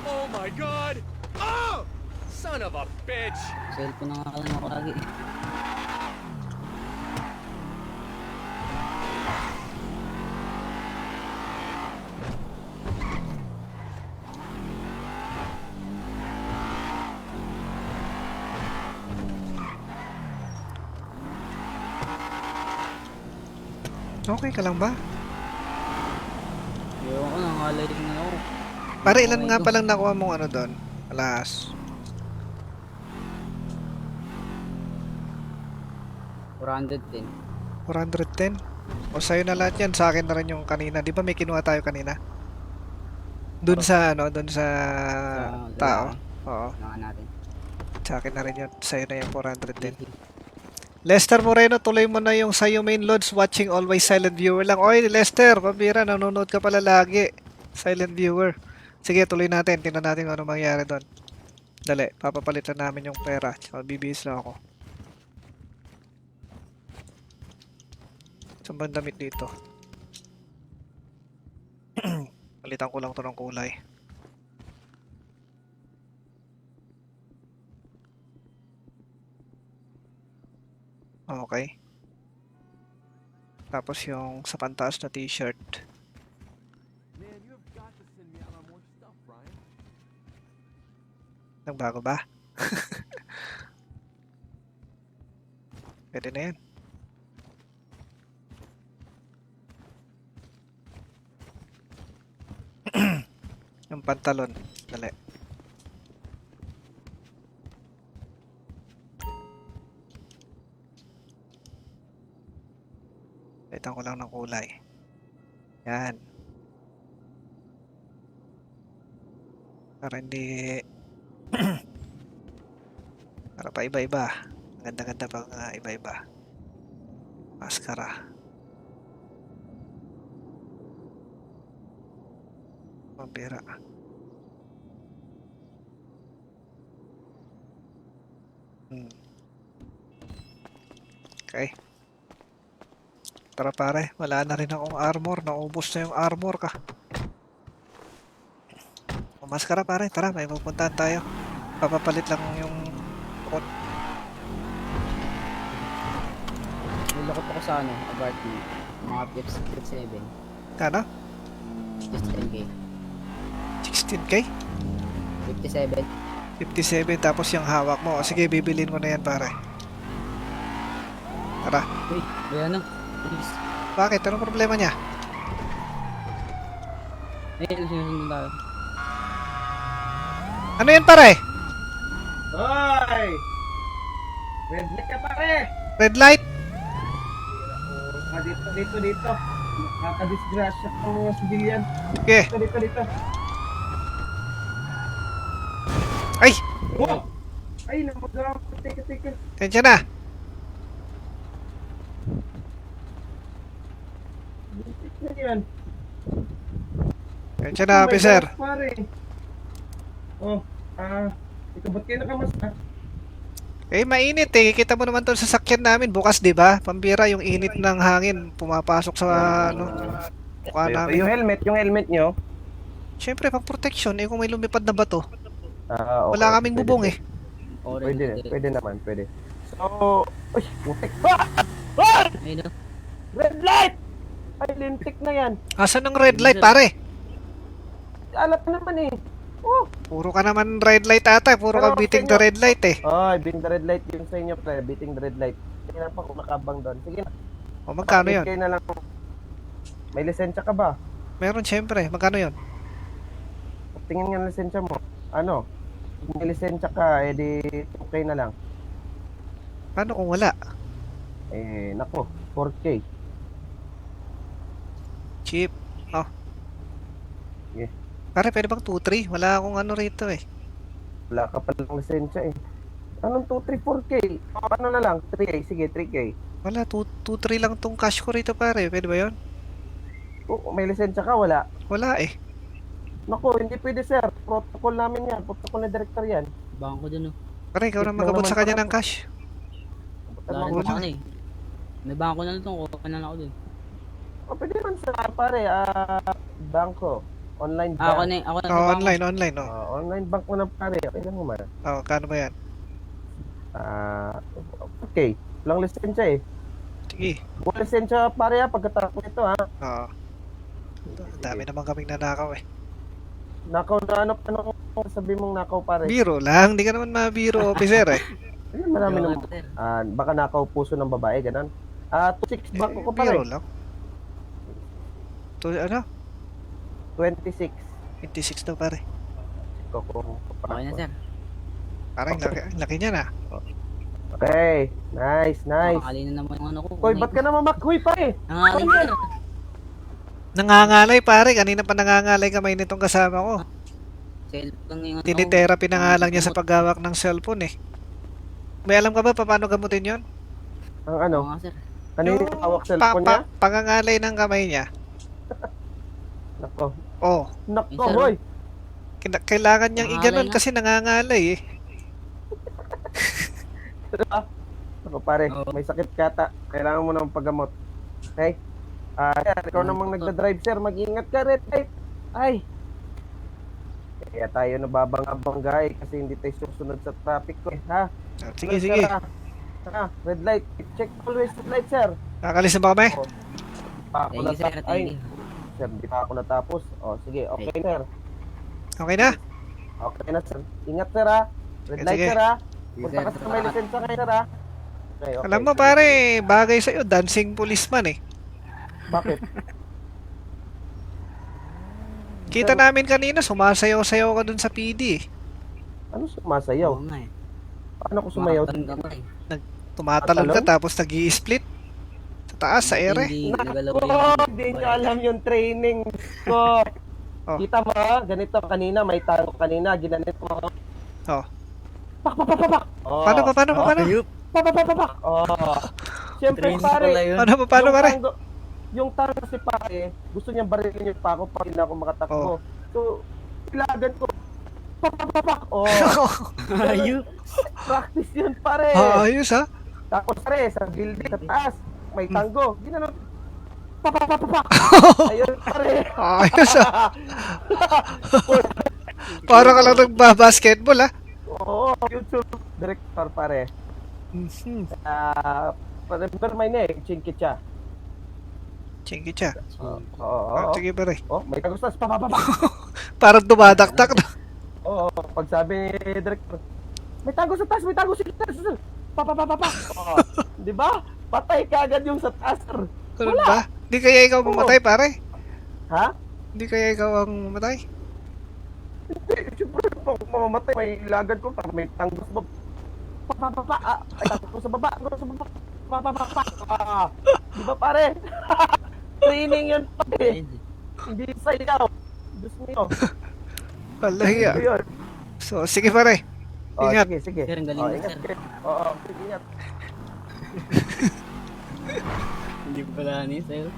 Oh my god! Oh! Son of a bitch! Cellphone na nga lang ako lagi. Okay ka lang ba? Ewan ko, nangalay din na ako. Pare, ilan nga palang nakuha mong ano doon? Alas. 410. 410? O sa'yo na lahat yan. Sa akin na rin yung kanina. Di ba may kinuha tayo kanina? Doon sa ano, doon sa tao. Oo. Kailangan natin. Sa akin na rin yun. Sa'yo na yung 410. Lester Moreno, tuloy mo na yung sa'yo main loads. Watching always silent viewer lang. Oy, Lester, pambira, nanonood ka pala lagi. Silent viewer. Sige, tuloy natin. Tingnan natin kung ano mangyari doon. Dali, papapalitan namin yung pera. Tsaka bibihis lang ako. Saan ba ang damit dito? Palitan ko lang to ng kulay. Okay. Tapos yung sa pantaas na t-shirt. Man, you have got to send me out on more stuff, Ryan. Nagbago ba? Pwede na yan. Yung pantalon. Dali. Palitan ko lang ng kulay. Yan. Para hindi para pa iba-iba. Ganda-ganda pang iba-iba. Maskara. Pambira. Okay. Tara pare, wala na rin akong armor. Naubos na yung armor ka. Maskara pare, tara, may pupuntahan tayo. Papapalit lang yung Nilakot ako sa ano, apartment. Mga 57. Kano? 57k. 16k? 57. 57 tapos yung hawak mo. O, sige, bibilin ko na yan pare. Tara. Uy, ayan na. Please. Bakit? Anong problema niya? Ayun, sinusunod tayo. Ano yan pare? Hoy! Red light ka pare! Red light? Dito. Nakakadisgrasya ang mga sibilyan. Okay. Dito. Ay! Oh! Ay, namagawa ko. Teka. Tensya na. Ano yan? Tensya na, officer. Pare. Oh, ikaw ba't kayo nakamas ha? Eh, mainit eh. Kita mo naman to sa sasakyan namin bukas, di ba? Pambira yung init ng hangin pumapasok sa ano, mukha namin. Yung helmet nyo. Siyempre, pang protection eh kung may lumipad na bato. Okay, Wala kaming pwede. bubong eh. Pwede naman, pwede. So, uy, putik ba? Ah! Ayun o. Red light! Ay, lintik na yan. Asan ang red light, pare? Alat na naman eh. Oh, Puro ka naman red light ata. Puro ka Pero, beating sa the inyo- red light eh. oh, beating the red light yung sa inyo, pre. Beating the red light. Hindi na pa kung nakabang doon. Sige na. O, magkano yun? Kayo na lang. May lisensya ka ba? Meron siyempre. Magkano yun? Tingin nga ng lisensya mo. Ano? Kung may lisensya ka, edi okay na lang. Paano kung wala? Eh, nako, 4K. Cheap. Oh. Yeah. Pare, pwede bang 2-3? Wala akong ano rito eh. Wala ka palang lisensya eh. Anong 2, 3, 4K? Oh, ano na lang? 3K. Sige, 3K. Wala, 2-3 lang tong cash ko rito pare. Pwede ba yun? Oh, may lisensya ka, wala. Wala eh. Nako, hindi pwede sir. Protocol namin yan. Protocol na director yan. Bangko dun o. Pare, ikaw na Wait lang magabot naman sa kanya pala. ng cash. Wala rin ako na eh. May bangko na lang ito. Kuha na lang ako dun. O, pwede naman sa pare, banko. Online bank. Ako na ako na. Oh, online. Oh. Online bank mo na pare. Okay lang naman. Oh, kano ba yan? Okay. Walang lisensya eh. Sige. Walang lisensya pare pagkatapos nito ha. Oo. Dami naman kaming nanakaw eh. Nakaw na ano sabi mong nakaw pare? Biro lang. Hindi ka naman mabiro, officer eh. Marami Biro naman. sir. Baka nakaw puso ng babae, ganun. 26 bank ko Biro pare. lang. To, ano? 26. 26 daw pare. Ko kung Okay na sir. Parang laki niya na. Okay. Nice. Makakali na naman yung ano ko. Hoy, ba't ka naman makhoy pare? Nangaling ka na. Nangangalay pare. Kanina pa nangangalay kamay nitong kasama ko. Cellphone yung ano. Tinitherapy na nga lang niya sa paghawak ng cellphone eh. May alam ka ba paano gamutin yon? Ang Oo ano? nga sir. Ano yung hawak cellphone niya? Pangangalay ng kamay niya. Nako. Oh, Nako, Minsan, hoy. kailangan niyang Nangangalay iganon nga. kasi nangangalay eh. Nako pare, Oo. may sakit kata. Kailangan mo ng paggamot. Okay? Sir, ikaw namang nagda-drive, sir. Mag-ingat ka, red light. Ay. Kaya tayo nababangga-bangga eh, kasi hindi tayo susunod sa traffic ko eh, ha? Sige, Sir, sige. red light. Check always red light, sir. Kakalis na ba kami? Pa ako Thank you sir. Ay, Thank you. sir, di pa ako natapos. Sige, okay, sir. Okay na? Okay na, sir. Ingat, sir, ha? Red Sige, light, sige. sir, ha? Sige, Punta ka sir. sa may lisensya ngayon, sir, ha? Okay, okay. Alam mo pare, bagay sa'yo, dancing policeman eh. Bakit? Kita namin kanina, sumasayaw-sayaw ka dun sa PD eh. Ano sumasayaw? Oo nga eh. Paano ko sumayaw? Makatalon ka pa eh. Tumatalon ka Tatalon? tapos nag-i-split. Sa taas, sa ere. Hindi nagalaw Oh, yung... hindi nyo alam yung training ko. Oh. Kita mo, ganito kanina, may tango kanina, ginanit mo. Oh. Pak, pak, pak, pak, pak. Oh. Paano? Pak, pak, pak, pak, pak. Oh. Siyempre, Training pala pare, yun. Paano yung pare? yung tango si pare, gusto niyang barilin yung pako pag hindi na ako makatakbo. Oh. So, ilagan ko. Pak, pak, pak, pak. Oh. Ayun. Practice yun, pare. Ayos ha? Tapos pare, sa building, sa taas, may tango. Ginanon. Pak, pak, pak, pak, pak. Ayun, pare. Ayos ha? Parang ka lang nagbabasketball ha? Oo, YouTube director pare. Mhm. Remember my name, Chinkicha. Chinkicha. Oo. Sige pare. Oh, may kagustas. Pa. Parang dumadaktak na. Oo, pag sabi ni director, may tago sa taas, may tago sa taas. Pa. Oo. Di ba? Patay ka agad yung sa taas, sir. Ganun ba? Di kaya ikaw mamatay pare? Ha? Di kaya ikaw ang mamatay? Hindi, siyempre, pag mamamatay, may ilagan ko, pag may tango sa baba. Pa. Ay, tango sa baba. Pa. Di ba, pare? Training yun, pare. Hindi sa ikaw. Diyos mo. Wallahi ah. Yun. So, sige pare. Ingat. Sige. Sir, ang galing mo, Ingat, sir. sir. Oo, sige, ingat. Hindi ko pala ano yun sa'yo.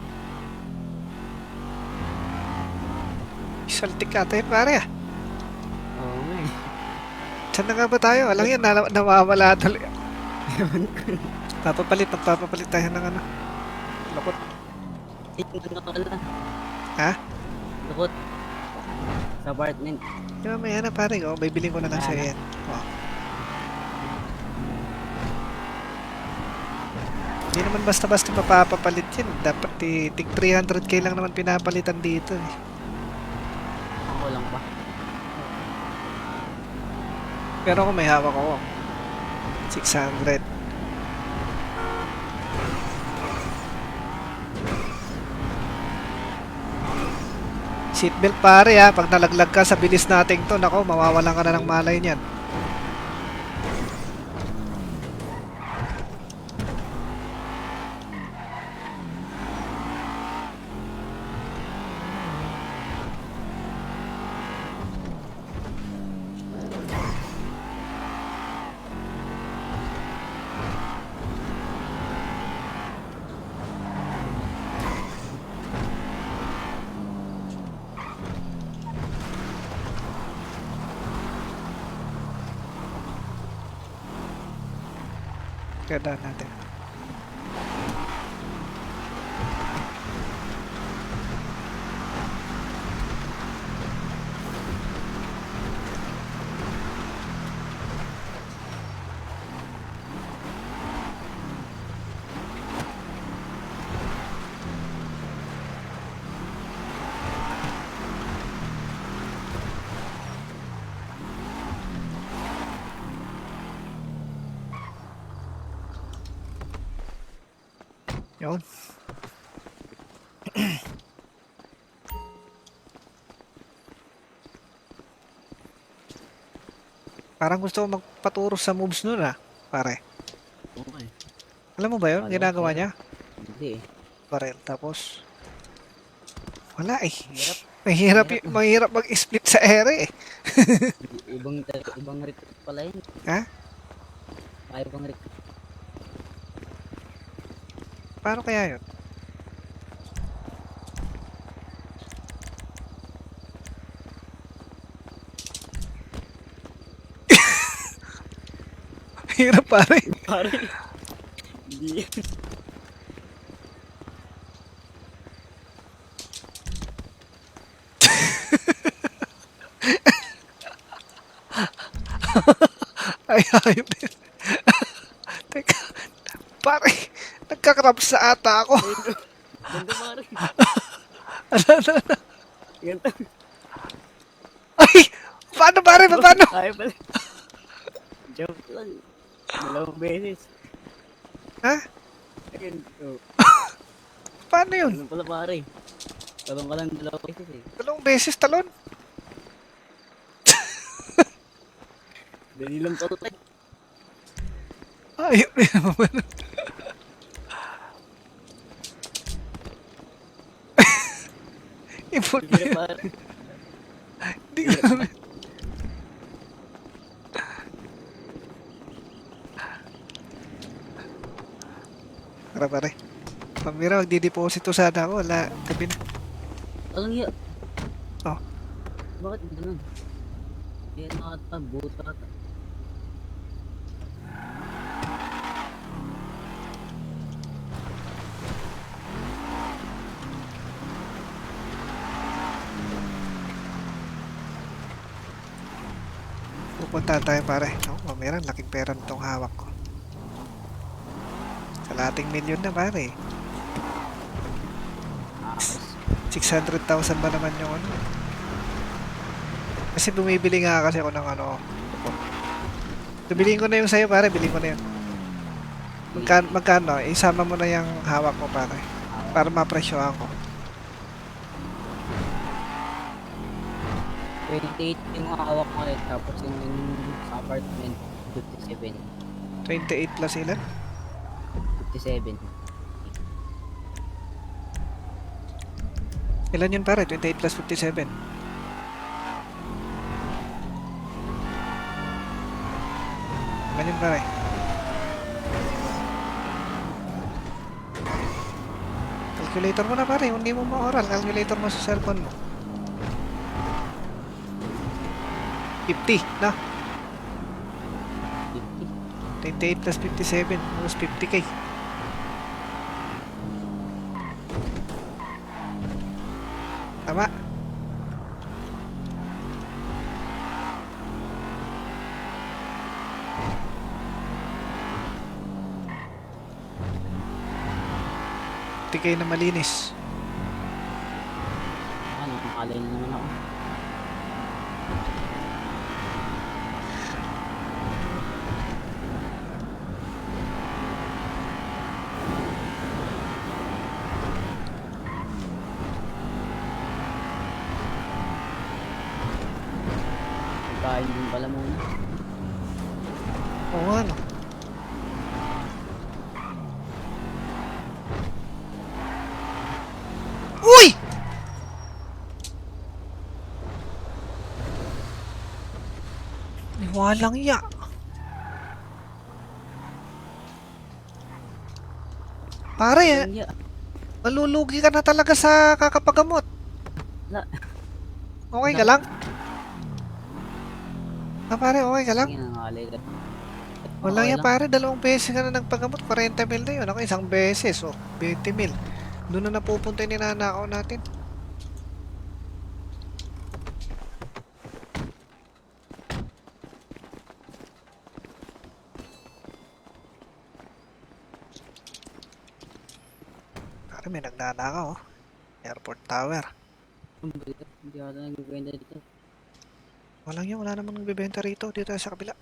Saltik ka tayo pare ah. Oo nga eh. Saan na nga ba tayo? Alam yan, nawawala tuloy. Magpapapalit tayo ng ano. Lukot. Ha? Lukot. Sa apartment. Di ba may ano pare, oh, bibiling ko na lang sa'yo yan. Oh. Hindi naman basta-basta mapapapalit yan. Dapat tig 300k lang naman pinapalitan dito eh. Ako lang pa. Pero kung may hawak ako, 600. Seatbelt pare ha, pag nalaglag ka sa bilis nating to, nako, mawawalan ka na ng malay niyan. Ganda natin. Yun. Parang gusto ko magpaturo sa moves nun ah, pare. Okay. Alam mo ba yun? Alam ko, Ginagawa sir. niya? Hindi eh. Barrel. Tapos, wala eh. Hirap. Mahirap mag-split sa ere eh. Ibang recruit pala yun. Ha? Ibang recruit. Paano kaya yun? Hirap pare. Pare. Hindi. Ay, ayop din. Teka, pare, nagkakrabs sa ata ako. Ganda pare. Ano? Ganda. Ay, paano pare, paano? Ayaw pala. Joke lang. Dalawang beses. Ha? Ayun. Oh. Paano yun? Ano pala pare? Talong ka lang dalawang beses eh. Dalawang beses talon? Dali lang pala tayo. Ayop din naman. Import na Sige yun. pare. Hindi ko naman. Tara pare. Pamira, magdideposito sana ako. Wala, gabi na. Anong hiya? Oh. Bakit ganun? Kaya nakatabuta ata. Pupunta tayo pare. Oh, Pamira, laking pera nitong hawak ko. Kalating milyon na pare. 600,000 ba naman yung ano? Kasi bumibili nga kasi ako ng ano. Bilhin ko na yung sa'yo pare, bilhin ko na yun. Magkano? Isama mo na yung hawak mo pare. Para mapresyohan ko. 28 yung hawak ko eh. Tapos yung sa apartment, 57. 28 plus ilan? 57. Ilan yun pare? 28 plus 57. Ilan yun pare? Calculator mo na pare, hindi mo ma-oral. Calculator mo sa cellphone mo. 50, na? 50. 28 plus 57, almost 50k. Tama. Tikay na malinis. Ano, makalay na naman ako. Kain din pala muna. Oo, ano. Uy! Walang iya. Pare, Kaya, malulugi ka na talaga sa kakapagamot. Na- Okay ka lang? Pare, okay ka lang? sige, nangalay ka. Walang Okay yan lang. pare, 2 beses ka na nagpagamot, 40 mil na yun. Ako 1 beses, 20 mil. Doon na napupunta yung ninanakaw natin. Pare, may nagnanakaw, Airport Tower. Hindi ata nagbibenta dito. Walang yun, wala namang nagbibenta rito. Dito tayo sa kabila.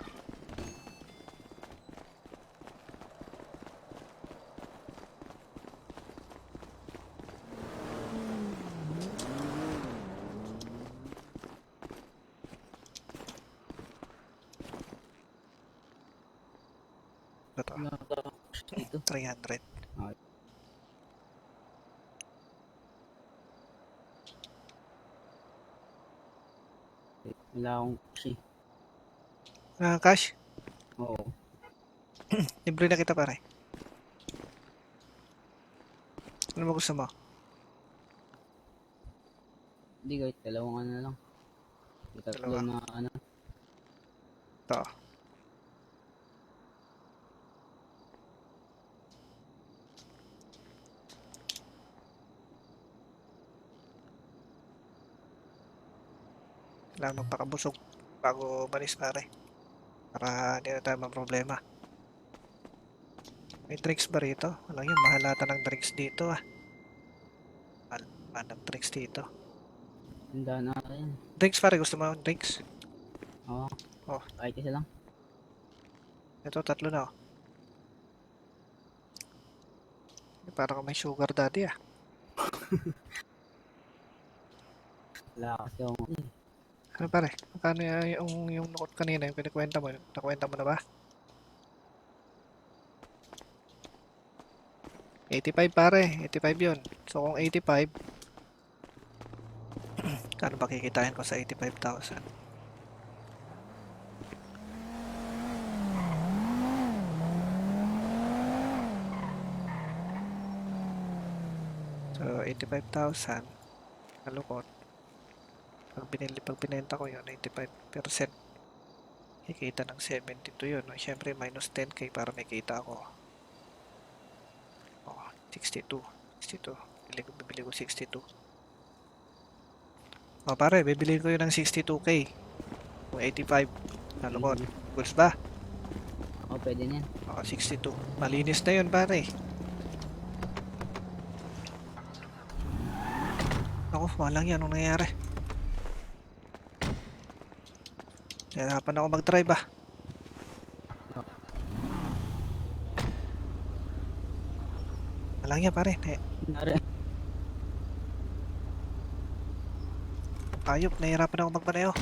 Ito, Wala ka dito. 300. Wala akong kasi. Cash, Oo. libre na kita pare. Ano mo gusto mo? Hindi kahit dalawang ano lang. Tatlo Dalawa. na ano. Ito. Kailangan magpakabusog bago malis pare. Para hindi na tayo problema. May drinks ba rito? Walang yun, mahal ata ng drinks dito Mahal ng drinks dito. Handa na yan. Drinks pare, gusto mo drinks? Oo. Oh. Kahit isa lang. Ito, 3 na Parang may sugar daddy Wala kasi akong Ano pare? Magkano yung nukot kanina, yung pinakwenta mo? Nakwenta mo na ba? 85 pare, 85 yun. So kung 85, kano ba kikitain ko sa 85,000? So 85,000 nalukot. Pag binenta ko yun, 85%. Kikita ng 72 yun. Siyempre, minus 10k para may kita ako. 62. Bibili ko 62. Pare, bibili ko yun ng 62k. Kung 85. Nalukot. Goods ba? Oo, pwede na yan. 62. Malinis na yun, pare. Ako, walang yan. Anong nangyari? Nahirapan ako mag-drive Walang yan, pare. Nari. Ayop, nahirapan ako magmaneho.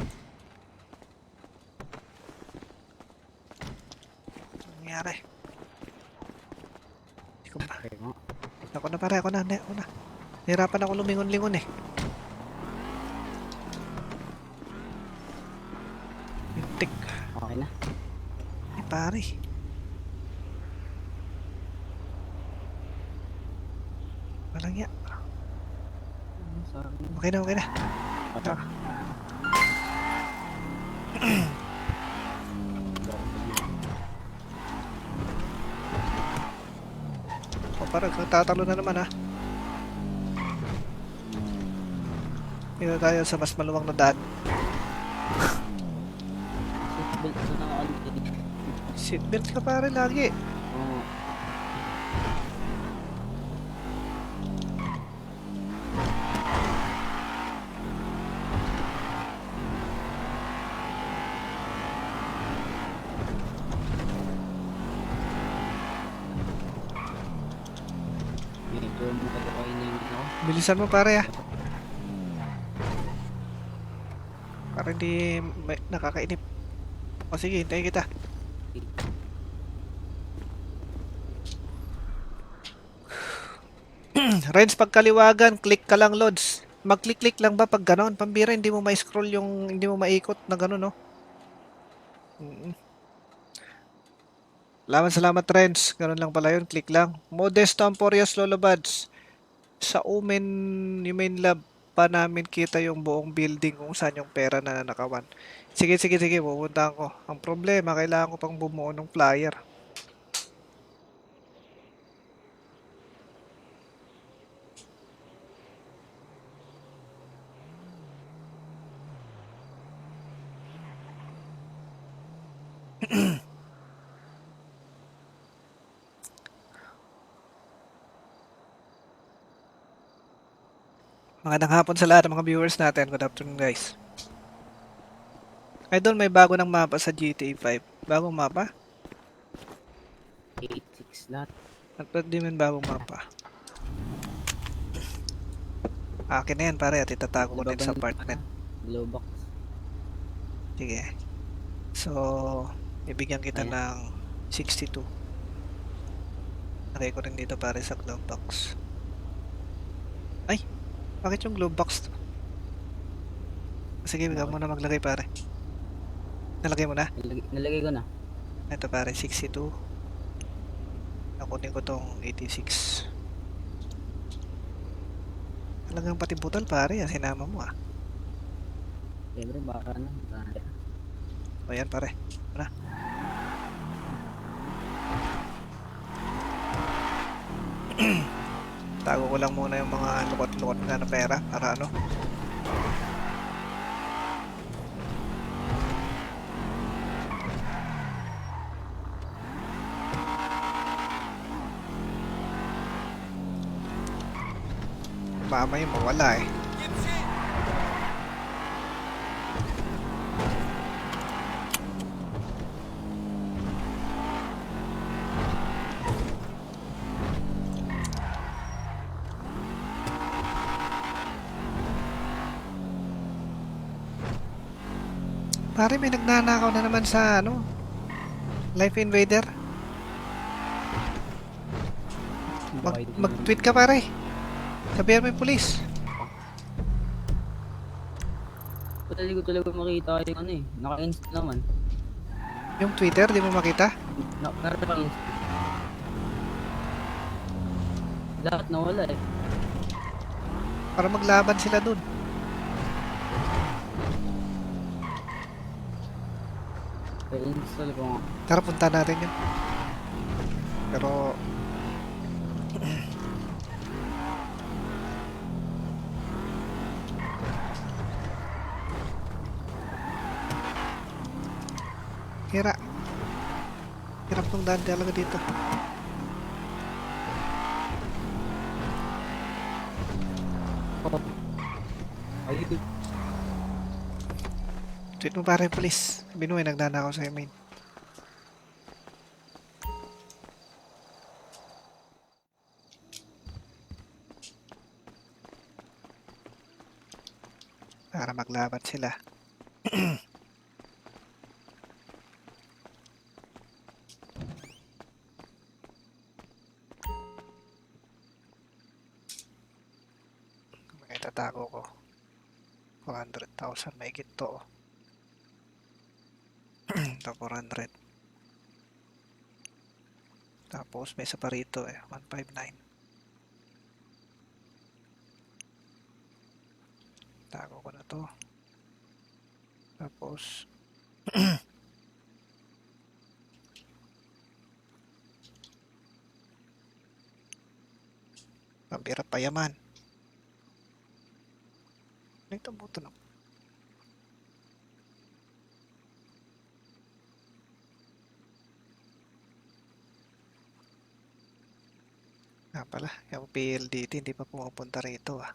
Anong nangyari? Hindi ko ba? Ako na pare, ako na. Nahirapan ako lumingon-lingon Mintik. Okay na. Ay pare. Walang ya. Okay na. Ito. parang tatalo na naman ah. Dito tayo sa mas maluwang na daan. Seatbelt na naka-already. Seatbelt ka pare lagi. Oo. Medyo makakakain na yung ako. Bilisan mo pare ah. Para hindi nakakainip. O sige, hintayin kita. Renz, pagkaliwagan, click ka lang, Lods. Mag-click-click lang ba pag ganon? Pambira, hindi mo ma-scroll yung, hindi mo maikot na ganon, no? Salamat, Renz. Ganon lang pala yun, click lang. Modest Tamporias Lolobads. Sa yung main lab pa namin kita yung buong building kung saan yung pera na nanakawan. Sige, pupuntahan ko. Ang problema, kailangan ko pang bumuo ng flyer. Magandang hapon sa lahat ng mga viewers natin. Good afternoon, guys. Idol, may bago ng mapa sa GTA 5. Bagong mapa? 8-6 lahat. At ba't di man bagong mapa? Akin na yan, pare. At itatago ko din sa apartment. Glow box. Sige. So, ibigyan kita Ayan. ng 62. Lagay ko rin dito pare sa glove box. Ay! Bakit yung glove box? Sige, ikaw muna maglagay pare. Nalagay mo na? Nalagay ko na. Ito pare, 62. Nakunin ko tong 86. Talagang pati butal pare, sinama mo ah. Siyempre, baka na. O yan pare. Ano? Tago ko lang muna yung mga lukot-lukot na pera para ano. Mamaya mawala eh. Pare, may nagnanakaw na naman sa ano, Life Invader. Mag-tweet ka pare. Sabihan mo yung police. Hindi ko talaga makita yung ano eh. Naka-insta naman. Yung Twitter, di mo makita? Naka-insta. Lahat nawala eh. Para maglaban sila dun. I-install ko nga. Tara, punta natin yun. Pero... Hirap tong daan talaga dito. Ayun. Tweet mo pare, please. Sabihin mo, nagnanakaw sa main. Para maglaban sila. May tatago ko. 400,000 may to. Ito 400. Tapos may isa pa rito eh, 159. Tago ko na to. Tapos pambira payaman. Ito buto na. Pala, yung PLDT hindi pa pumupunta rito ah.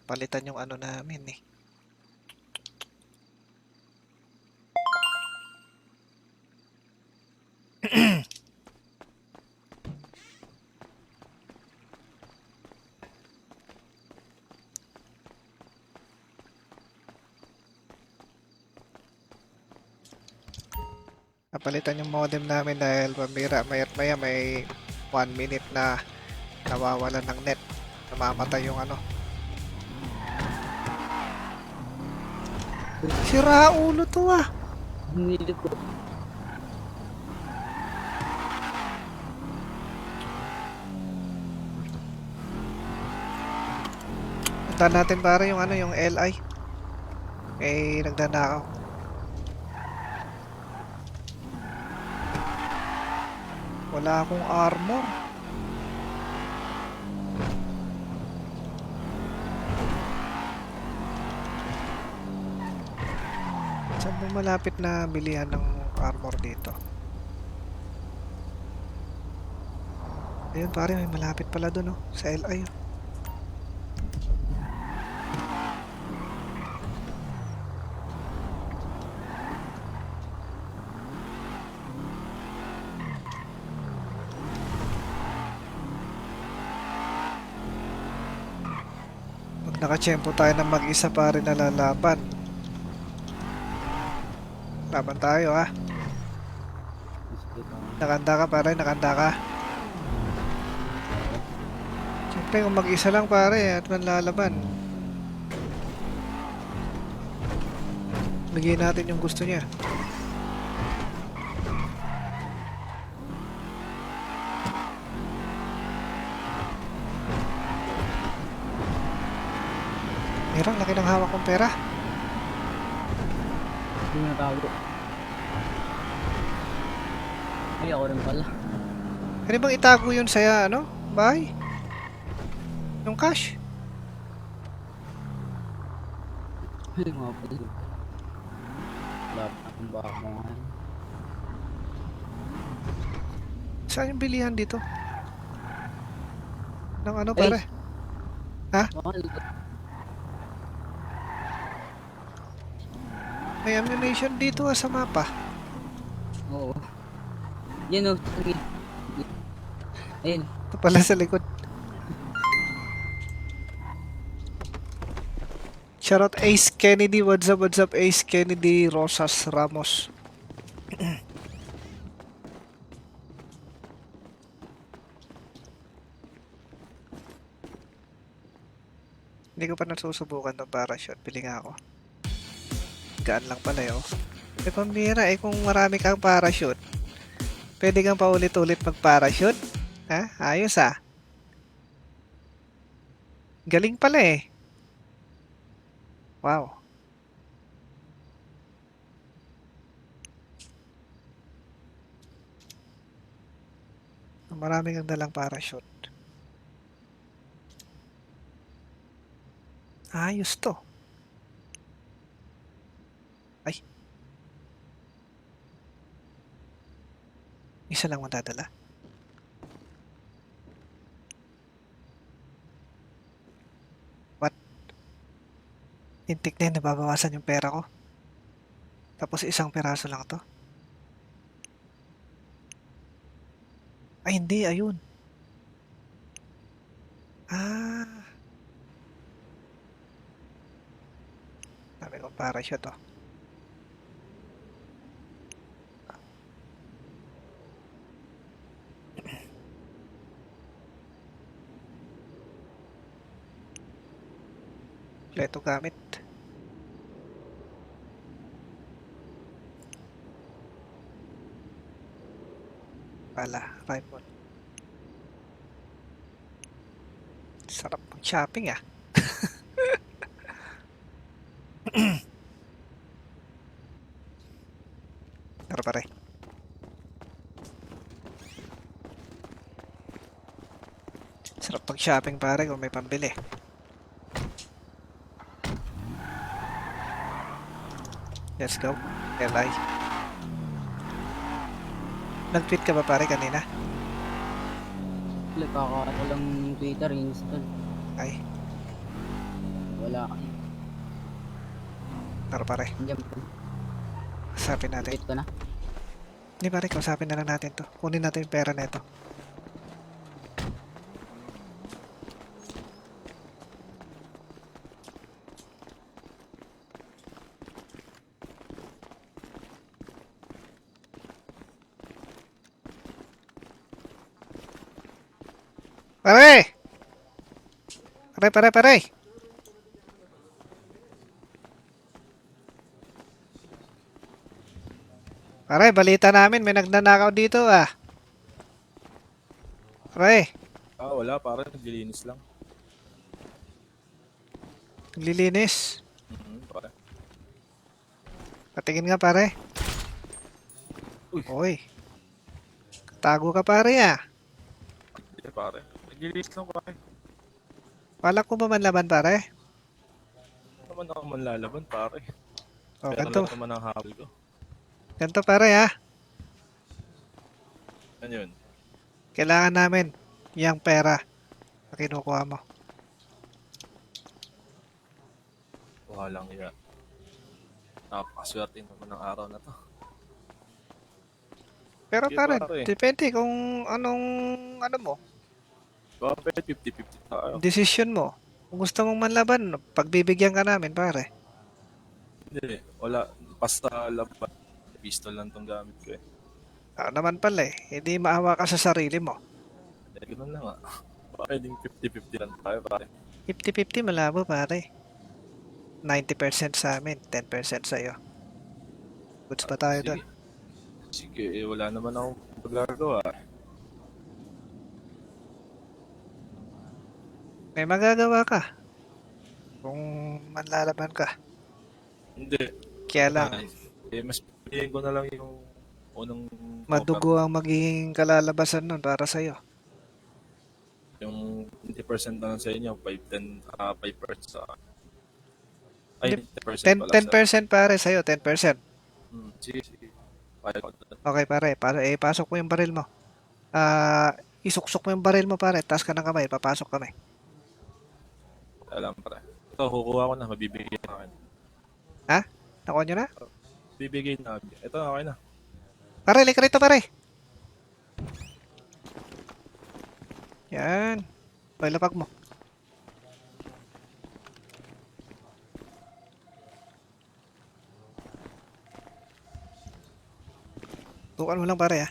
Palitan yung ano namin eh. Napalitan yung modem namin dahil pambira mayat maya may 1 minute na nawawalan ng net. Namamatay yung ano. Sira ulo to ah. Hindi ko. Punta natin pare yung ano, yung LI. Eh, nagdanakaw. Wala akong armor. Saan ba malapit na bilihan ng armor dito? Ayun pare, may malapit pala dun oh, sa LI oh. Pag nakachempo tayo ng mag-isa pare na lalaban. Laban tayo ha. Nakanda ka pare, nakanda ka. Siyempre kung mag-isa lang pare at manlalaban. Bigyan natin yung gusto niya. Merang laki ng hawak kong pera. Hindi mo natago. Ay, ako rin pala. Pwede bang itago yun sa ano? Bahay? Yung cash? Ay, mga pala. Wala pa akong baka mo nga. Saan yung bilihan dito? Ng ano Ay. pare? Ha? Mahal. May ammunition dito sa mapa. Oo. Yan o. Sige. Ayun. Ito pala sa likod. Shoutout Ace Kennedy. What's up Ace Kennedy Rosas Ramos. Hindi ko pa nasusubukan ng parachute. Pili nga ako. Gaan lang pala yun. Eh pambira eh kung marami kang parachute. Pwede kang paulit-ulit mag-parachute. Ha? Ayos ah. Galing pala eh. Wow. Marami kang dalang parachute. Ayos to. Ay. Isa lang madadala. What? Intik na yun, nababawasan yung pera ko. Tapos isang piraso lang to. Ay, hindi. Ayun. Ah. Sabi ko parachute oh. Ito gamit. Pala, rifle. Sarap mag-shopping ah. Tara pare. Sarap pag shopping pare kung may pambili. Let's go. LI. Nag-tweet ka ba pare kanina? Kakaka ko lang Twitter, Insta. Ay, Wala. tara pare. Andiyan po. Kausapin natin. Tweet ko na. Hindi pare, kausapin na lang natin to. Kunin natin yung pera nito. Pare! Pare! Pare, balita namin may nagnanakaw dito ah. Pare, Wala pare, naglilinis lang. naglilinis. Pare. Patingin nga pare. Uy. Uy. Tago ka pare ah. Hindi pare. Naglilinis lang pare. Balak ko ba manlaban pare? Naman ako manlalaban pare. O, Pero ganito. lang naman ang habol ko. Ganito pare ah. Ano yun? Kailangan namin yung pera na kinukuha mo. Walang iya. Napakaswerte naman ng araw na to. Pero Sige, pare, pare. depende kung anong ano mo, Bakit 50-50 tayo? decision mo. Kung gusto mong manlaban, pagbibigyan ka namin pare. Hindi. Wala. Basta laban. Pistol lang tong gamit ko eh. Naman pala eh, hindi maawa ka sa sarili mo. Ganun lang nga. Pwedeng 50-50 lang tayo pare. 50-50 malabo pare. 90% sa amin, 10% sa'yo. Goods pa tayo doon. Sige, wala naman akong magagawa. May magagawa ka. Kung manlalaban ka. Hindi. Kaya lang, Mas piliin ko na lang yung unang madugo ang magiging kalalabasan nun para sa'yo. yung 20% na lang sa inyo, 5% sa akin. Ay, 10% 10, pala sa 10% pare sa'yo, 10%. Sige. Kaya ko doon. Okay pare, pasok mo yung baril mo. Isuksok mo yung baril mo pare, taas ka ng kamay, papasok kami. Alam pare. Ito, kukuha ko na, mabibigay na akin. Ha? Nakuha nyo na? Bibigay na. Ito, okay na. Pare, like rito pare. Yan. Pailapag mo. Tukan mo lang pare ha.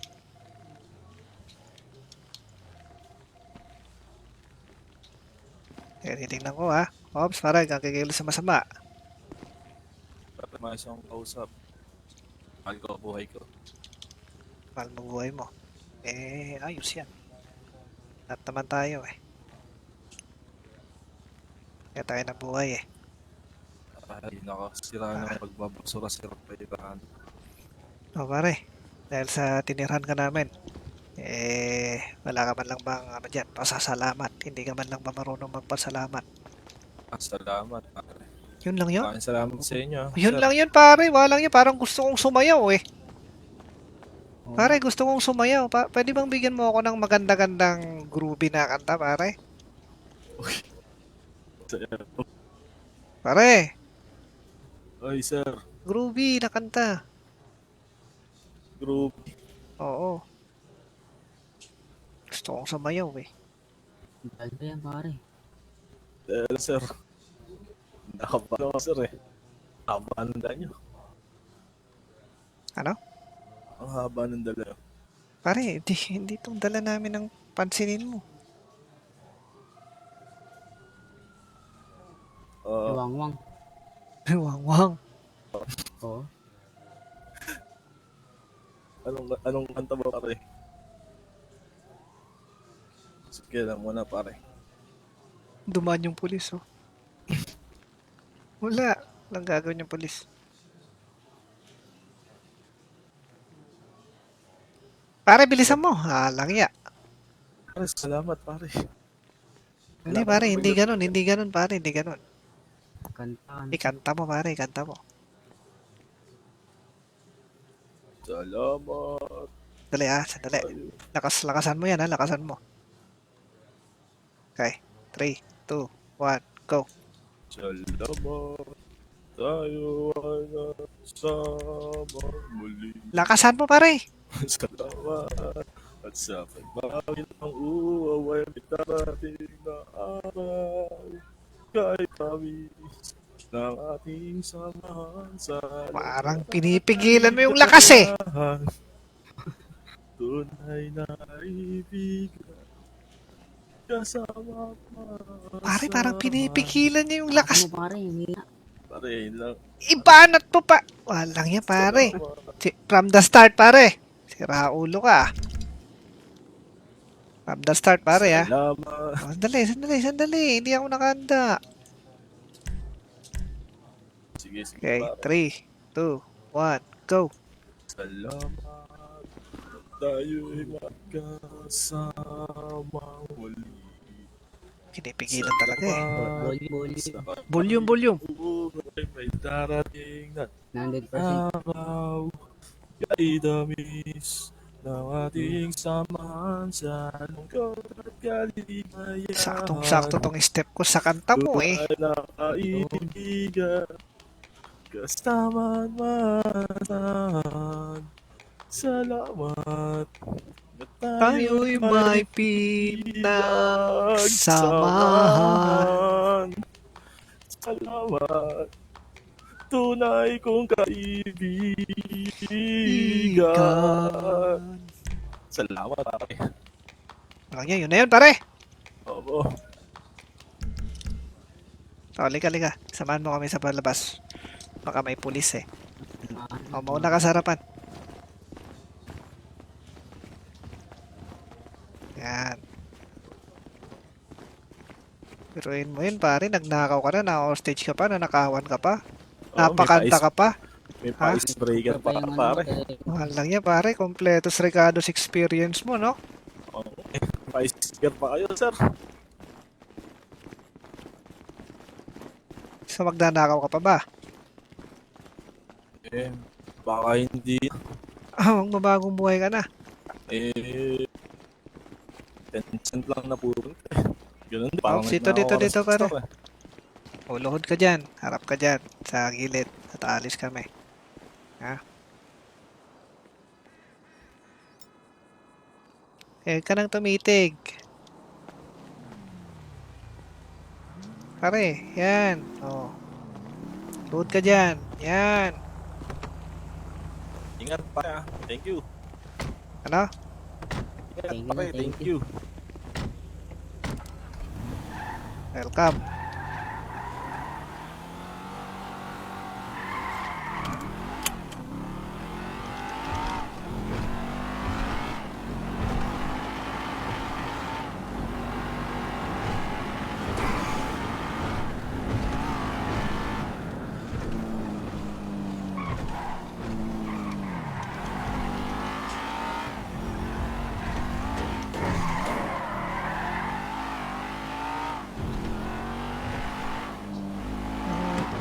Titingnan ko ha. Ops, pare, kakikilos sa masama. Para maayos akong kausap. Mahal ko ang buhay ko. Mahal mo buhay mo. Ayos yan. At naman tayo eh. Kaya tayo na buhay eh. Ay, nako. Sira na ang pagbabasura sa kapalitan. O pare, dahil sa tinirhan ka namin, wala ka man lang bang dyan, pasasalamat. Hindi ka man lang ba marunong magpasalamat. Salamat, pare. Yun lang yun? Maraming salamat sa inyo. Yun sir. lang yun pare, walang yun. Parang gusto kong sumayaw eh. Pare, gusto kong sumayaw. Pwede bang bigyan mo ako ng maganda-gandang groovy na kanta pare? Sir. Pare, Oy, sir. groovy na kanta. Group. Oo. Gusto kong sumayaw eh. Dahil ba yan pare? Dahil, sir. Nakapalo ko, sir eh. Haba ng dala nyo. Ano? Ang haba ng dala. Pare, hindi itong dala namin ng pansinin mo. Wang-wang. Wang-wang. Oo. Anong kanta ba, pare? Sige lang muna, pare. Dumaan yung pulis, oh. Wala. Walang gagawin yung pulis. Pare, bilisan mo. Lang ya. Pare, salamat, pare. Hindi pare, hindi ganun, hindi ganun pare, hindi ganun. Kantahan. Ikanta mo pare, ikanta mo. Salamat Dali sandali. tayo. Lakasan mo yan lakasan mo. Okay, 3, 2, 1, go. Salamat tayo ay nasama muli. Lakasan mo pare. Salamat at sa pagbawi ng uaway may darating na araw. Kahit tamis ng ating samahan sa Parang pinipigilan mo yung lakas eh. tunay na kaibigan. Kasama Pare, parang pinipigilan niya yung lakas. Ano pare, hindi na. Pare, yun lang. Ibanat mo pa. Walang yan pare. From the start pare. Sira ulo ka. From the start pare Salamat. Sandali. Hindi ako nakahanda. Sige, sige. Okay, Pare. 3, 2, 1, go. Salamat. Tayo'y magkasama muli. Pinipigilan talaga eh. Volume. Volume. Buhay may darating na 100%. araw. Kay damis ng ating samahan sa lungkot at kaligayahan. Saktong-sakto tong step ko sa kanta mo eh. Tunay na kaibigan. Kasama man. Salamat. na Tayo'y may pinagsamahan. Salamat. Tunay kong kaibigan. Salamat, pare. Yun na yun pare. Oo. Halika. Samahan mo kami sa palabas. Baka may pulis eh. Mauna ka sa harapan. Yan. Piruin mo yun pare, nagnakaw ka na, na-hostage ka pa, nanakawan ka pa, napakanta ka pa. May icebreaker pa, pare. Mahal lang yan pare, kompletos Ricardo's experience mo, no? Oo. May icebreaker pa kayo, sir. So magnanakaw ka pa ba? Baka hindi. Magbabagong buhay ka na. 10% lang na puro. Ganun, parang Dito nagkakawaras pare. sa Luhod ka dyan, harap ka dyan, sa gilid, at aalis kami. Ha? Ka nang tumitig. Pare, yan. Oh. Luhod ka dyan. Yan. Ingat pa. Thank you. Ano? Ingat Thank you, pa. thank Thank you. Welcome.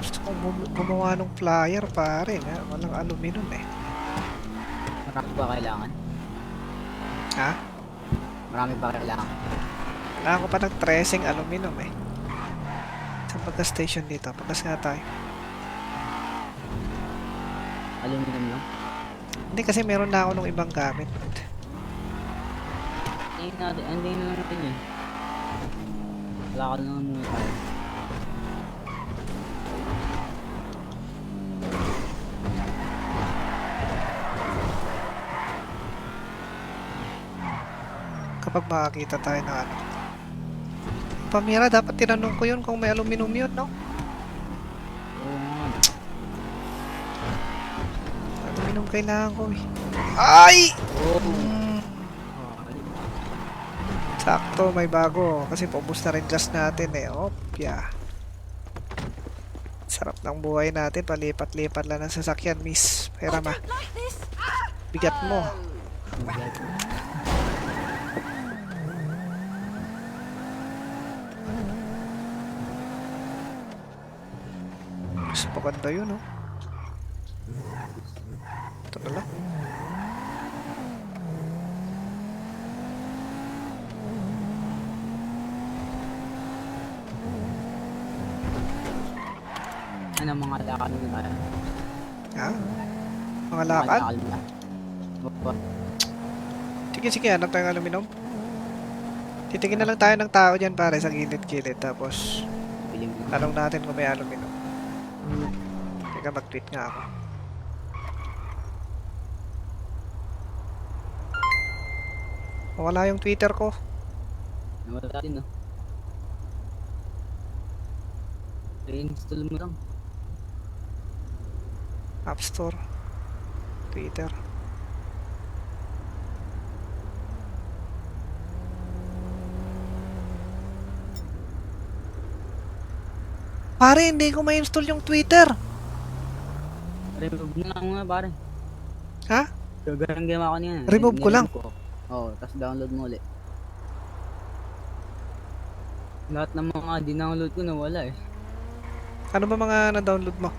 Gusto kong gumawa ng flyer pare na walang aluminum eh. Marami ba kailangan? Ha? Marami ba kailangan? Kailangan ko pa ng tracing aluminum eh. Saan pagka-station dito? Pagkas nga tayo. Aluminum lang? Hindi kasi meron na ako ng ibang gamit. Hindi na natin yun. Wala ka naman muna tayo. Kapag makakita tayo ng ano. Pamira, dapat tinanong ko yun kung may aluminum yun, no? Oo nga. Aluminum kailangan ko eh. Ay! Sakto, may bago. Kasi paubos na rin gas natin eh. Opya. Sarap ng buhay natin. Palipat-lipat lang ng sasakyan, miss. Pera ma. Bigat mo. Mas maganda yun, oh. Ito na lang. Ano mga lakad mo tayo? Ha? Mga lakad? nila. Baba. Sige, sige, hanap tayong aluminum. Titingin na lang tayo ng tao dyan pare sa gilid-gilid. Tapos, Piling mo. tanong natin kung may aluminum. Teka, mag-tweet nga ako. Wala yung Twitter ko. Nawala din, no? I-install mo lang. App Store. Twitter. Pare, hindi ko ma-install yung Twitter. Remove na lang muna, pare. Ha? So, ganun ginawa ko niyan. Remove ko lang. Oo, tapos download mo ulit. Lahat ng mga dinownload ko nawala eh. Ano ba mga na-download mo?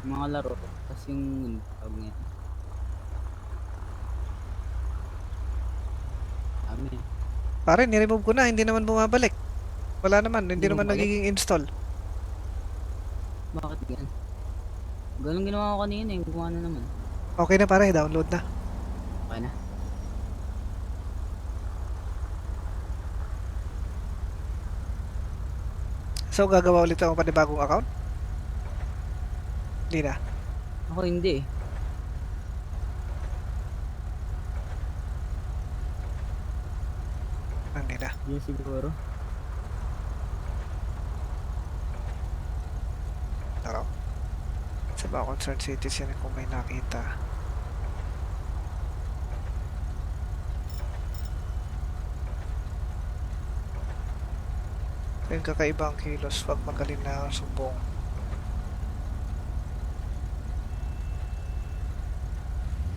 Mga laro. Tapos yung tawag niya. Dami. Pare, ni-remove ko na. Hindi naman bumabalik. Wala naman. Hindi naman bumabalik? nagiging install. Bakit yan? Ganun ginawa ko kanina eh. Gumawa na naman. Okay na pare, download na. Okay na. So, gagawa ulit ako panibagong account? Hindi na. Ako hindi eh. Hindi na. Yun siguro. Taro. Sa mga concerned citizen kung may nakita. Yung kakaibang kilos, wag magaling na sumbong.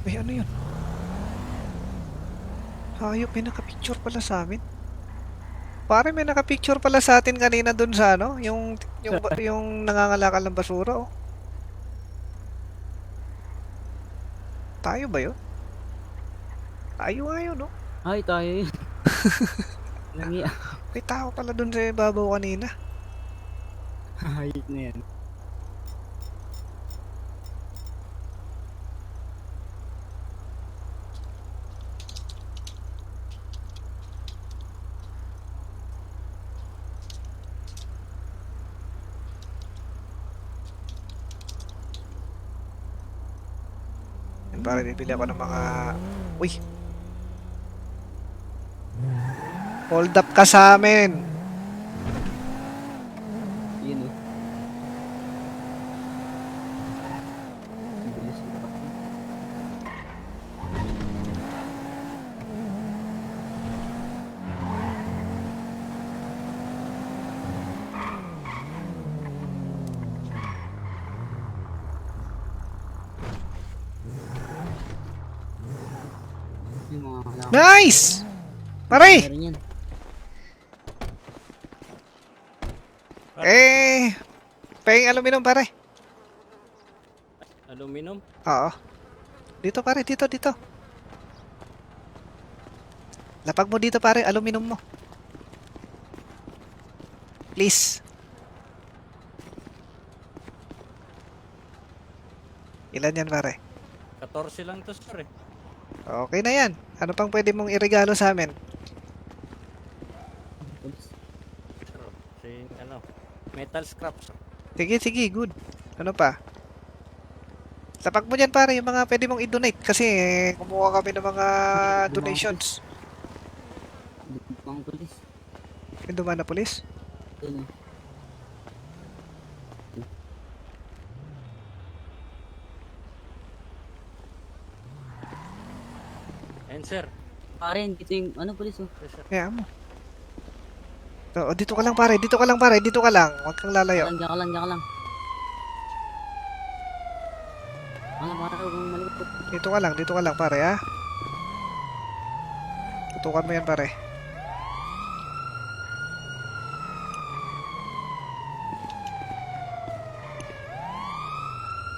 Ay, ano yun? Hayop, may nakapicture pala sa amin. Pare, may nakapicture pala sa atin kanina dun sa ano, yung nangangalakal ng basura, oh. Tayo ba yun? Tayo nga yun, oh. Ay, tayo yun. Langi ah. May tao pala dun sa ibabaw kanina. Hayop na yan. Para bibili ako ng mga... Uy! Hold up ka sa amin! Yun oh. Ang bilis mo pa. Yung mga kailangan. Nice! Pare! Meron yan. Pahing aluminum pare. Aluminum? Oo. Dito pare, dito. Lapag mo dito pare, aluminum mo. Please. Ilan yan pare? 14 lang to, sir eh. Okay na yan. Ano pang pwede mong iregalo sa amin? Sir, ano, metal scrap, sir. Sige, good. Ano pa? Lapag mo dyan pare, yung mga pwede mong i-donate. Kasi kumuha kami ng mga donations. Mga pulis. Yung dumaan na polis? Yun oh. And sir, Pare, dito yung ano pulis oh. yes, sir. Kaya mo. So, dito ka lang pare. Dito ka lang. Huwag kang lalayo. Diyan ka lang. Ano pare, huwag mong malikot. Dito ka lang pare ha. Tutukan mo yan pare.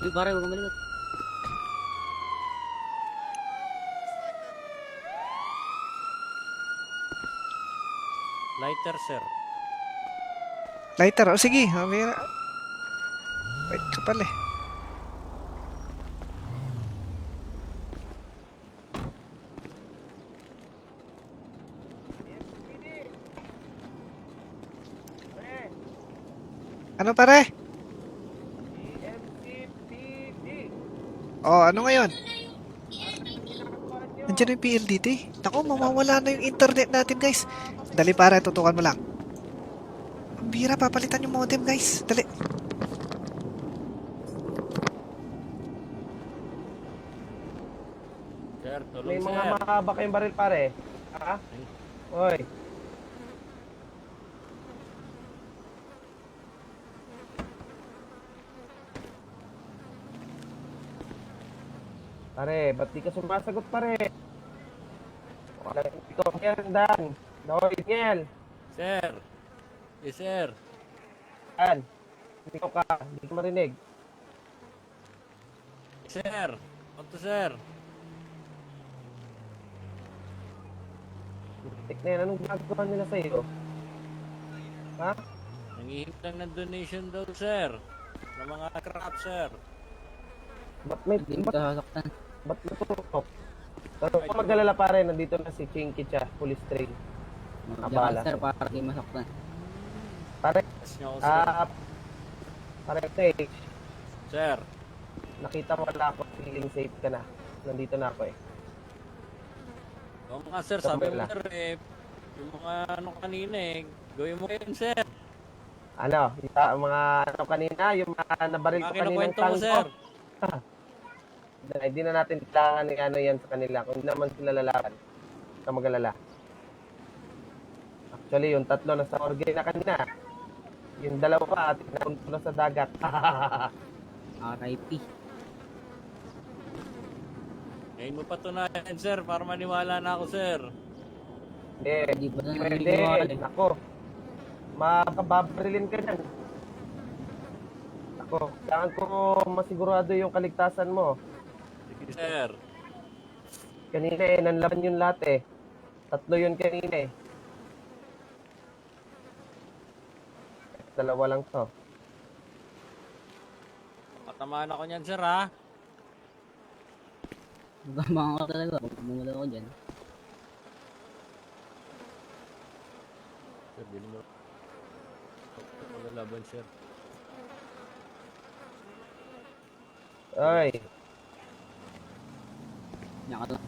Uy, pare, huwag kang malikot. Lighter, sir. Lighter. O sige, mamaya na. Wait ka pala eh. Ano pare? MCPD. Oh, ano ngayon? Nandiyan na yung PLDT. Naku, mawawala na yung internet natin, guys. Dali pare, tutukan mo lang. Ang bira, papalitan yung modem, guys. Dali. Sir, tulong, May mga sir. mahaba kayong baril pare. Ha? Oy. Pare, ba't di ka sumasagot pare? Wala ito, Ngel, Dan. Noy, Ngel. Sir. Yes, sir. Dan. Hindi ko ka, hindi ko marinig. Sir. Punto, sir. Tik na yan, anong ginagawa nila sa'yo? Ha? Nangihingi lang ng donation daw, sir. Ng mga crap, sir. Ba't may, Hindi mo sasaktan. ba't natutok? Pero kung mag-alala pare, nandito na si Chinky Cha, police trail. Abala. Sir, para di masaktan. Pare, Yes niyo ako, sir. pare, Tej, Sir. nakita mo wala ako, feeling safe ka na. Nandito na ako eh. Oo nga, sir. Sabi mo, sir, eh. Yung mga ano kanina, eh. Gawin mo yun, sir. Ano, mga ano kanina, yung mga nabaril Mga ko kaninang kinukwento mo, tango. sir. Hindi na natin kailangan ng ano yan sa kanila. Kung hindi naman sila lalaban, huwag ka mag-alala. Actually, yung tatlo na sa orgay na kanina. Yung dalawa pa, tinapunto na sa dagat. RIP. Ngayon mo patunayan, sir, para maniwala na ako, sir. Hindi, Hindi ba na pwede. naniniwala? Ako, makababarilin ka dyan. Ako, kailangan ko masigurado yung kaligtasan mo. Sige, sir. Kanina eh, nanlaban yung lahat eh. Tatlo yun kanina eh. Dalawa lang to. Patamaan ako niyan, sir, ha? Gamang ako talaga. Bumula ako dyan. Sir, bilhin mo. Maglalaban, sir. Ay, Yan ka lang.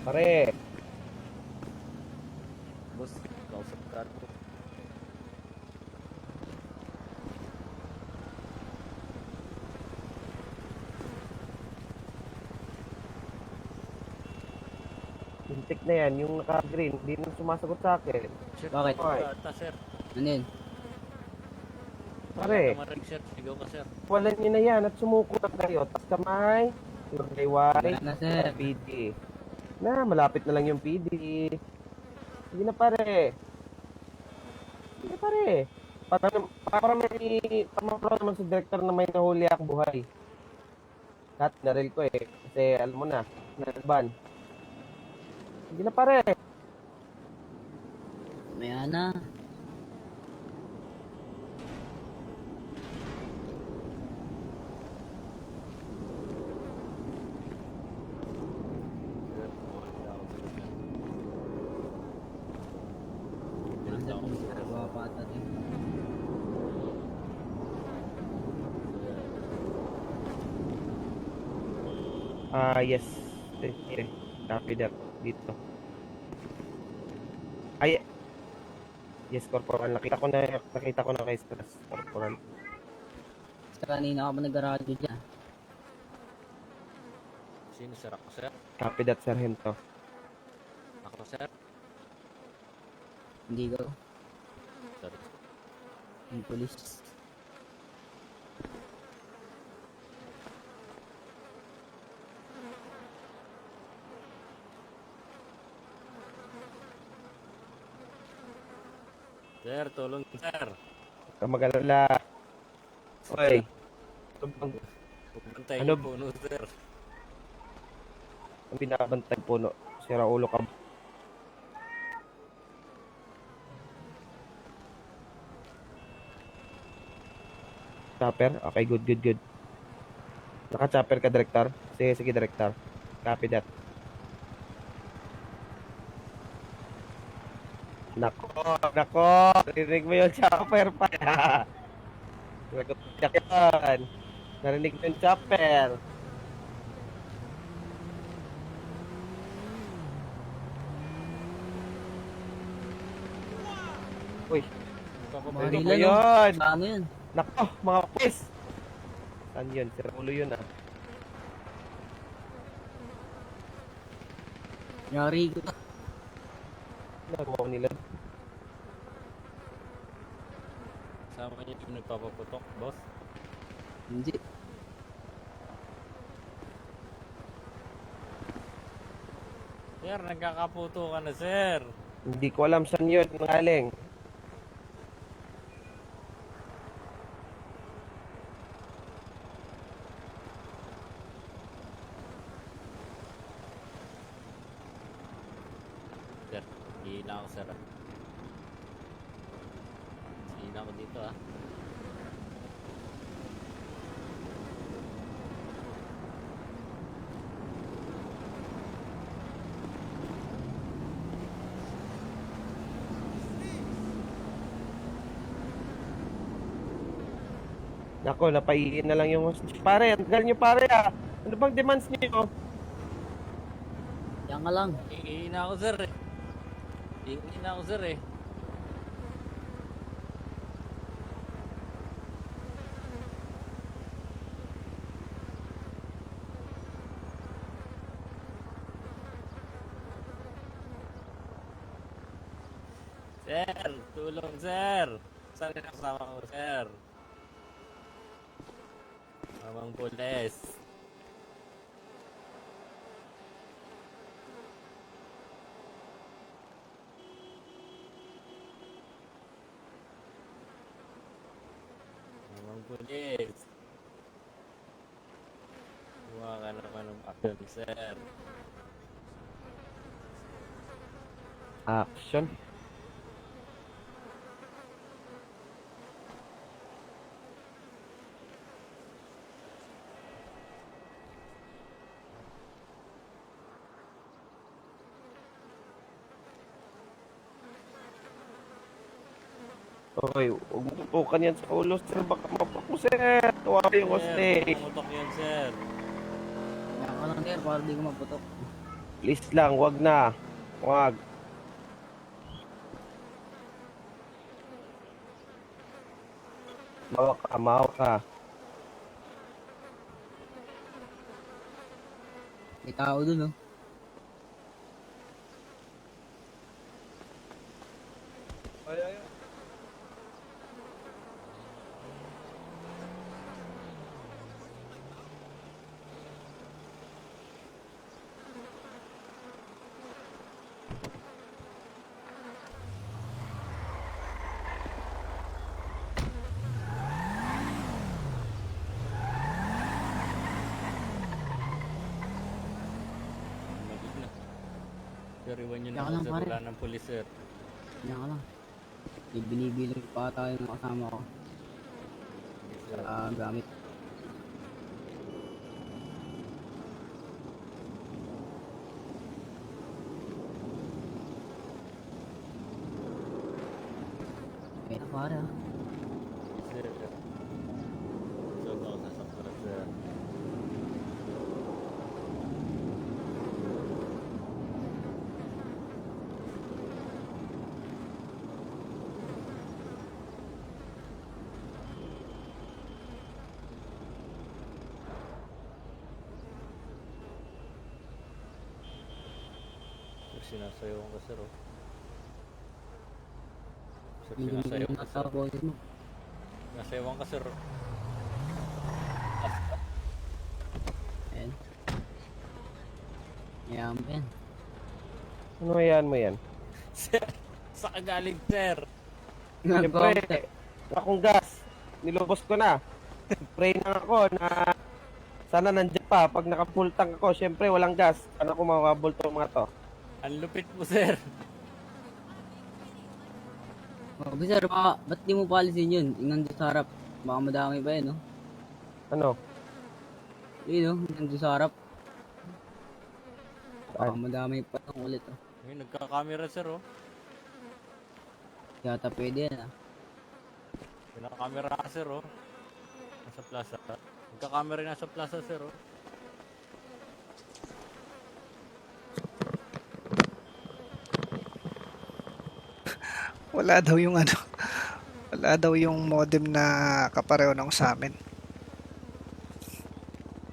pare. Boss, kausap ka ko. Tintik na yan, yung naka-green, hindi na sumasagot sa akin. Sir, Bakit? Oy. ata, sir. Ano yun? Pare, Tamarin, sir. Sigaw ka, sir. wala niyo na yan at sumuko na kayo. Tas kamay, yung kaywari, Wala na, sir. PD. Na, malapit na lang yung PD. Sige na pare. Sige na pare. Para may pamapro naman sa director na may nahuli akong buhay. Kat, naril ko eh. Kasi alam mo na, nalban. Sige na pare. Maya na. Yes. Okay. Copy that. Dito. Ay. Yes, Corporal. Nakita ko na kay Stress, Corporal. Sa kanina ka ba nag-radyo dyan? Sino, sir? Ako, sir? Copy that, Sargento. Ako, sir? Hindi ko. Sorry. Yung police. Sir, tulong, sir. Huwag ka mag-alala. Okay. Pagbantayin Ano? yung puno, sir. Ang binabantay puno. Sira ulo ka. Chopper? Okay, good, good, good. Naka-chopper ka, Director? Sige, sige, Director. Copy that. Nako, nako. Narinig mo yung chopper pa. Nagkutyak yan. Narinig mo yung chopper. Uy, narinig mo Barilan, yun. Sa ano yun? Nako, mga pis. Saan yun? Sira ulo yun ah. Yari ko. Nagawa nila. Sama niya yung nagpapaputok, boss. Hindi. Sir, nagkakaputo ka na, sir. Hindi ko alam saan yun galing. Sir, hihina ako, sir. Hihina ako dito, ah. Nako, napaiin na lang yung hostage. Pare, ang tagal nyo pare ah. Ano bang demands nyo? Yan ka lang. Hihina ako, sir, eh. Hihina ako, sir, eh. Sir, tulong, sir. Saan yung kasama ko, sir? Mamang pulis. Mamang pulis. Kuha ka naman ng action, sir. Action? Okay, huwag mo tutukan yan sa ulo, sir. Baka mapak mo, sir. Tuwa ko yung hostage. Pumutok yan, sir. Yan ka lang, sir, para di ko maputok. Please lang, wag na. Wag. Mawak ka, mawak ka. May tao dun, oh. Magig na. Sir, iwan nyo Yan na ka ako, lang, sir. pare. Wala ng pulis, sir. Yan ka lang. Binibilang pa tayo ng kasama ko. Sir. Gamit. Okay na, pare, ah. Sir. So, ako sasaktan, sir. Sir, sinasayaw ka, sir, oh. Sir, Hindi sinasayaw mo ka, nasa sir. boses mo. Nasayawan ka, sir. Ayan. Yan mo yan. Ano hayaan mo yan? Sir, sa kagaling, sir. Siyempre, akong gas. Nilubos ko na. Pray na ako na sana nandiyan pa. Pag naka-full tank ako, syempre walang gas. Ano ko makakabulto mga to? Ang lupit mo, sir. Officer, ba't di mo paalisin yun? Ingan doon sa harap. Baka madami pa yun, no? Ano? Yun, no? Ingan doon sa harap. Baka Saan? madami pa ng ulit, oh. Ayun, nagka-camera, sir, oh. Yata pwede yan, ah. Naka-camera ka, sir, oh. Nasa plaza. Nagka-camera nasa plaza, sir, oh. Wala daw yung ano. Wala daw yung modem na kapareho ng sa amin.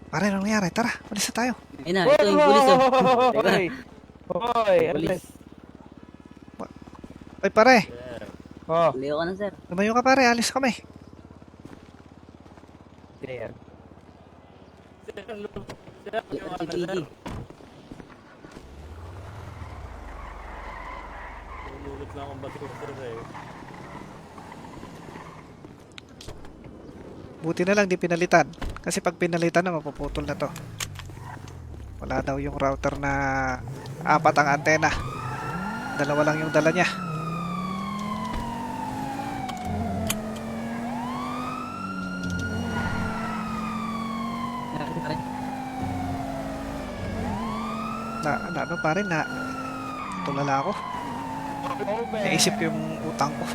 Pare, anong nangyari? Tara, ulis na tayo. Ayun na, ito yung pulis, oh. Teka. Hoy! Hoy! Pulis. Ay, pare. Sir. Oh, Leo ka na, sir. Lumayo ka, pare. Alis kami. yan. Sir, ang lupit. Sir, yung ano, LTPD. sir. Lulot lang ang basura, sir, eh. Buti na lang di pinalitan. Kasi pag pinalitan na, mapuputol na to. Wala daw yung router na 4 ang antena. 2 lang yung dala niya. Pare. Ano pare na tulala ako. Naisip ko yung utang ko.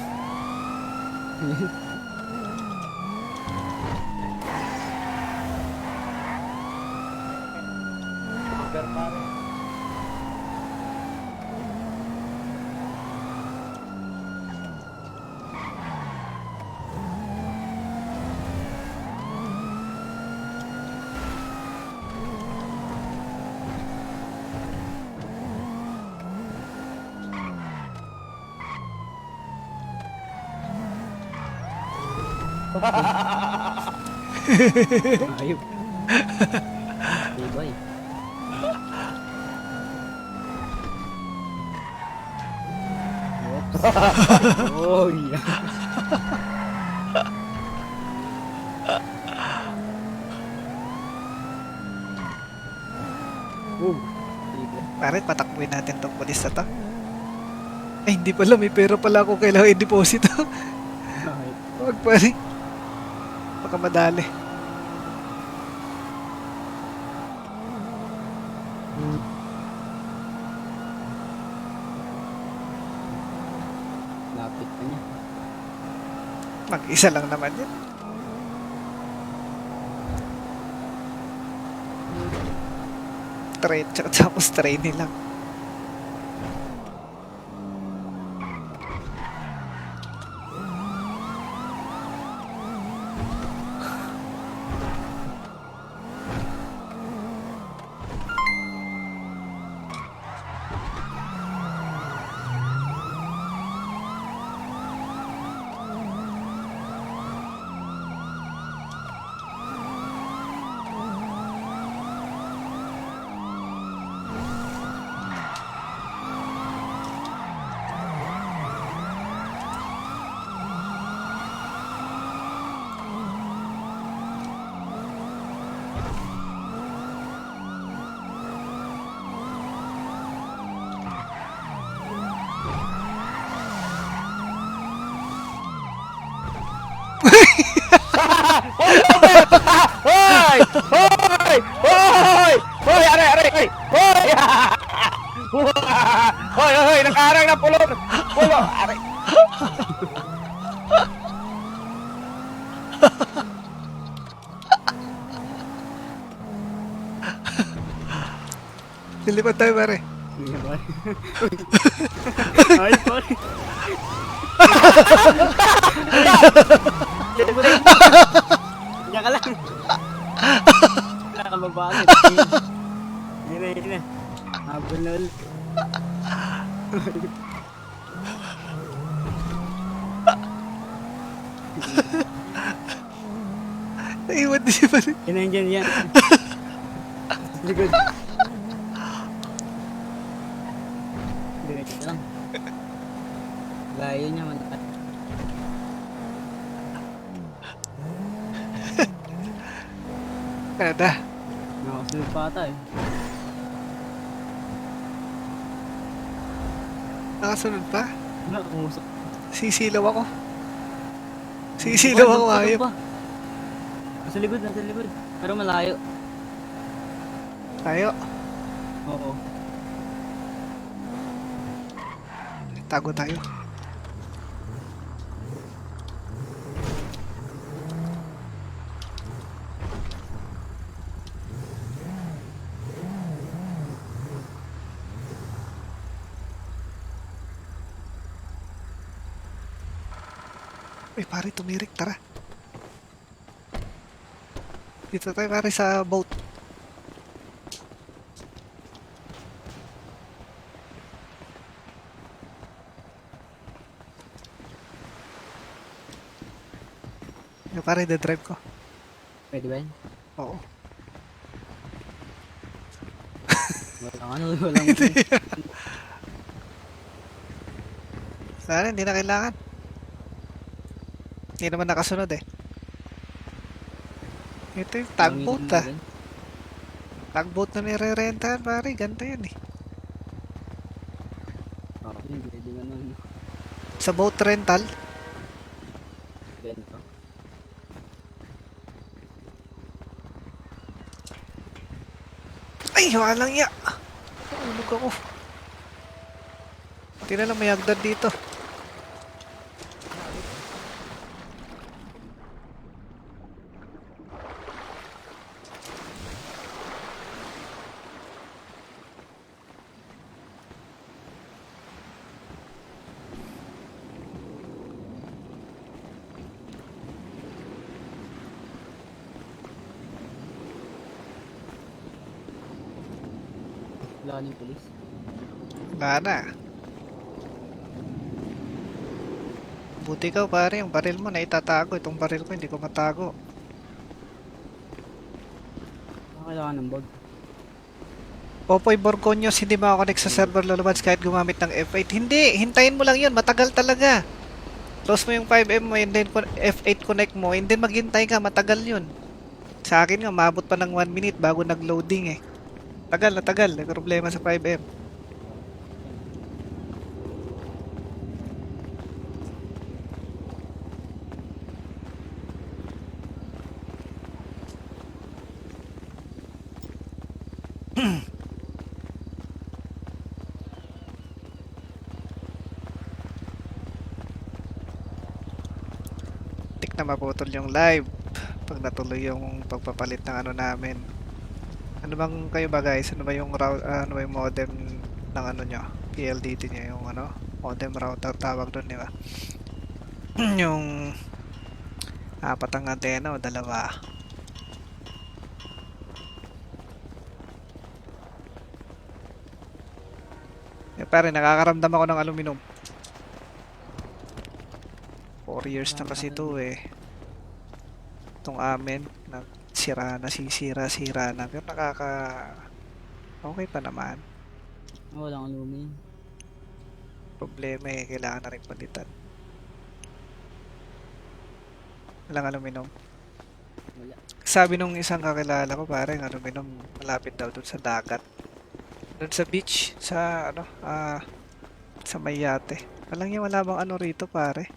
Ayop. Tibay. Oh, yeah. Pare, patakbuhin natin tong pulis na to. Ay, hindi pala. May pera pala ako. Kailangan i-deposit. Wag pare. Baka madali. Lapit pa niya. Mag-isa lang naman yun. Train, tapos train lang. Hoy! Hoy! Hoy! Hoy! Aray! Aray! Hoy! Hoy! Hoy! Hoy! Nakaarang na pulo! Pulo! Aray! Lilipat tayo pare. Ay, pare. Diyan ka lang. Wala ka mabangit. Yun na. Habol na ulit. Naiwan din siya pare. Yan yan. Likod. Diretso lang. Layo niya man. Ada. Nakasunod pa ata eh. Nakasunod pa? Wala, kumusok. Sisilaw ako. Sisilaw ako, ayop. Nasa likod, nasa likod. Pero malayo. Tayo. Oo. Tago tayo. Uy, pare, tumirik. Tara. Dito tayo, pare, sa boat. Yung pare, drive ko. Pwede ba yun? Oo. Walang Sana, hindi na kailangan. Hindi naman nakasunod eh. Ito yung tugboat ah. Tugboat na nire-rentahan pare, ganito yan eh. Pwede ganun. Sa boat rental, Ganito. ay, walang ya. Ulog ako. Hindi na lang may hagdan dito. Wala na yung pulis. Wala na. Buti ka pare, yung baril mo na itatago. Itong baril ko hindi ko matago. Kailangan ng bag. Popoy Borgonyos, hindi makakonect sa server Lolobats kahit gumamit ng F8. Hindi, hintayin mo lang yun. Matagal talaga. Close mo yung 5M mo and then F8 connect mo and then maghintay ka. Matagal yun. Sa akin nga, maabot pa ng 1 minute bago nag-loading eh. Tagal na tagal. May problema sa 5M. Tik na maputol yung live pag natuloy yung pagpapalit ng ano namin. Ano bang kayo ba guys? Ano ba yung ano ba yung modem ng ano nyo? PLDT nyo yung ano? Modem router tawag doon, di ba? Yung apat ang antena o dalawa? Eh, pare, nakakaramdam ako ng aluminum. 4 years na kasi ito eh. Itong amin, sira na. Pero okay pa naman. Walang aluminum. Problema eh, kailangan na rin palitan. Walang aluminum. Wala. Sabi nung isang kakilala ko, pare, ang aluminum malapit daw dun sa dagat. Dun sa beach, sa ano, sa Mayate. Walang yan, wala bang ano rito, pare?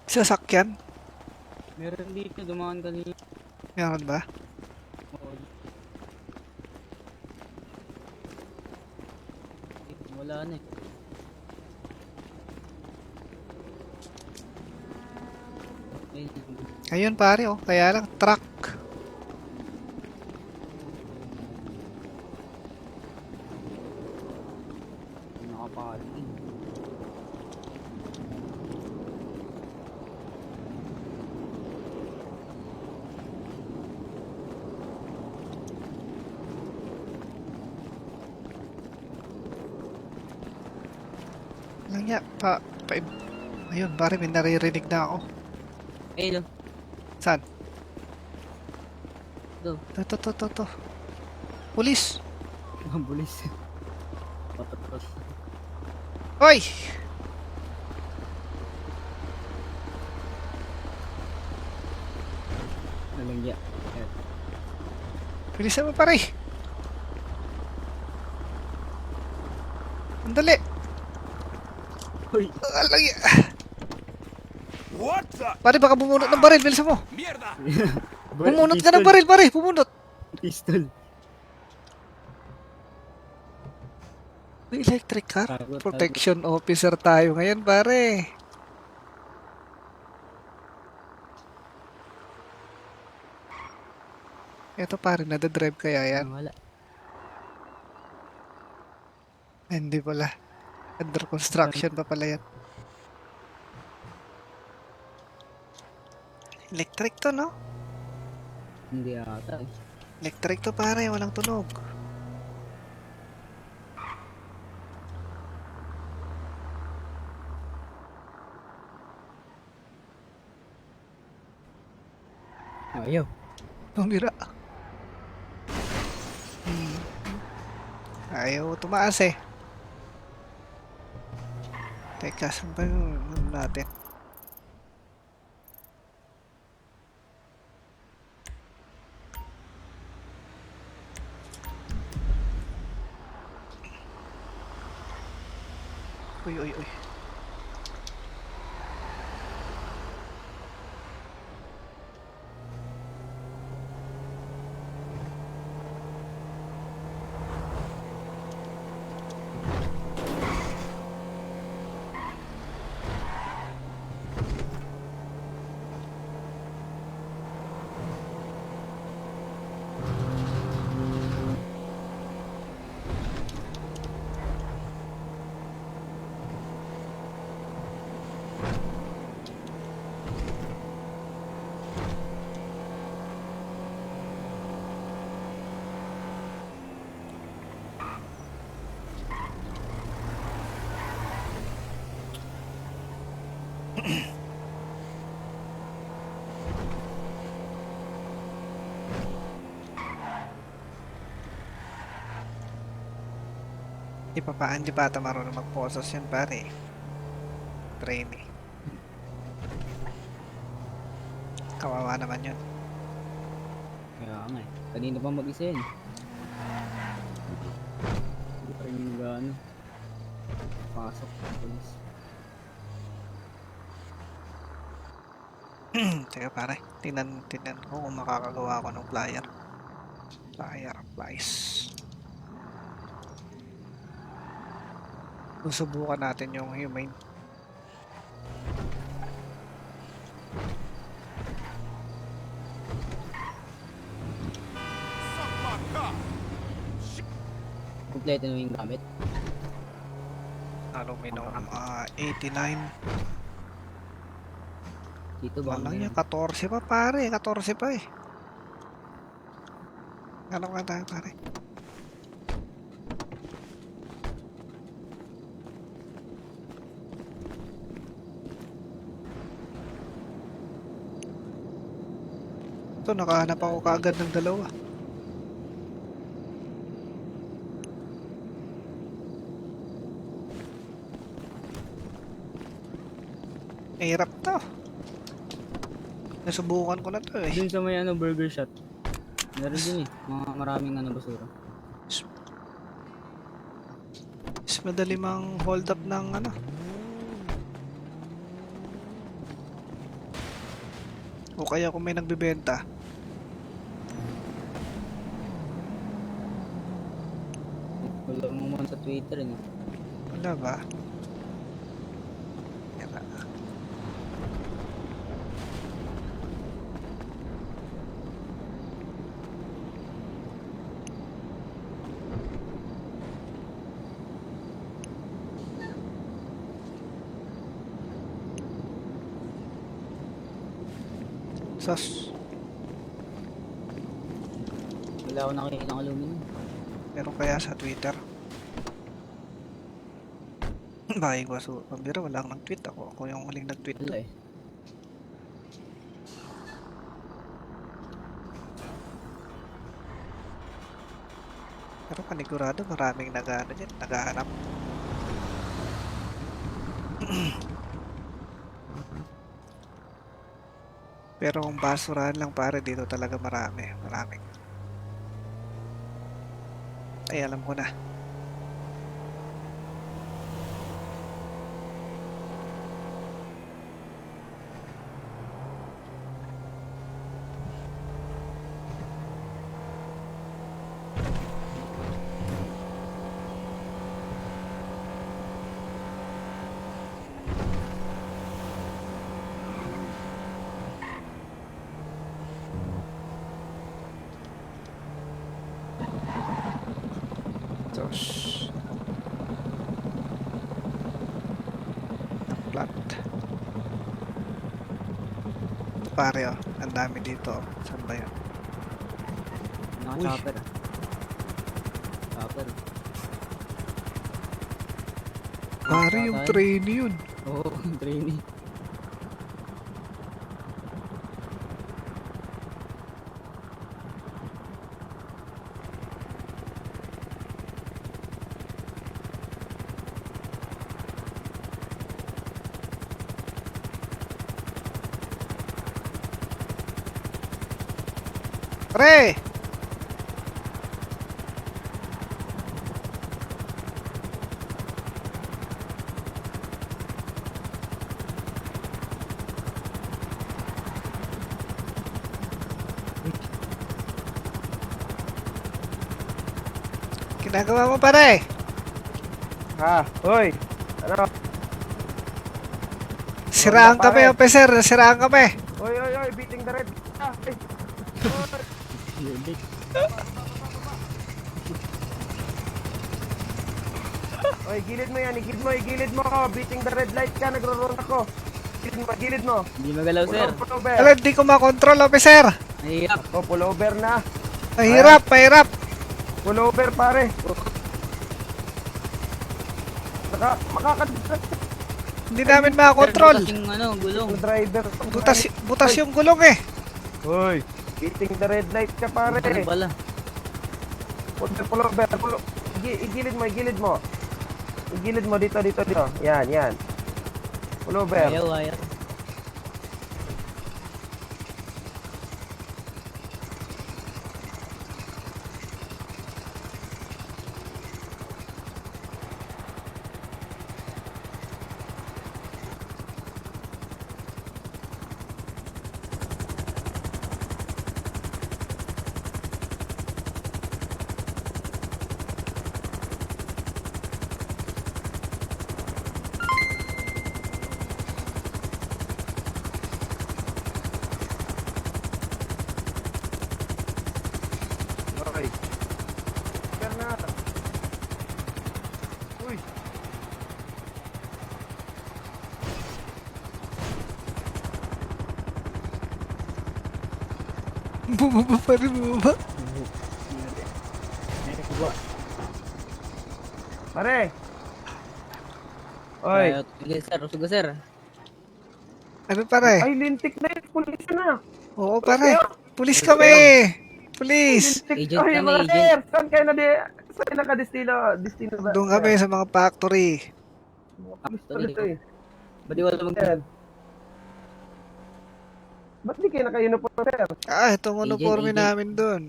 Sasakyan? Meron dito, dumaan kanina. Meron ba? Oo. Wala na eh. Ayun pare, oh, kaya lang truck. Nakaparking. Lang ya, ayun pare, may naririnig na ako. Eh, no. Saan? Do. To. Pulis! Ang bulis. Papat. Hoy! Nalang Yeah. Bilisan mo pare. Ang dali. Uy. Alay. Pare, baka bumunot ng baril. Bilisan mo. Bumunot ka ng baril, pare. Bumunot. Pistol. May electric car. Tago, Protection officer tayo ngayon, pare. Ito pare, nadadrive kaya yan? Wala. Hindi pala. Under construction pa pala yan. Electric to, no? Hindi ata eh. Electric to pare, walang tunog. Ayaw. Tumira. Ayaw tumaas eh. Teka, saan ba yung ano natin? Uy, uy, uy. Di pa ata marunong magposas yan pare. Trainee. Kawawa naman yun. Kaya nga eh. Kanina pa mag-isa yun. Hindi pa rin yung ano. Pasok. Pulis. Teka pare, tingnan ko kung makakagawa ako ng flyer. Flies. Susubukan natin yung humane. Kompleto na yung gamit. Aluminum 89. Dito ba? Walang yan, 14 pa pare, 14 pa eh. Alam ka tayo pare. Ito, nakahanap ako kaagad ng dalawa. Hirap to. Nasubukan ko na to eh. Dun sa may ano, burger shot. Meron din eh. Maraming ano, basura. Mas madali mang hold up ng ano. O kaya kung may nagbebenta. Wala mo man sa Twitter eh. Wala ba? Teka. Sus. Wala ako nakikita ng aluminum. Pero kaya sa Twitter. Bakit ko so, pambira wala akong nag-tweet ako. Ako yung huling nag-tweet. Wala eh. Pero panigurado maraming nag-ano dyan, naghahanap. Pero kung basurahan lang pare, dito talaga marami. Marami. Ay, alam ko na. Tos. Plat. Ito pare oh. Ang dami dito. Saan ba yun? Naka-chopper. Chopper. Pare yung train yun. Oo, trainee. Pre! Ginagawa mo pare? Hoy! Ano? Siraan Wala, kami, pare. officer. Siraan kami. Hoy, beating the red. Ay. Hoy, gilid mo yan, igilid mo ako. Beating the red light ka, nagro-roll ako. Gilid mo. Hindi magalaw, sir. Pullover. Alam, di ko makontrol, officer. Nahihirap. Oh, pullover na. Mahirap, mahirap. Pullover, pare. Makakadistract Hindi namin makakontrol. Sir, butas yung gulong. yung driver. Butas yung gulong eh. Hoy, beating the red light ka, pare. Ano pala? Pullover. Igilid mo. Igilid mo dito. Yan. Pullover. Ayaw. Okay. Sir na. Uy. Bumaba pa rin, bumaba. Pare. Oy. Sige, sir. Ano pare? Ay, lintik na yun. Pulis na. Oo pare. Pulis kami. Pulis. Agent Ay, kami, mga agent. sir. Saan kayo saan nakadestino? Destino ba? Doon kami sa mga factory. Pulis pala ito eh. Ba't di wala Sir. Ba't di kayo naka-uniform, sir? Ah, itong uniforme agent. namin doon.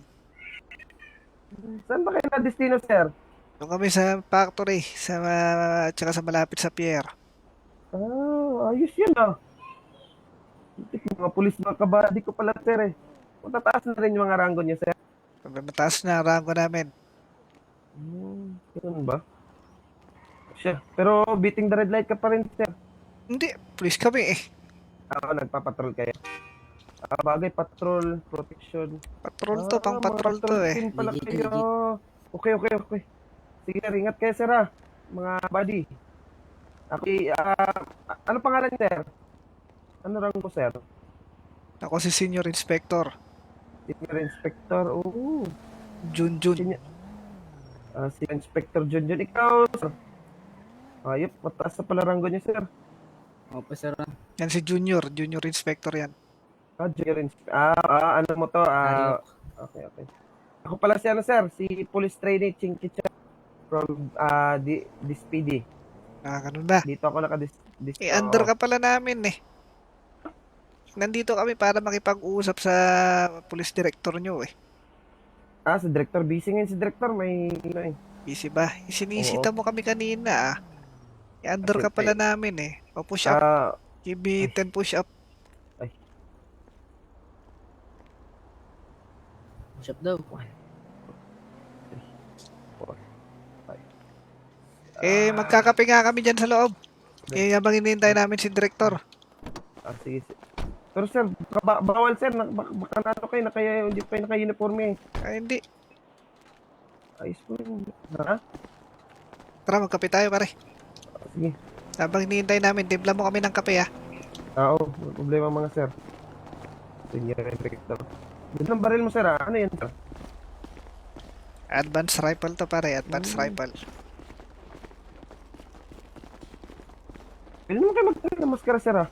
Saan ba kayo na-destino, sir? Doon kami sa factory. Tsaka sa malapit sa pier. Ah, ayos yan ah. Mga pulis mga kabady ko pala, sir eh. Matataas na rin yung mga ranggo niya, sir. Mataas na ang rango namin. Ganun ba? Siya. Pero beating the red light ka pa rin, sir. Hindi, pulis kami eh. Ako, nagpapatrol kayo. Bagay, patrol, protection. Patrol to, pang patrol to eh. Team pala Legit, kayo. Okay. Sige, ingat kayo, sir ah. Mga buddy. Okay, ano pangalan niya, sir? Ano rango, sir? Ako si Senior Inspector. Senior Inspector. Oo. Junjun. Si Inspector Junjun. Ikaw, sir. Ayop, mataas na pala rango niya, sir. Opo, sir. Yan si Junior. Junior Inspector yan. Junior Inspector. Ano mo to? Okay. Ako pala si sir. Si Police Trainee Chinkicha from nandito kami para makipag-usap sa police director nyo eh. Ah, si Director. Busy ngayon si Director. May, ano eh. Busy ba? Isinisita mo kami kanina ah. I-under ka Kasi, pala namin eh. O push up. Ah, Give me 10 push up. Push up daw. Magkakape nga kami dyan sa loob. Habang hinihintay namin si director. sige. Pero sir, bawal sir. Baka na ano kayo, hindi pa kayo naka-uniforme eh. Ay, hindi. Ayos po yun. Ha? Tara, magkape tayo pare. Sige. Habang hinihintay namin, timpla mo kami ng kape ah. Oo, may problema mga sir. Senior Director. Doon ang baril mo sir ha? Ano yan sir? Advanced rifle to pare, advanced rifle. Pwede naman kayo magkaroon ng maskara sir ha?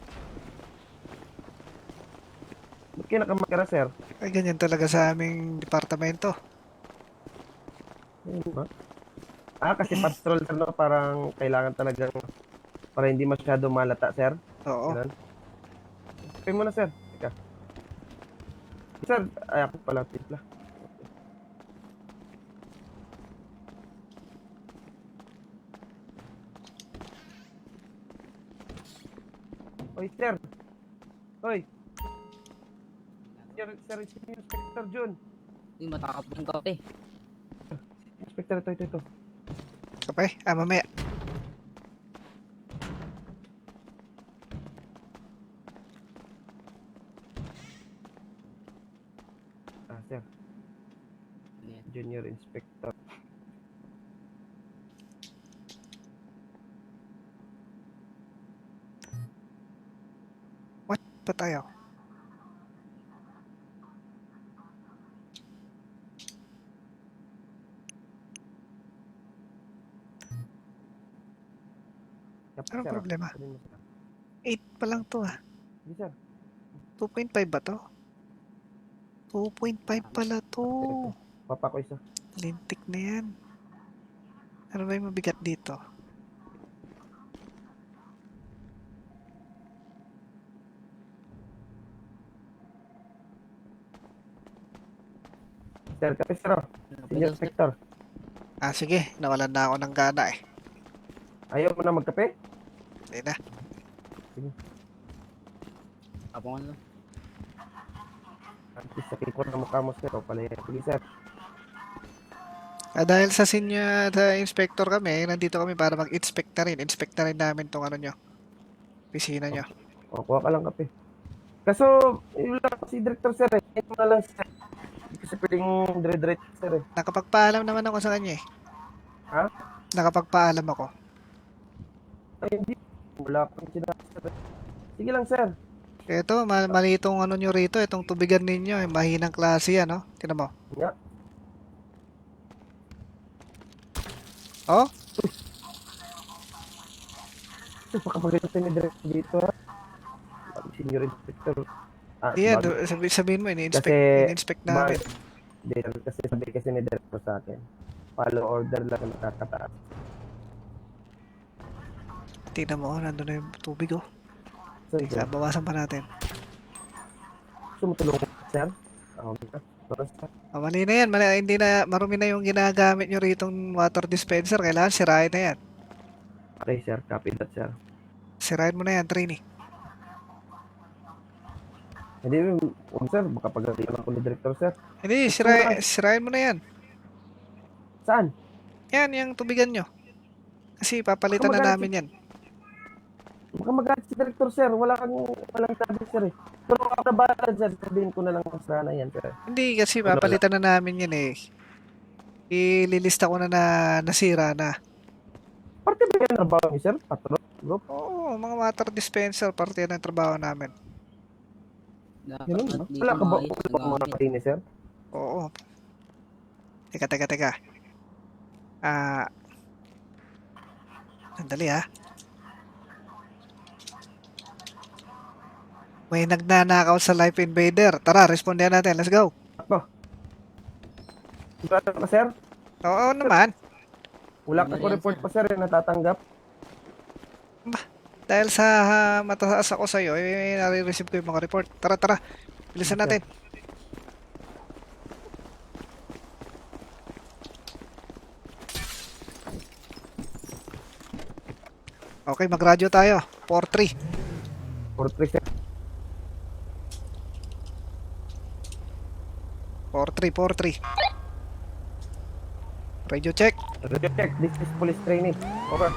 Ba't kayo nakamaskara sir? Ay, ganyan talaga sa aming departamento. Ayun ba? Ah, kasi patrol sir no? Parang kailangan talagang para hindi masyado malata sir. Oo. Ganun. Okay muna sir. Teka. Sir, ay ako pala tipla. Oy sir. Hoy. Sir, Inspector Jun. Yung matakap ng kape. Inspector, ito. Kape? Mamaya. Ah, sir. Junior Inspector. What pa tayo? Anong problema? 8 pa lang to ah. Hindi sir. 2.5 ba to? 2.5 pala to. Papa ko isa. Lintik na yan. Ano ba yung mabigat dito? Sir, kape sir. Senior Inspector. Ah sige, nawalan na ako ng gana eh. Ayaw mo na magkape? Hindi na. Apo ko na. At least sakit ko na mukha mo sir. O pala yan. Sige sir. Dahil sa senior inspector kami, nandito kami para mag-inspect na rin. Inspect na rin namin tong ano nyo. Pisina nyo. O, kuha ka lang kape. Kaso, yun lang si Director sir eh. Ito na lang sir. Hindi kasi pwedeng dire-diretso sir eh. Nakapagpaalam naman ako sa kanya eh. Ha? Nakapagpaalam ako. Ay, hindi. Wala akong sinabi sir. Sige lang sir. Ito, mali itong ano nyo rito, itong tubigan ninyo, eh, mahinang klase yan, no? Tingnan mo. Nga. Oh? Baka magalit ni Director dito ha. Senior Inspector. Yeah, bagay. sabihin mo, Kasi, in-inspect namin. Hindi, kasi sabi kasi ni Director sa akin. Follow order lang ang nakakataas. Tingnan mo, nandun na yung tubig, oh. So, Bawasan pa natin. sumutulong sir. Ako na. Sir. Mali na yan, hindi na, marumi na yung ginagamit nyo rito water dispenser. Kailangan sirain na yan. Okay sir, copy that sir. Sirain mo na yan, Trini. Hindi, sir, baka pagkatilan ako ni Director sir. Hindi, sirain mo na yan. Saan? Yan, yung tubigan nyo. Kasi papalitan na namin yan. Baka magalit si Director sir, walang sabi sir eh. Pero ako na bahala sir, sabihin ko na lang ang sana yan sir. Hindi, kasi papalitan na namin yan eh. Ililista ko na nasira na. Parte ba yan ang trabaho niyo sir? Patron? Group? Oo, mga water dispenser, parte yan ng trabaho namin. Ganun ba? Wala ka ba mga katinis sir? Oo. Teka. Sandali ha. May nagnanakaw sa Life Invader. Tara, respondihan natin. Let's go. Sigurado ka sir? Oo naman. Wala ka po report pa sir yung natatanggap? Dahil sa mataas ako sa'yo, nare-receive ko yung mga report. Tara, tara. Bilisan natin. Okay, mag-radio tayo. 4-3. 4-3 sir. 4-3, 4-3. Radio check. Radio check, this is police training. Over.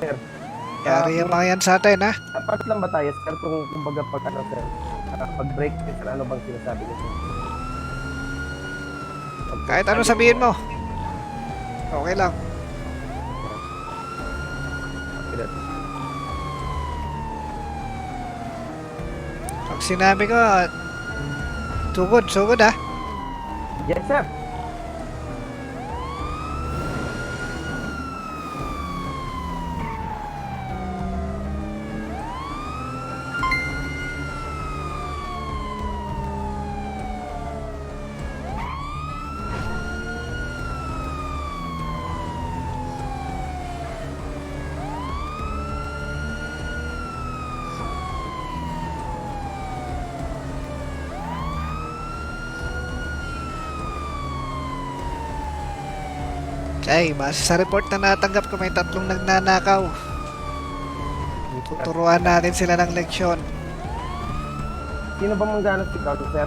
Sir, Yari yung mga yan sa atin, ha? dapat lang ba tayo, sir, kung kumbaga pag ano, sir, pag-break, sir, ano bang sinasabi niyo, sir? Kahit ano sabihin mo. Okay lang. Pag sinabi ko, sugod, ha? Yes, sir. Ay, base sa report na natanggap ko, may 3 nagnanakaw. Tuturuan natin sila ng leksyon. Sino ba mangganap si Carlo, sir?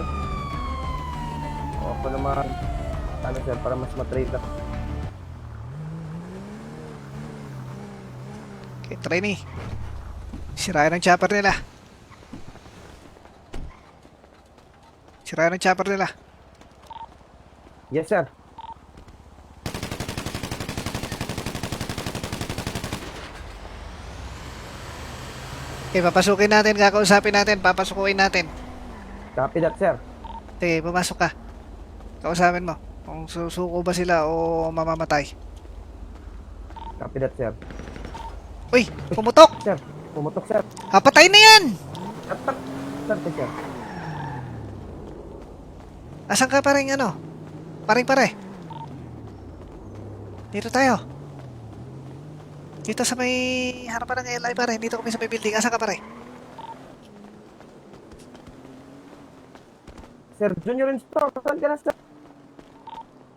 O ako naman, ano, sir, para mas matrade ako. Okay, trainee. Sirayan ang chopper nila. Yes, sir. Okay, papasukin natin, kakausapin natin, papasukuin natin. Copy that, sir. Sige, pumasok ka. Kausapin mo kung susuko ba sila o mamamatay. Copy that, sir. Uy, pumutok! Sir, pumutok, sir. Patay na yan! Atak! Sir, sir. Asan ka paring ano? Paring-pare. Dito tayo. Dito sa may harapan ng LI pare. Dito kami sa may building. Asan ka pare? Sir, Junior Inspector, saan ka na, sir?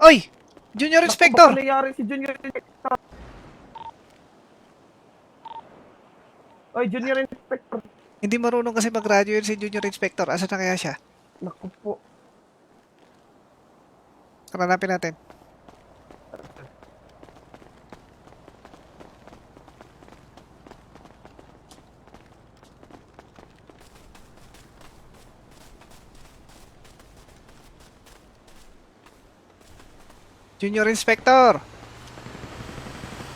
Oy! Junior Inspector! Naku, baka nangyari si Junior Inspector. Oy, Junior Inspector. Hindi marunong kasi mag-radio yun si Junior Inspector. Asan na kaya siya? Naku po. Hanapin natin. Junior Inspector!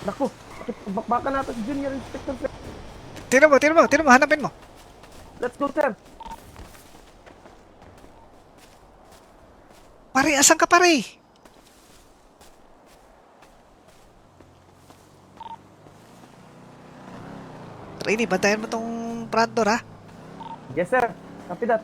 Naku, baka natin si Junior Inspector, sir. Tira mo, hanapin mo. Let's go, sir. Pare, asan ka pare? Trainee, bantayan mo tong front door, ha? Yes, sir. Copy that.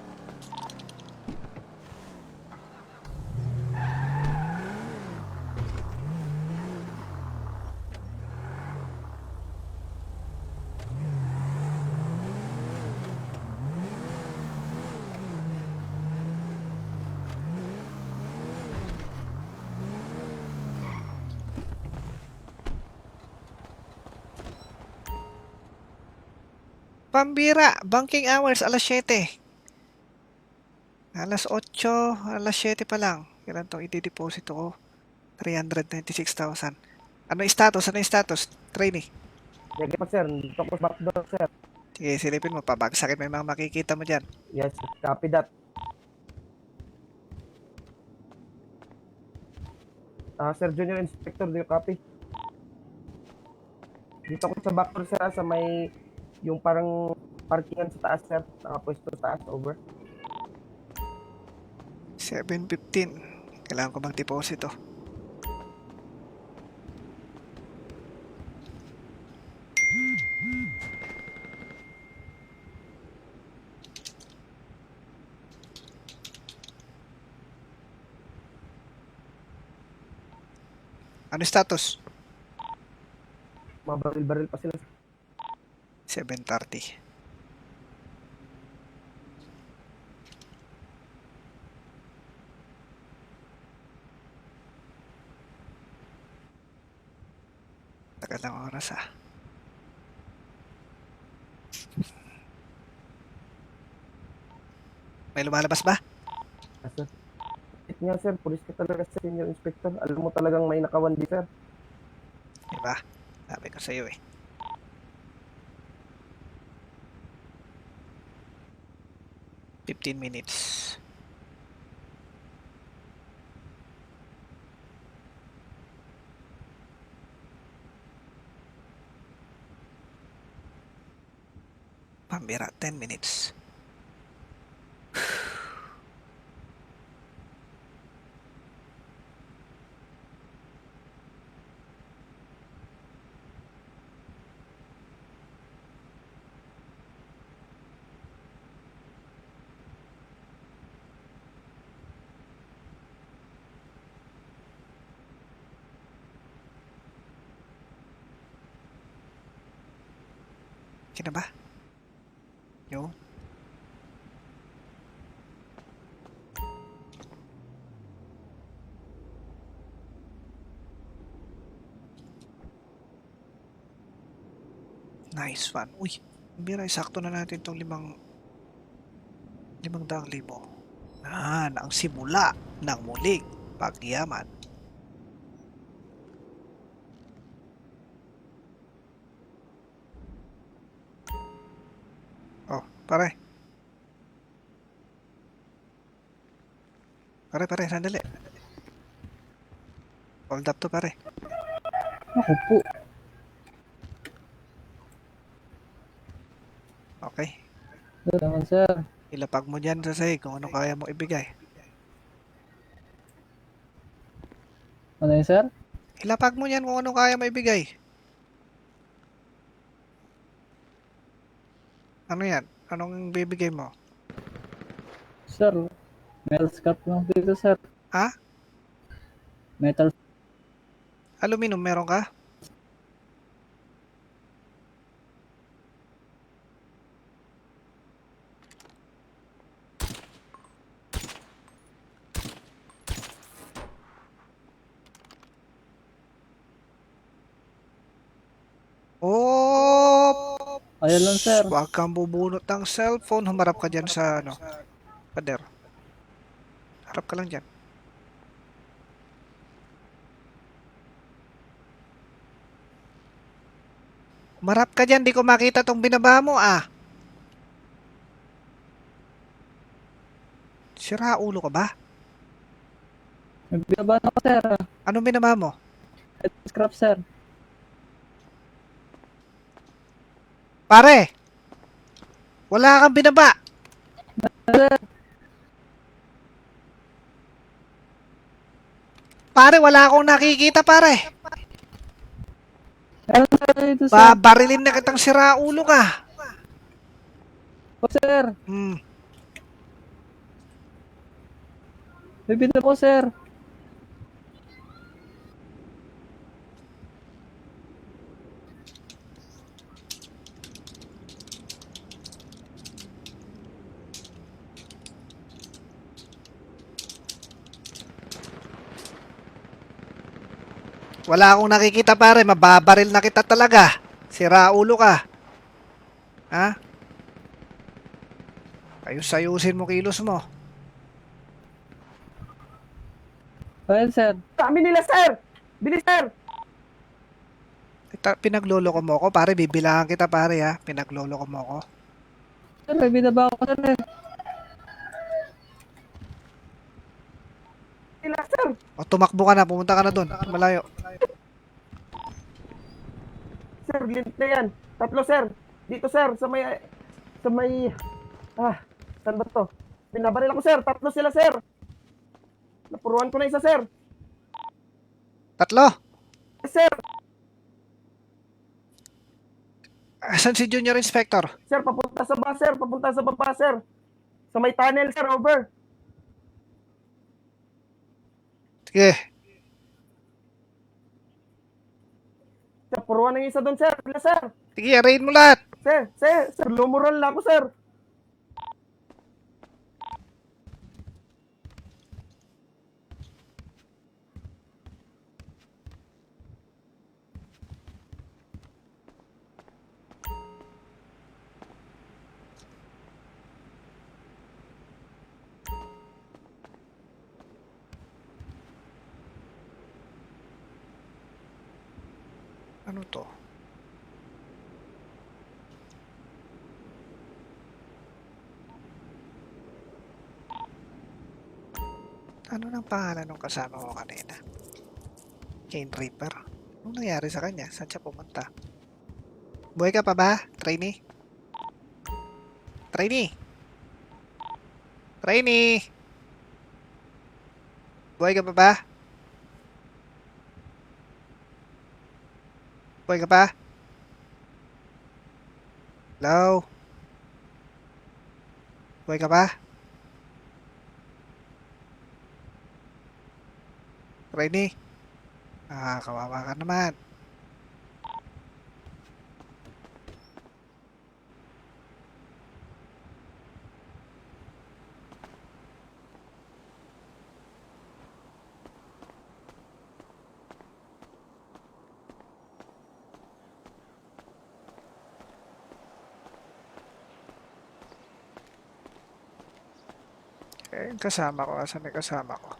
Pambira, banking hours, alas 7. Alas 8, alas 7 pa lang. Kailan itong i-deposit ko? 396,000. Ano yung status? Trainee. Sige pa, sir. Dito ko back door, sir. Sige, silipin mo. Pabagsakin mo yung mga makikita mo dyan. Yes, copy that. Sir Junior Inspector, do you copy? Dito ko sa back door, sir, sa may yung parang parkingan sa taas, sir. Nakapwesto sa taas, over. 7:15. Kailangan ko mag-deposito. Ano status? Mabaril-baril pa sila. 7:30. Tagal ng oras ah. May lumalabas ba? Sir. Nga sir, pulis ka talaga sa senior inspector. Alam mo talagang may nakawandi sir. Diba? Sabi ko sa'yo eh. $15. Pambira, 10 minutes. Kina ba? Yo. Nice one. Uy, bira, sakto na natin tong 5,000. Ang simula ng muling pagyaman. Oh, pare. Pare, sandali. Hold up to, pare. Ako po. Okay. Sir, naman sir. Ilapag mo dyan sa sahig kung ano kaya mo ibigay. Ano yun sir? Ilapag mo yan kung ano kaya mo ibigay. Ano yan? Anong bibigay mo? Sir, metal scrap lang dito sir. Ha? Metal. Aluminum meron ka? Oh! Ayun lang sir. Huwag kang bubunot ng cellphone. Humarap ka dyan sa ano. Pader. Harap ka lang dyan. Humarap ka dyan. Di ko makita tong binaba mo ah. Sira ulo ka ba? Nagbibaba na ako sir. Anong binaba mo? Metal scrap sir. Pare! Wala kang binaba. Sir, Pare, wala akong nakikita pare. meron sir dito sir. Babarilin na kitang sira ulo ka. Po sir. Hmm. Bibida po sir. Wala akong nakikita pare, mababaril na kita talaga. Sira ulo ka. Ha? Ayus-ayusin mo kilos mo. Ayun sir. Kami nila sir! Bilis sir! Pinaglolo ko mo ko, pare, bibilangan kita pare ha. Pinaglolo ko mo ko. Sir, may binaba ako sir eh. Nila sir! O tumakbo ka na, pumunta ka na doon. Malayo. Sir, lint na yan. 3 sir. Dito sir, sa may... saan ba to? Binabaril ako sir. 3 sila sir. Napuruan ko na isa sir. 3. Yes, sir. Asan si Junior Inspector? Sir, papunta sa bus sir. Papunta sa baba sir. Sa may tunnel sir, over. Sige. Sir, puruan ng isa doon, sir. Bila, sir. Sige, arayin mo lahat. Sir, lumural na ako, sir. Ano to? Ano nang pangalan ng kasama ko kanina? Chain Reaper. Anong nangyari sa kanya? Saan siya pumunta? Buhay ka pa ba, trainee? Trainee! Trainee! Buhay ka pa ba? Buhay ka pa? Hello? Buhay ka pa? Trainee? Ah, kawawa ka naman. Eh, kasama ko. Asan may kasama ko?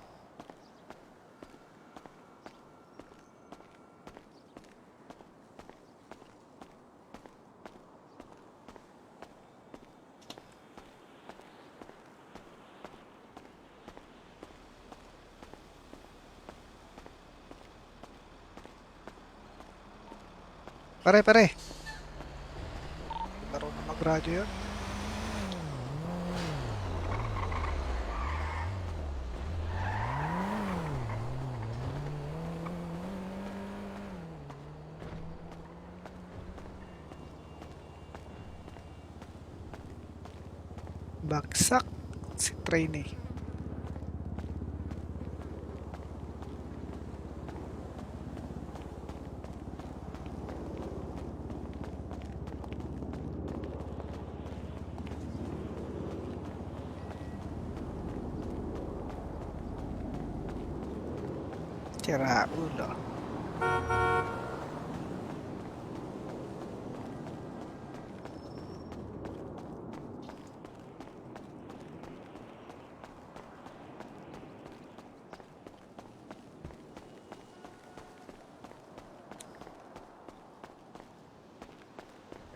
Pare. Marunong mag-radyo yun. Bagsak si trainee. Tira ulo.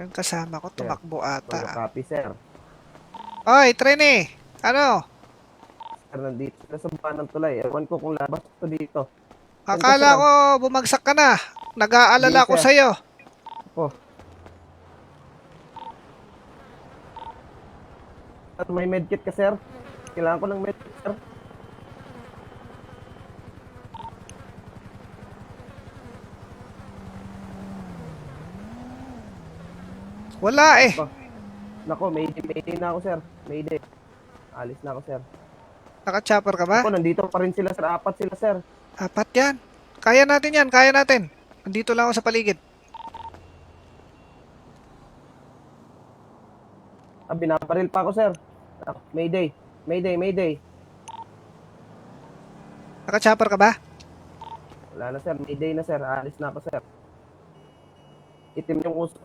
Yung kasama ko tumakbo ata. Solo copy, sir. Oy, trainee! Ano? Sir, nandito sila sa baba ng tulay. Ewan ko kung labas to dito. Akala ko bumagsak ka na. Nag-aalala Hindi, ko sir. sa'yo. At may medkit ka, sir. Kailangan ko ng medkit, sir. Wala eh. Nako, mayday na ako, sir. Mayday. Alis na ako, sir. Naka-chopper ka ba? Ako, nandito pa rin sila, sir. 4 sila, sir. 4 yan. Kaya natin yan. Kaya natin. Nandito lang ako sa paligid. Binabaril pa ako, sir. Mayday. Naka-chopper ka ba? Wala na, sir. Mayday na, sir. Alis na ako, sir. Itim yung uso.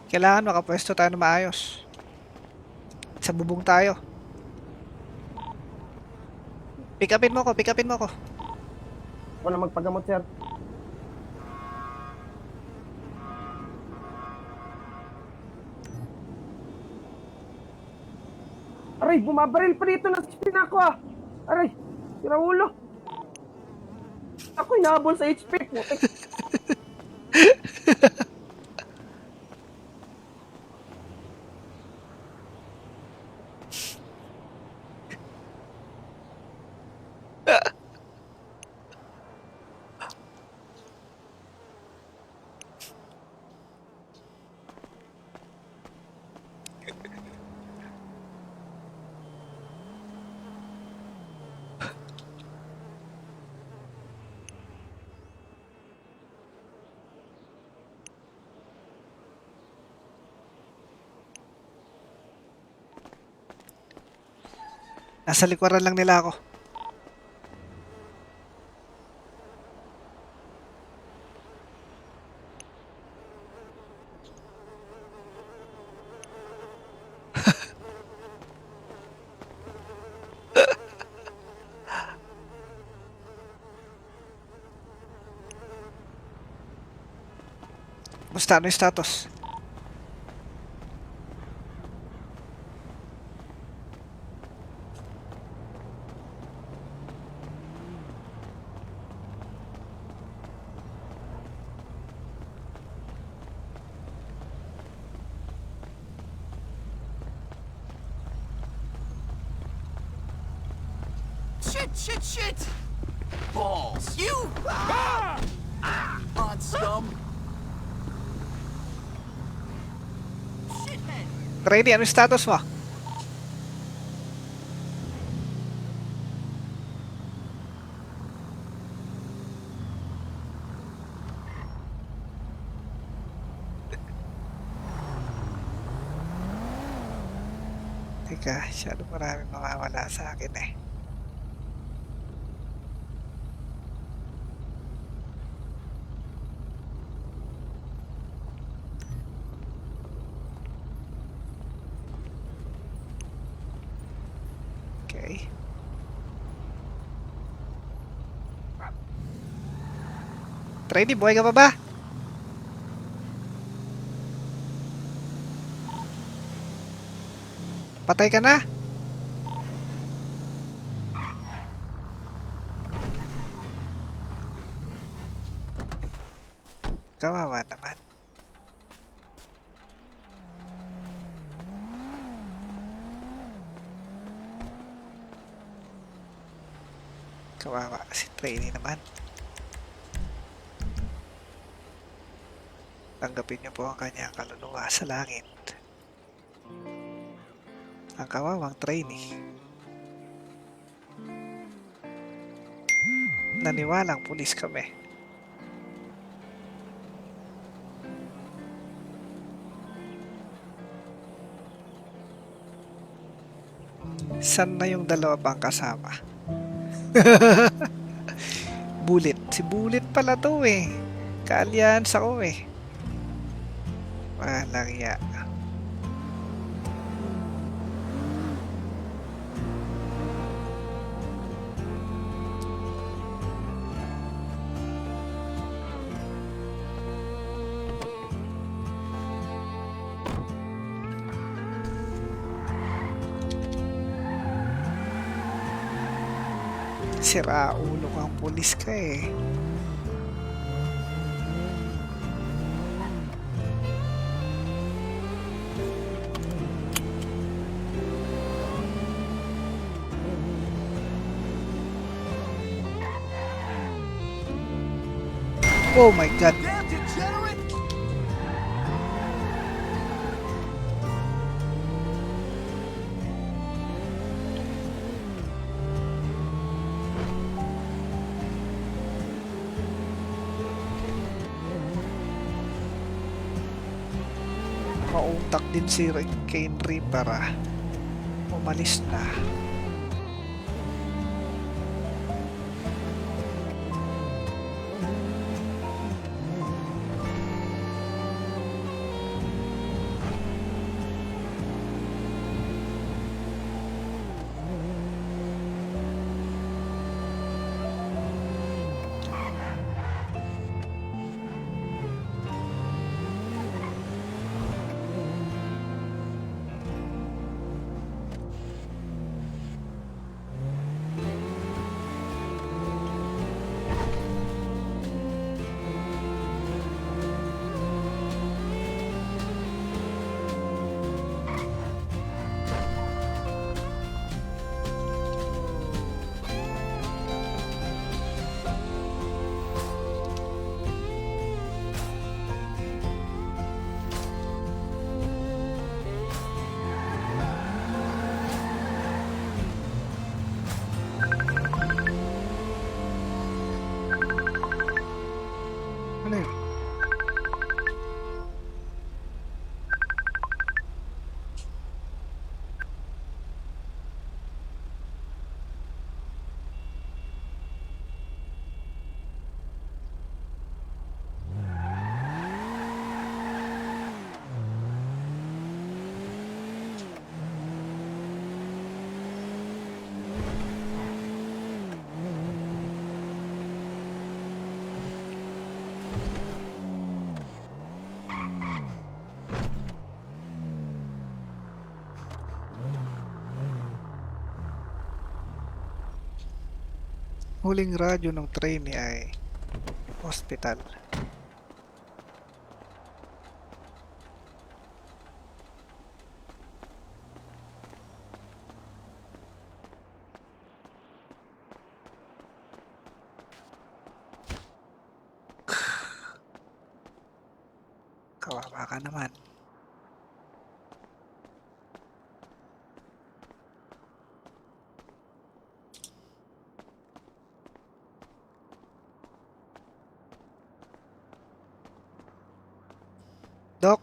Kailangan makapwesto tayo na maayos. Sa bubong tayo. Pick upin mo ko. Ako na magpagamot, sir. Aray, bumabaril pa dito ng spin ako, ah. Aray, sira ulo. Ako inahabol sa HP. Putik. Nasa likuran lang nila ako. Basta ano yung status? Shit! Balls! You! On scum! Shithead! Ready, ano yung status mo? Teka, masyado maraming mawawala sa akin eh. Okay. Ready, buhay ka pa ba? Patay ka na? Kawawa naman. Kawawa si trainee naman. Tanggapin niyo po ang kanyang kaluluwa sa langit. Ang kawawang trainee. Naniwalang pulis kami. San na yung dalawa pang kasama? Bullet. Si Bullet pala to eh. Kaalyansa ko eh. Walang ya. Sira ulo kang pulis ka eh. Oh my god. Damn degenerate! Mauntak din si Henry para umalis na. Ano yun? huling radyo ng train ay hospital. Kawawa ka naman. Dok,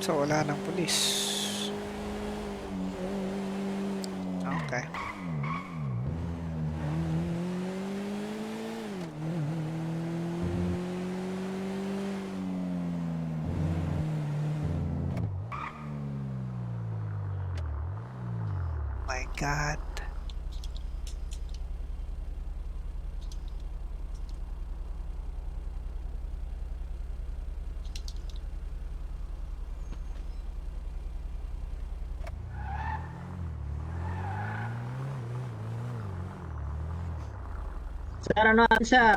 so wala ng pulis. Okay. My God. Sir, ano natin, sir?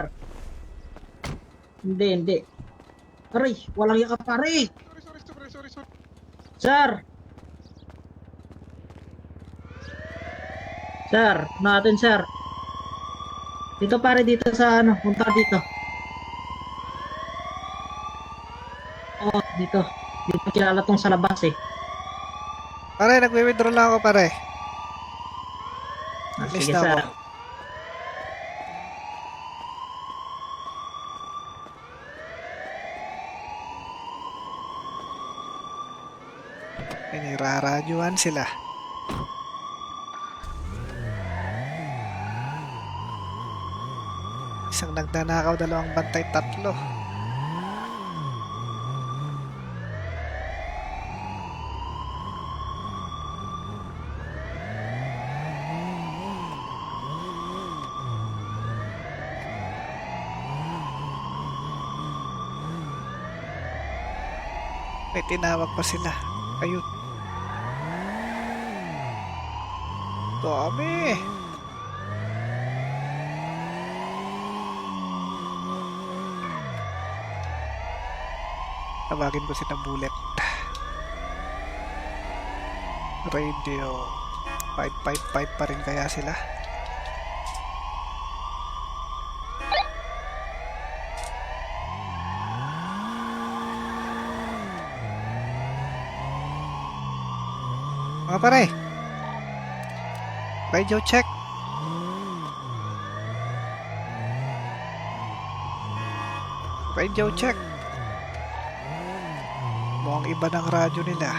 Hindi. Aray, walang yakap, pare. Sorry. Sir. Sir, natin, sir. Dito, pare, dito sa ano, punta dito. Oo, dito. Dito kilala tong sa labas eh. Pare, nagwi-withdraw lang ako, pare. Alis Sige, na sir. ako. Piniraradyoan sila. Isang nagnanakaw, dalawang bantay, tatlo. May tinawag pa sila. Ayun. Dami. Tawagin ko sila Bullet. Radio 555 pa rin kaya sila? Mga pare, radio check. Radio check. Mukhang iba ng radyo nila.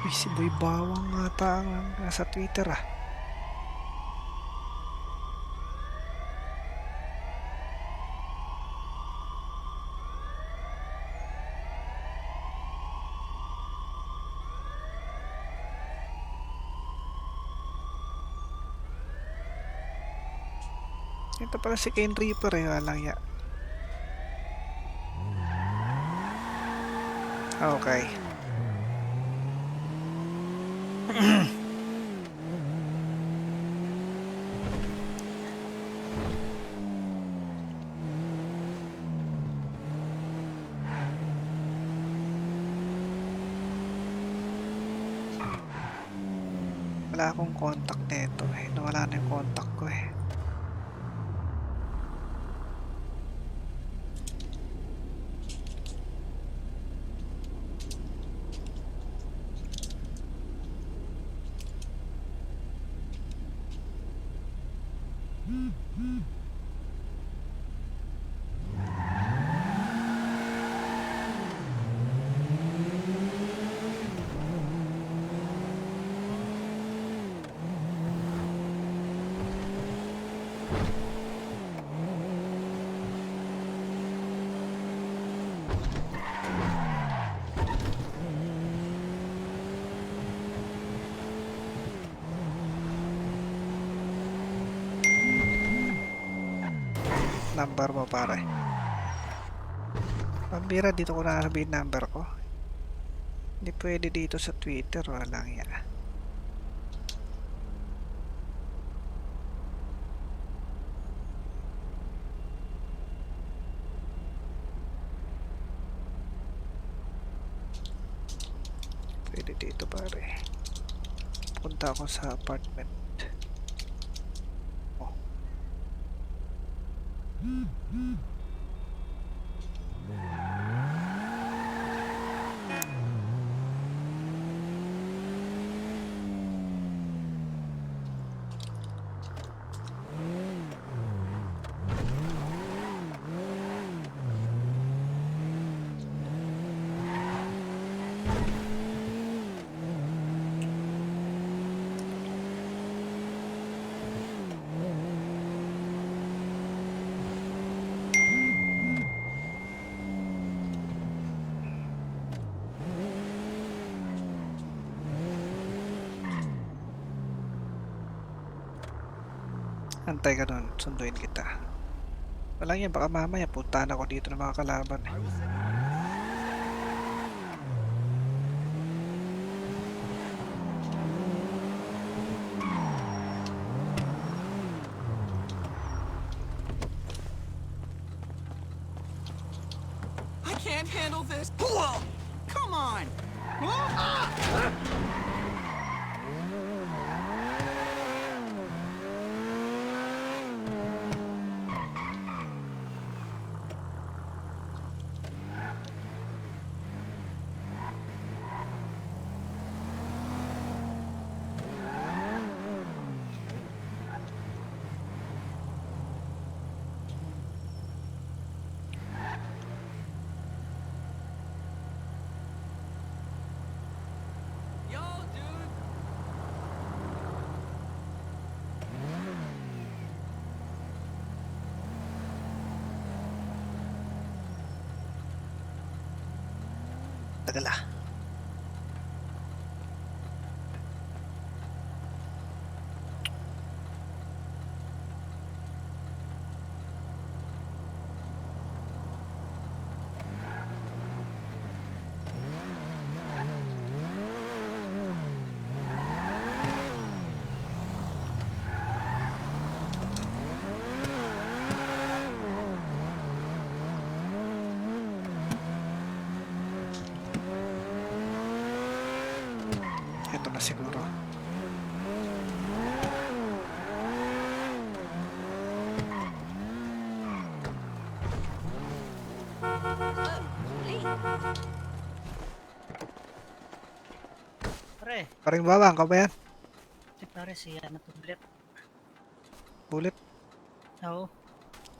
Uy, si Boy Bawang ata ang nasa Twitter ah. Ito pala si Ken Reaper eh, walang ya. Okay. Wala akong contact nito eh. Nawala na yung contact ko eh. Number mo pare. Pambira, dito ko nakasabihin number ko. Hindi pwede dito sa Twitter. Walang yan. Pwede dito pare. Punta ako sa apartment. Oh. Antay ka nun, sunduin kita. Walang yan, baka mamaya puntahan ako dito ng mga kalaban eh. I can't handle this. Come on. Yo, dude. Tagal ah. Ito na siguro. Pare, Paring bawang, ka ba yan? pare siya na bullet. Bullet? Oo.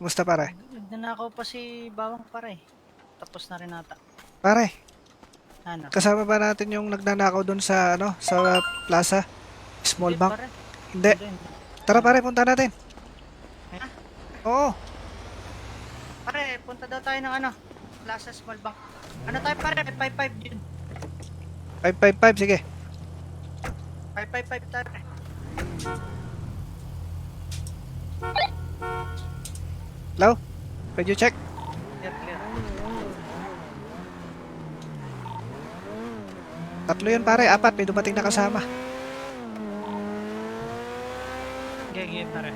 Kumusta pare? Nagnanakaw pa si Bawang pare. Tapos na rin ata. Pare, Ano? kasama ba natin yung nagnanakaw dun sa ano, sa plaza? Small Hindi, bank? pare. Hindi. Hindi. Tara pare, punta natin. Ha? Oo. Pare, punta daw tayo ng ano? Plaza Small Bank. Ano tayo pare? 555 din. 555, sige. 555 tayo pare. Hello? Could you check? Clear, clear. Tatlo yun pare, apat. May dumating na kasama. Game pare.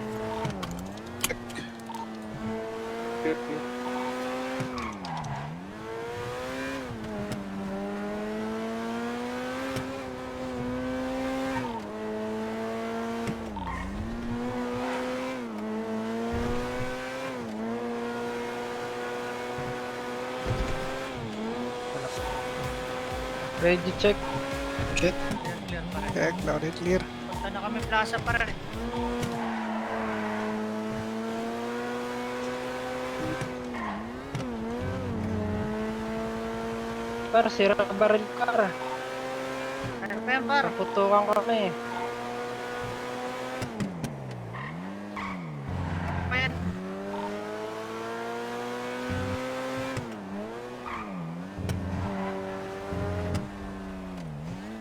Ready check. Check. Clear pare. Check. Loaded clear. Punta na kami plaza pare. Par, sira ka baril car. Ano pa yan pare? Naputukan kami. Ano pa yan?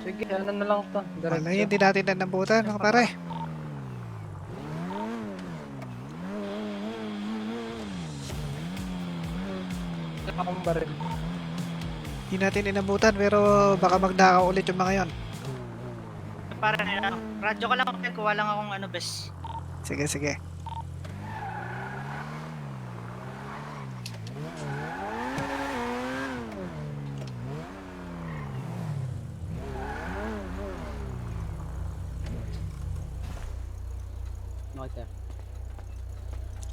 Sige, ano na lang to. Wala Diretso. hindi natin na nabutan mga pare. Akong baril. Hindi natin inabutan pero baka magnakaw ulit yung mga yon. Pare, radyo ka lang pare. Kuha lang akong ano bes. Sige, sige. Okay, sir.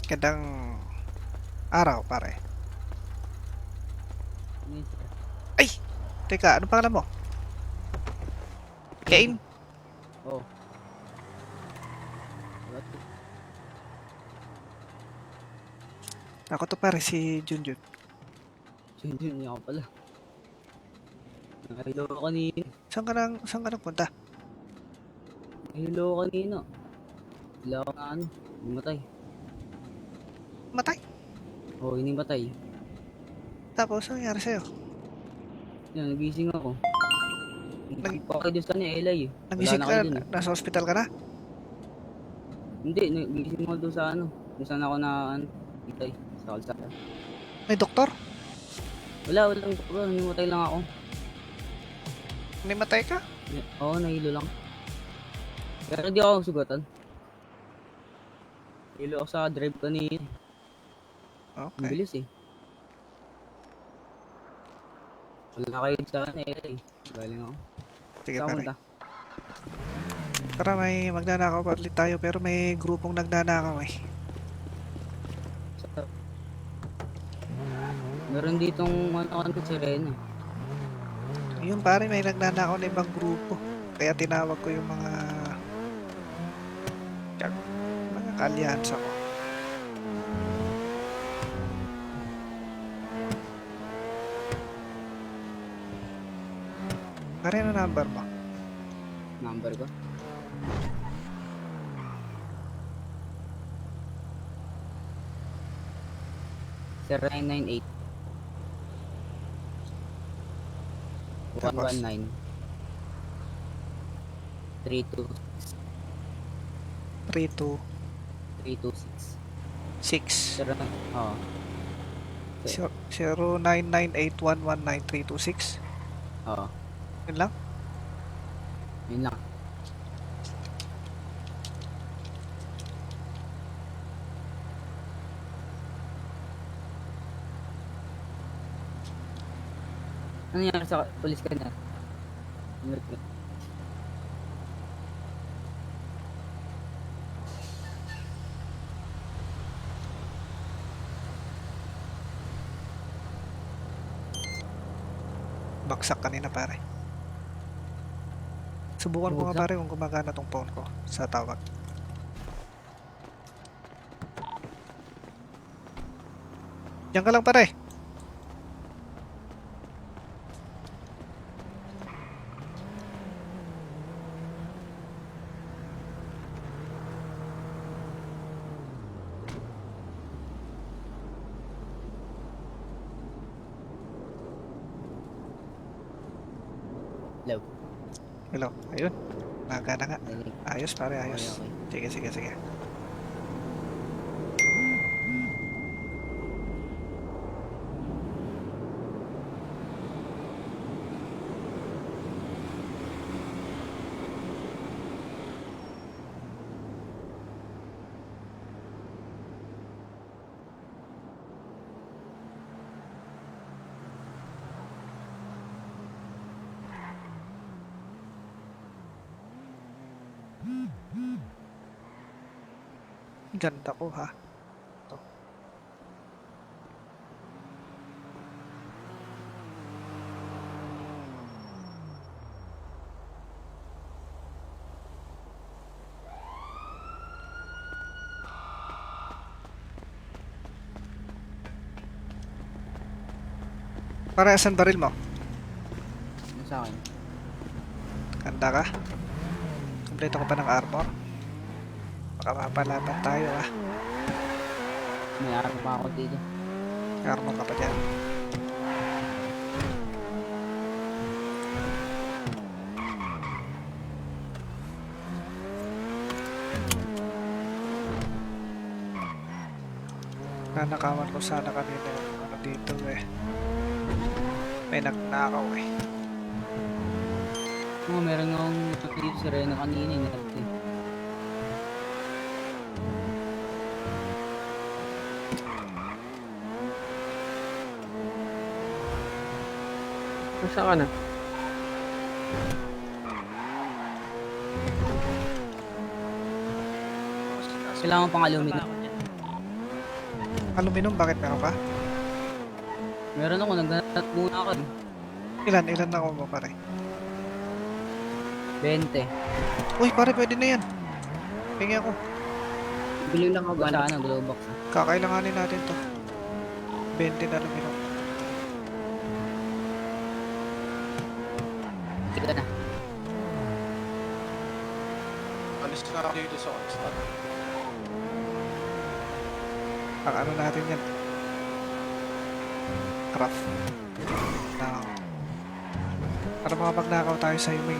Gandang araw pare. Ano yun, sir? Ay! Teka, ano pangalan mo? Kane? Oo. Ako to pare, si Junjun. Yun niya ako pala. Nahilo ako kanina. Saan ka nagpunta? Nahilo ako kanina. Bigla ako na ano. Himatay. Matay. Oo, hinimatay. Tapos, ano nangyari sa'yo? Yan, nagising ako. Nag- Nagising pa ako doon sa LA eh. Nagising Wala na ka, kayo dun eh. nasa hospital ka na? Hindi, nagising ako doon sa ano. Kung saan ako na ano. Itay. Sa kalsada. May doktor? Walang himatay lang ako. May matay ka? Oo, nahilo lang. Pero hindi ako sugatan. Nahilo ako sa drive kanina. Ang Okay. bilis eh. Wala kayo sa akin eh. Galing ako. Sige Saan pare. punta? Tara, may magnanakaw pa ulit tayo pero may grupong nagnanakaw eh. Meron ditong ano sirena. Yun pare, may nagnanakaw na ibang grupo. Kaya tinawag ko yung mga kalyansa ko. Pare, ano number mo? Number ko. Sir 998 Tapos? 119 32 32 326 6 Sir, oo. 0998119326. Oo. Yun lang? Yun lang. Ano nangyari sa polis ka na? Baksak kanina pare. Subukan ko nga Bumagsak? pare kung gumagana tong phone ko sa tawag. Diyan ka lang pare. Hello. Hello. Ayun. Nagana nga. Narinig. Ayos pare, ayos. Okay. Sige, sige, sige. Ganda ko ha. Para saan baril mo? Ano sa akin? Ganda ka? Kompleto ko pa ng armor? Baka mapalaban tayo ah. May araw pa ako dito. Armor ka pa dyan. Nanakawan ko sana kanina yung ano dito eh. May nagnakaw eh. Oo, meron akong dito si Reno kanina. Inarap eh. Nasa ka na? Kailangan pang aluminum. Baba ako dyan. Aluminum, bakit meron ka? Meron ako, naghanap muna ako. Ilan na mo pare? 20. Uy pare, pwede na yan. Hingi ako. Bili lang ako sa ano, glow box. Kakailanganin natin to. 20 na aluminum. Kita na. Alis na ako dito sa Oxford. Ano natin yan? Craft. Now. Para makapagnakaw tayo sa may.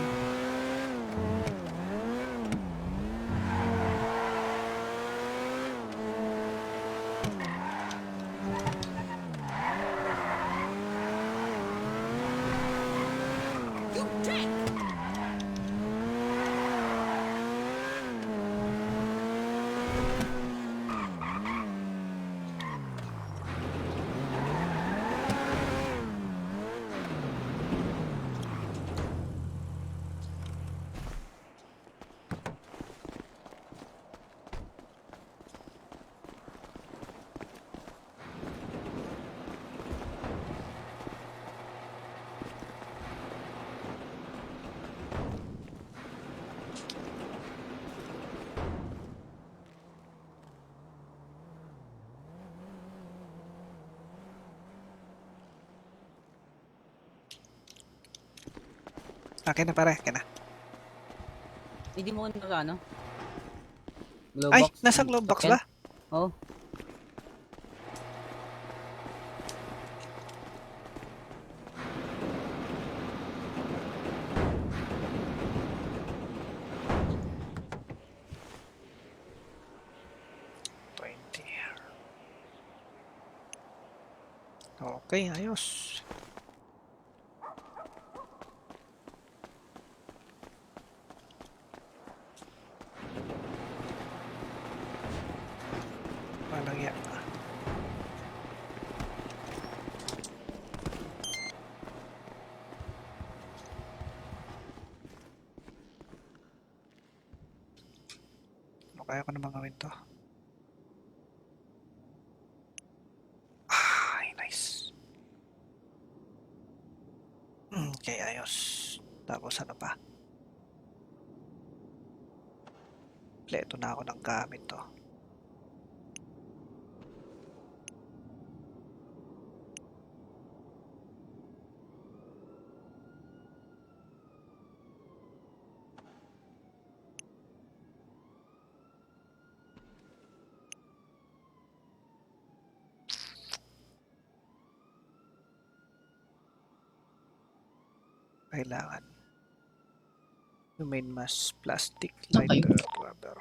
Akin na pare, akin na. Hindi mo kung sa ano? Glow Ay, box. nasa glove box ba? Oo. Okay, ayos. Walang yan. Ano kaya ko naman gawin to? Ay, nice. Okay, ayos. Tapos ano pa? Kompleto na ako ng gamit to. Kailangan yung main mass, plastic, lighter, rubber.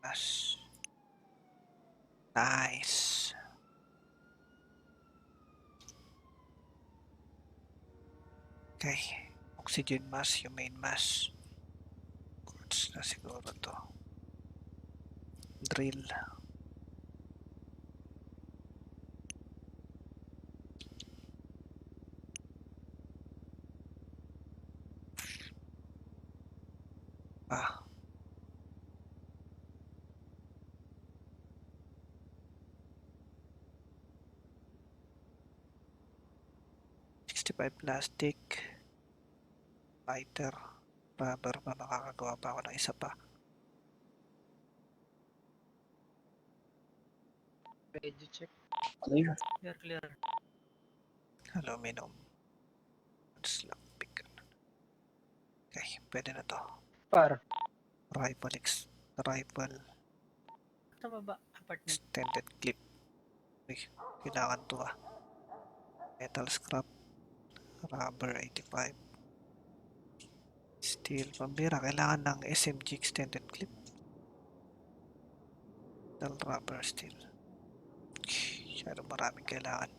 Mass. Nice. Okay. Oxygen mass, yung main mass. Quartz na siguro to. Drill. Ah, $65 plastic. Lighter. Rubber pa, makakagawa pa ako ng isa pa. Ready check. Clear. Clear. Aluminum. Slug pick. Okay, pwede na to. Par. Rifle Ito baba. Apartment. extended clip. Uy, kailangan to ah. Metal scrap. Rubber 85. Steel pambira. Kailangan ng SMG extended clip. Metal rubber steel. Masyado maraming kailangan.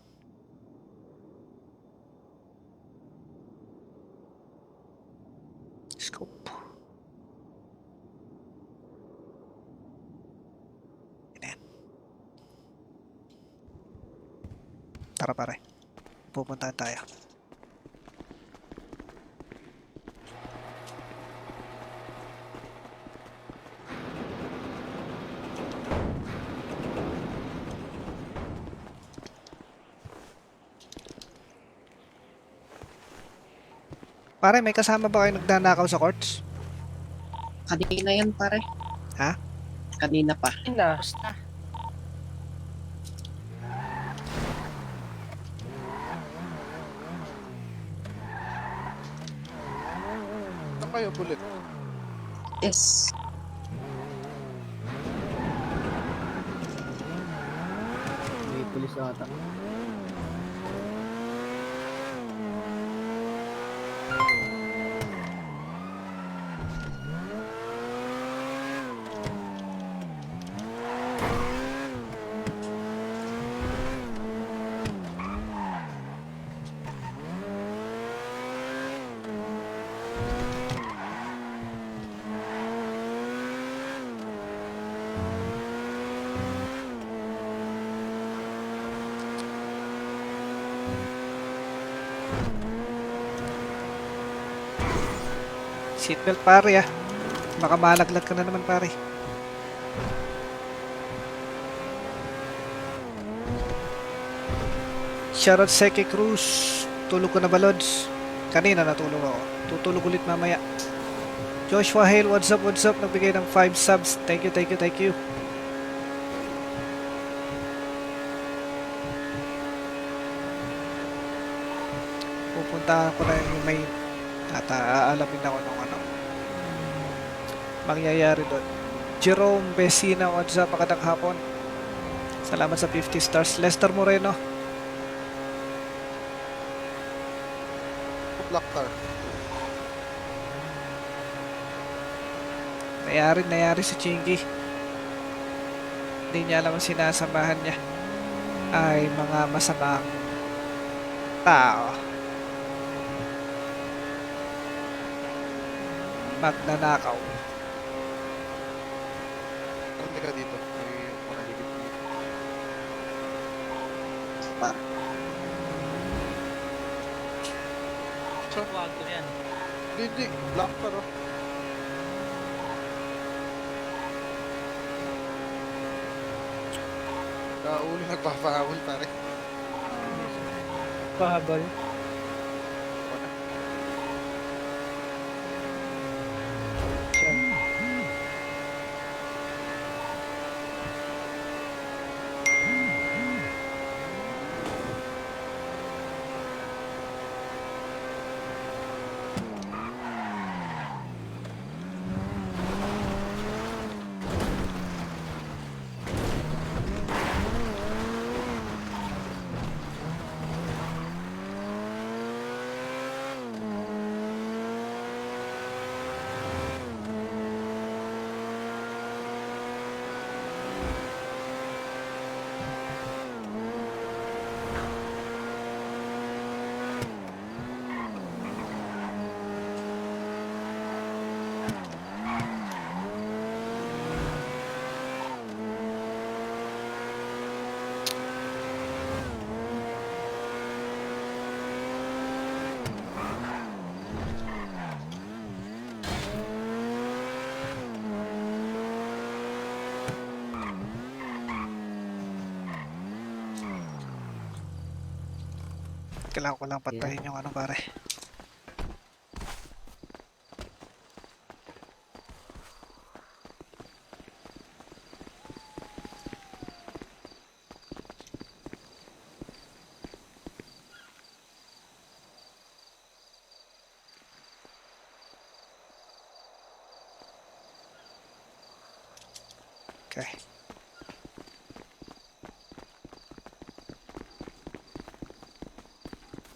Scope. Yan. Tara pare. Pupuntahan tayo. Pare, may kasama ba kayo nagnanakaw sa courts? Kanina yan, pare. Ha? Kanina pa. Tapos na. Saan kayo, Bullet? Yes. May pulis ata. Seatbelt pare ah. Baka malaglag ka na naman pare. Shoutout Seki Cruz. Tulog ko na ba Lods? Kanina natulog ako. Tutulog ulit mamaya. Joshua Hale, what's up, what's up? Nagbigay ng 5 subs. Thank you, thank you, thank you. Pupunta ko na yung may at aalamin ako nung ano mangyayari doon. Jerome Besina, what's up? Magandang hapon. Salamat sa 50 stars. Lester Moreno. Black car. Nayari si Chingy. Hindi niya alam ang sinasamahan niya ay mga masamang tao. Magnanakaw. Hindi ka dito. May mga ligid dito. Wag ko yan. Hindi. Black car, oh. Kauli nagpapahawal, pare. Pahabol. Kailangan ko lang patayin yung ano pare. Okay.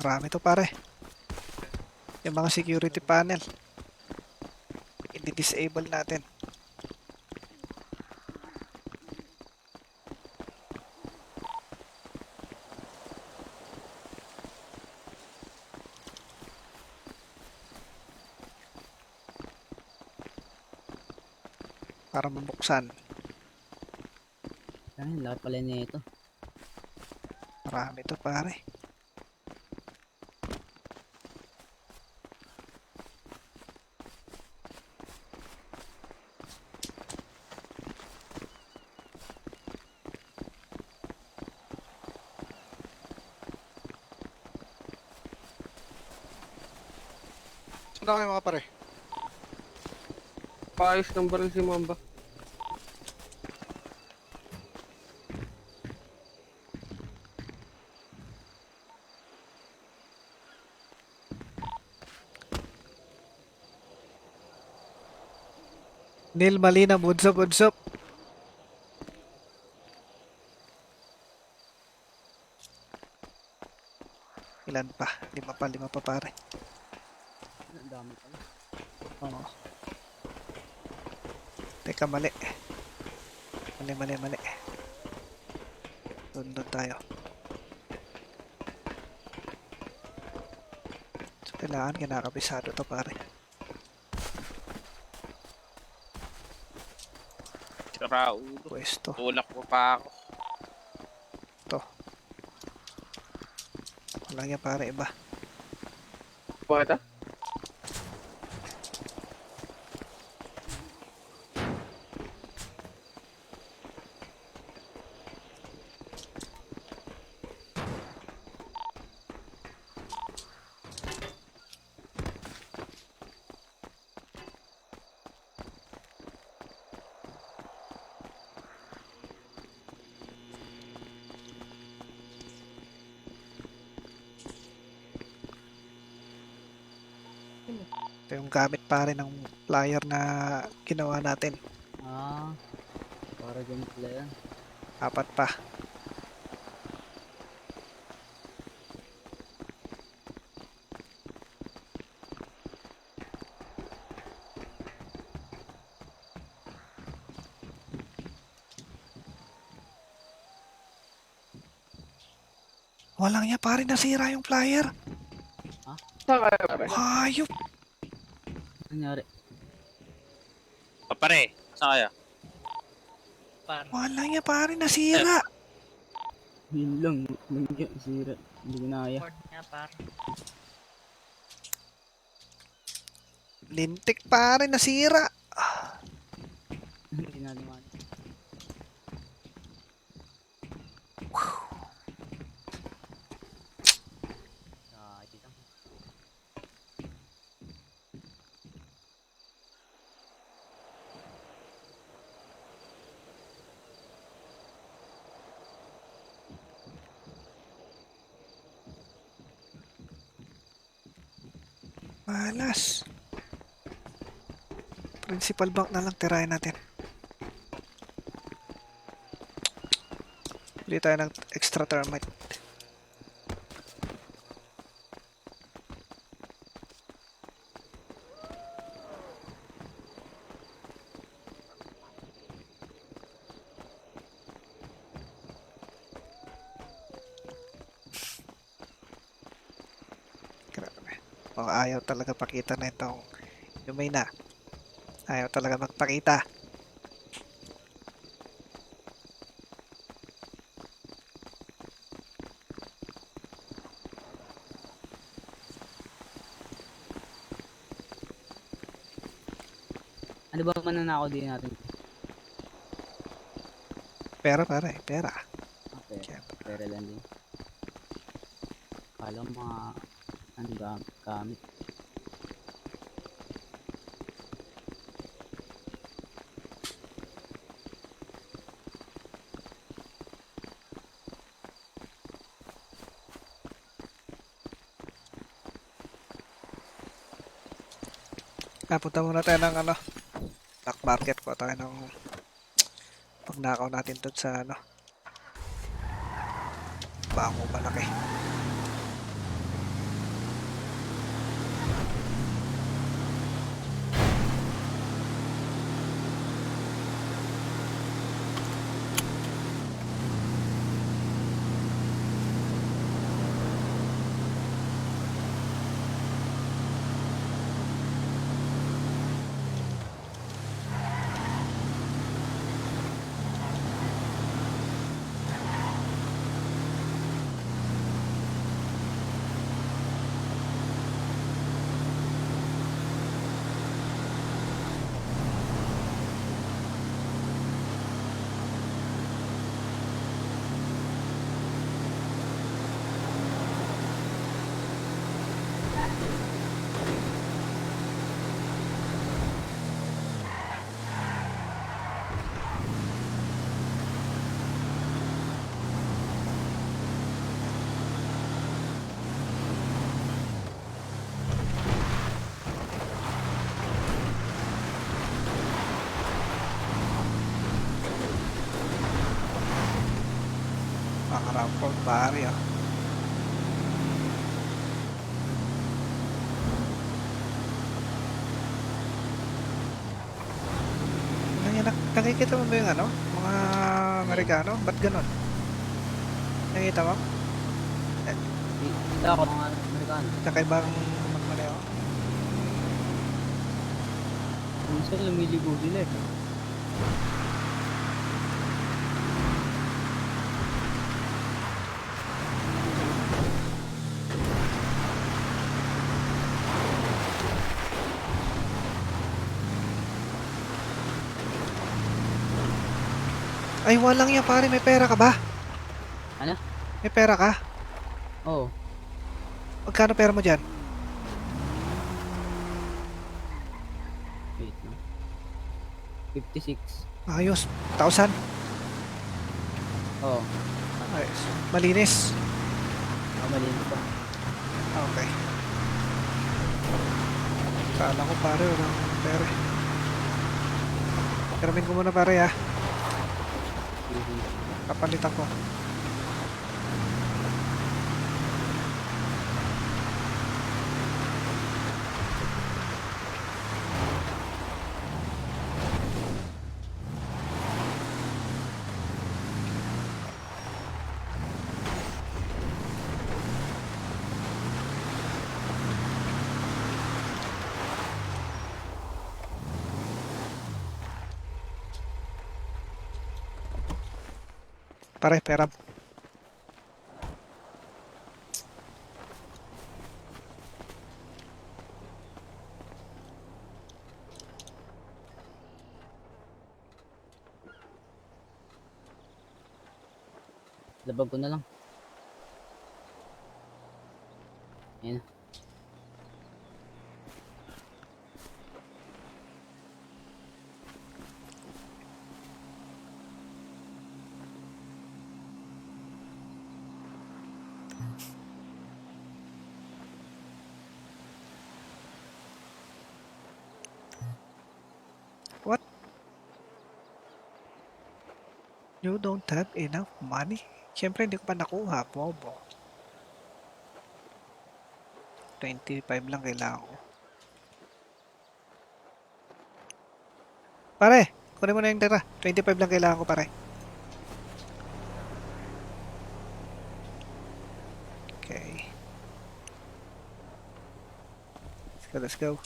Marami to pare. Yung mga security panel. I-disable natin. Para mabuksan. Ay, laki pala nito. Marami to pare. Saan na kayo mga pare? Paayos ng baril si Mamba. Neil Malina, budsop, budsop. Ilan pa? Lima pa pare. Ang dami pala. Oo. Teka, mali. Mali. Doon tayo. So, kailangan kinakabisado to pare. Sira ulo. Pwesto. Tulak mo pa ako. To. Walang yan pare, iba. Bakit ah? Ito yung gamit pare ng flyer na ginawa natin. Ah, para dyan pala yan. 4 pa. Walang niya pare, nasira yung flyer. Saan kayo pare? Hayop. Nangyari. Pare, saan kaya? Par. Walang niya pare, nasira. Yun lang. Nangyari. Sira. Hindi ko naya. Board niya par. Lintik pare, nasira. Hindi na naman. Malas. Principal bank na lang tirahin natin. Bili tayo ng extra thermite. Grabe. Oh, ayaw talaga pakita na itong yung na. Ayaw talaga magpakita. Ano ba mananakaw din natin? Pera pare, pera. Okay. Siyempre. Pera lang din. Kala ko mga ano gamit. Punta muna tayo ng ano, black market ko tayo ng pagnakaw natin doon sa ano, bako malaki. Ramport pare ah. Nakikita mo ba yung ano? Mga Amerikano? Ba't ganon? Nakikita mo? Kita ako mga Amerikano. Kakaibang magmaneho. Minsan lumiligo sila eh. Ay, walang yan pare. May pera ka ba? Ano? May pera ka? Oo. Magkano pera mo dyan? Wait no. 56. Ayos. 1,000? Oo. Ayos. Malinis. Malinis pa. Okay. Kala ko pare, walang pera. Kiramin ko muna pare ah. Kapalit ako. Pare, pera. Labag ko na lang. Ayan na. What? You don't have enough money? Siyempre, hindi ko pa nakuha. Bobo. 25 lang kailangan ko. Pare, kunin mo na yung tira. 25 lang kailangan ko, pare. Okay. Let's go.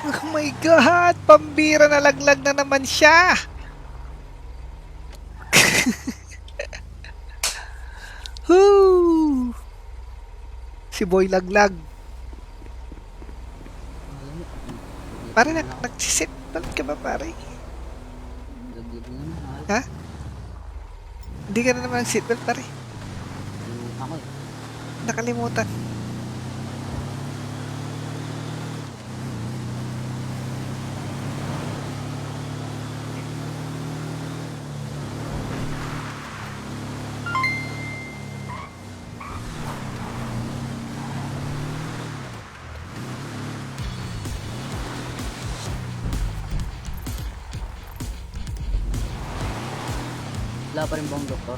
Oh my God! Pambira na laglag na naman siya! Woo! Si Boy laglag. Pare, nagsiseatbelt ka ba, pare? Lagi mo naman, mahal. Ha? Hindi ka na naman nag-seatbelt, pare. Ako eh. Nakalimutan. Wala pa rin bang doktor?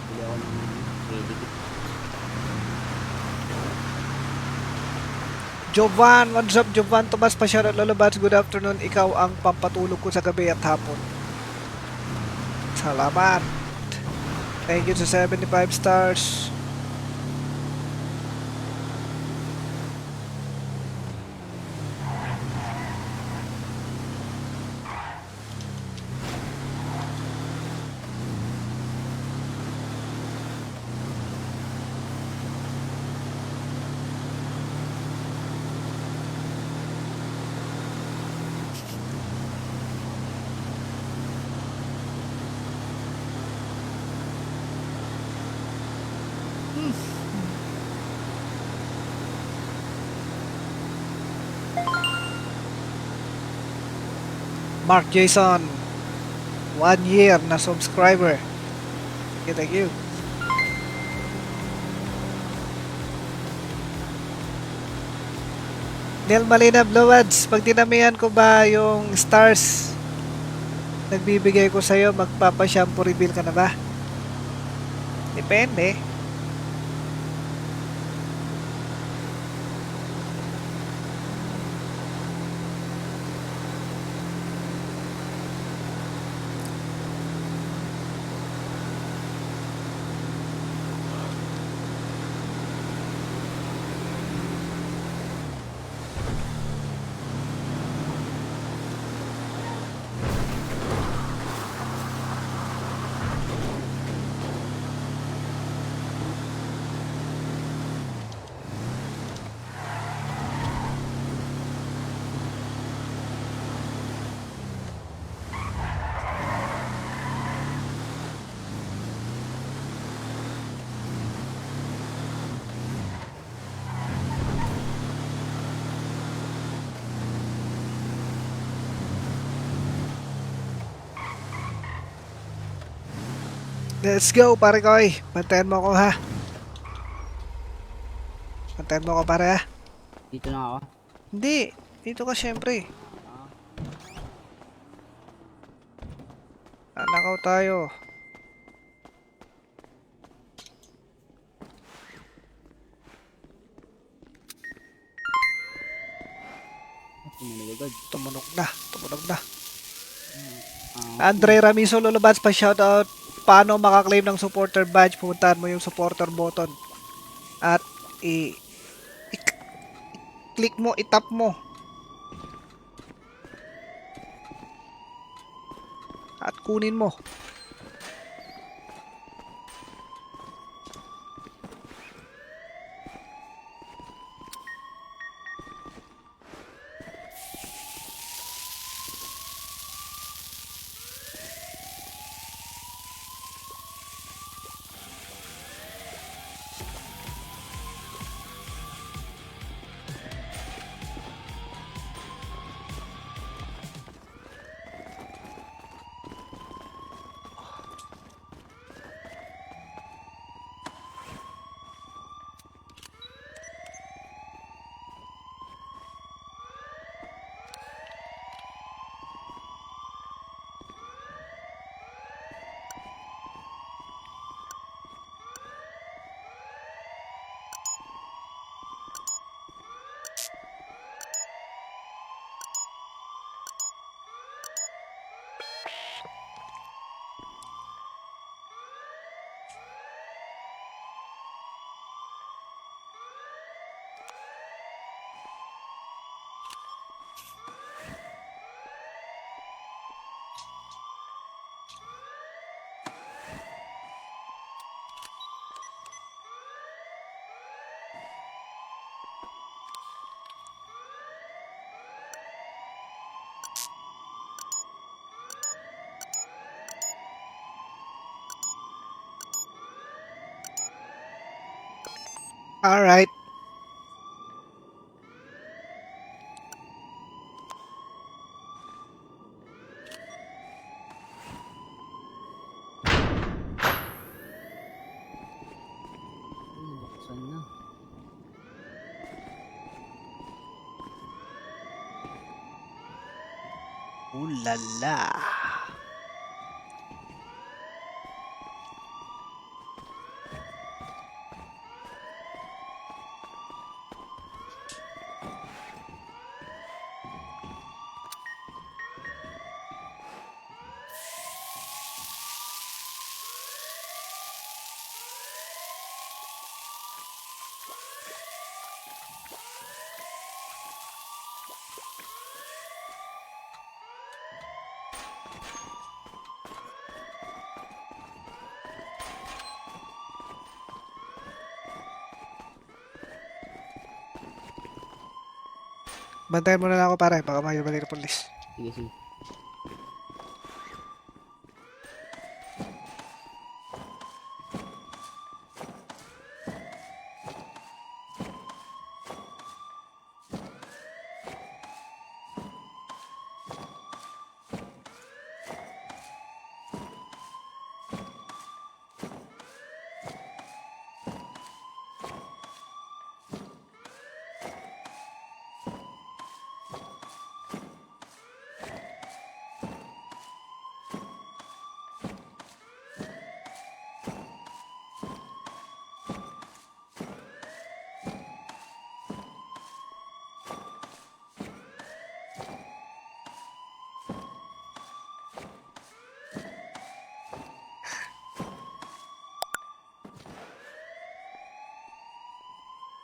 Bili ako ng medikit. Jovan, what's up, Jovan? Tomas Pasyarot Lolobats, good afternoon. Ikaw ang pampatulog ko sa gabi at hapon. Salamat. Thank you sa 75 stars. Mark Jason, 1 year na subscriber. Thank you. Neil Malina Blowads, pag dinamihan ko ba yung stars nagbibigay ko sa'yo, magpapa-shampoo reveal ka na ba? Depende. Let's go, pare Koy. Bantayan mo ako, ha? Bantayan mo ako, pare, ha? Dito na ako. Hindi. Dito ka, syempre. Nakaw tayo. Tumunog agad. Tumunog na. Tumunog na. Ah, Andre Ramizo Lolobats pa shoutout. Paano makaklaim ng supporter badge? Pumuntahan mo yung supporter button. At click mo, itap mo. At kunin mo. Alright. Buksan na. Ooh la la. Bantayan mo na lang ako pare, baka may balik ng polis. Sige, sige.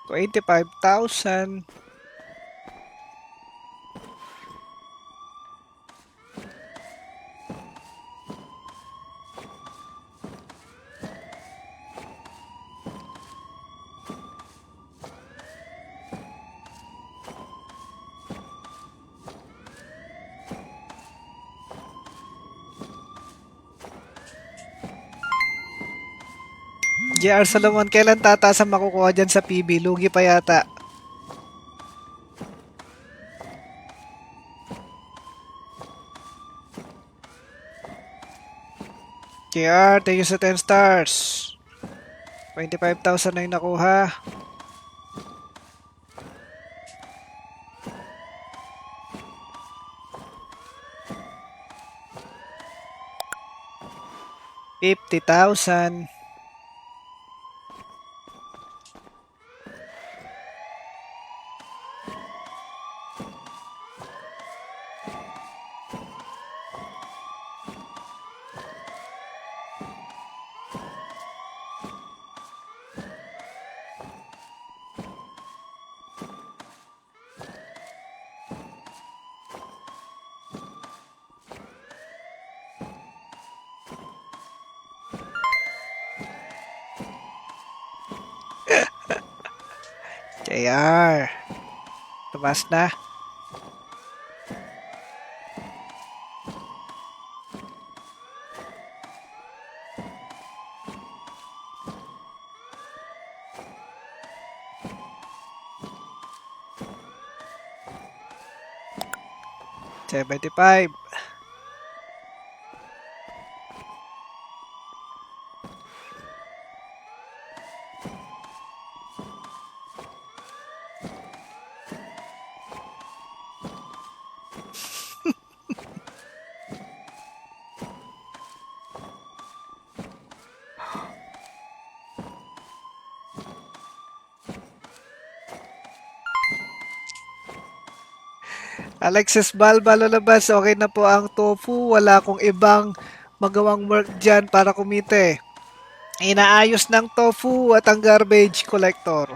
$25,000. JR Solomon, kailan tataas ang makukuha dyan sa PB? Lugi pa yata. JR, thank you sa 10 stars. 25,000 na yung nakuha. $50,000. JR. Tumas na. $75. Alexis Balba lalabas, okay na po ang tofu. Wala akong ibang magawang work dyan para kumite. Inaayos ng tofu at ang garbage collector.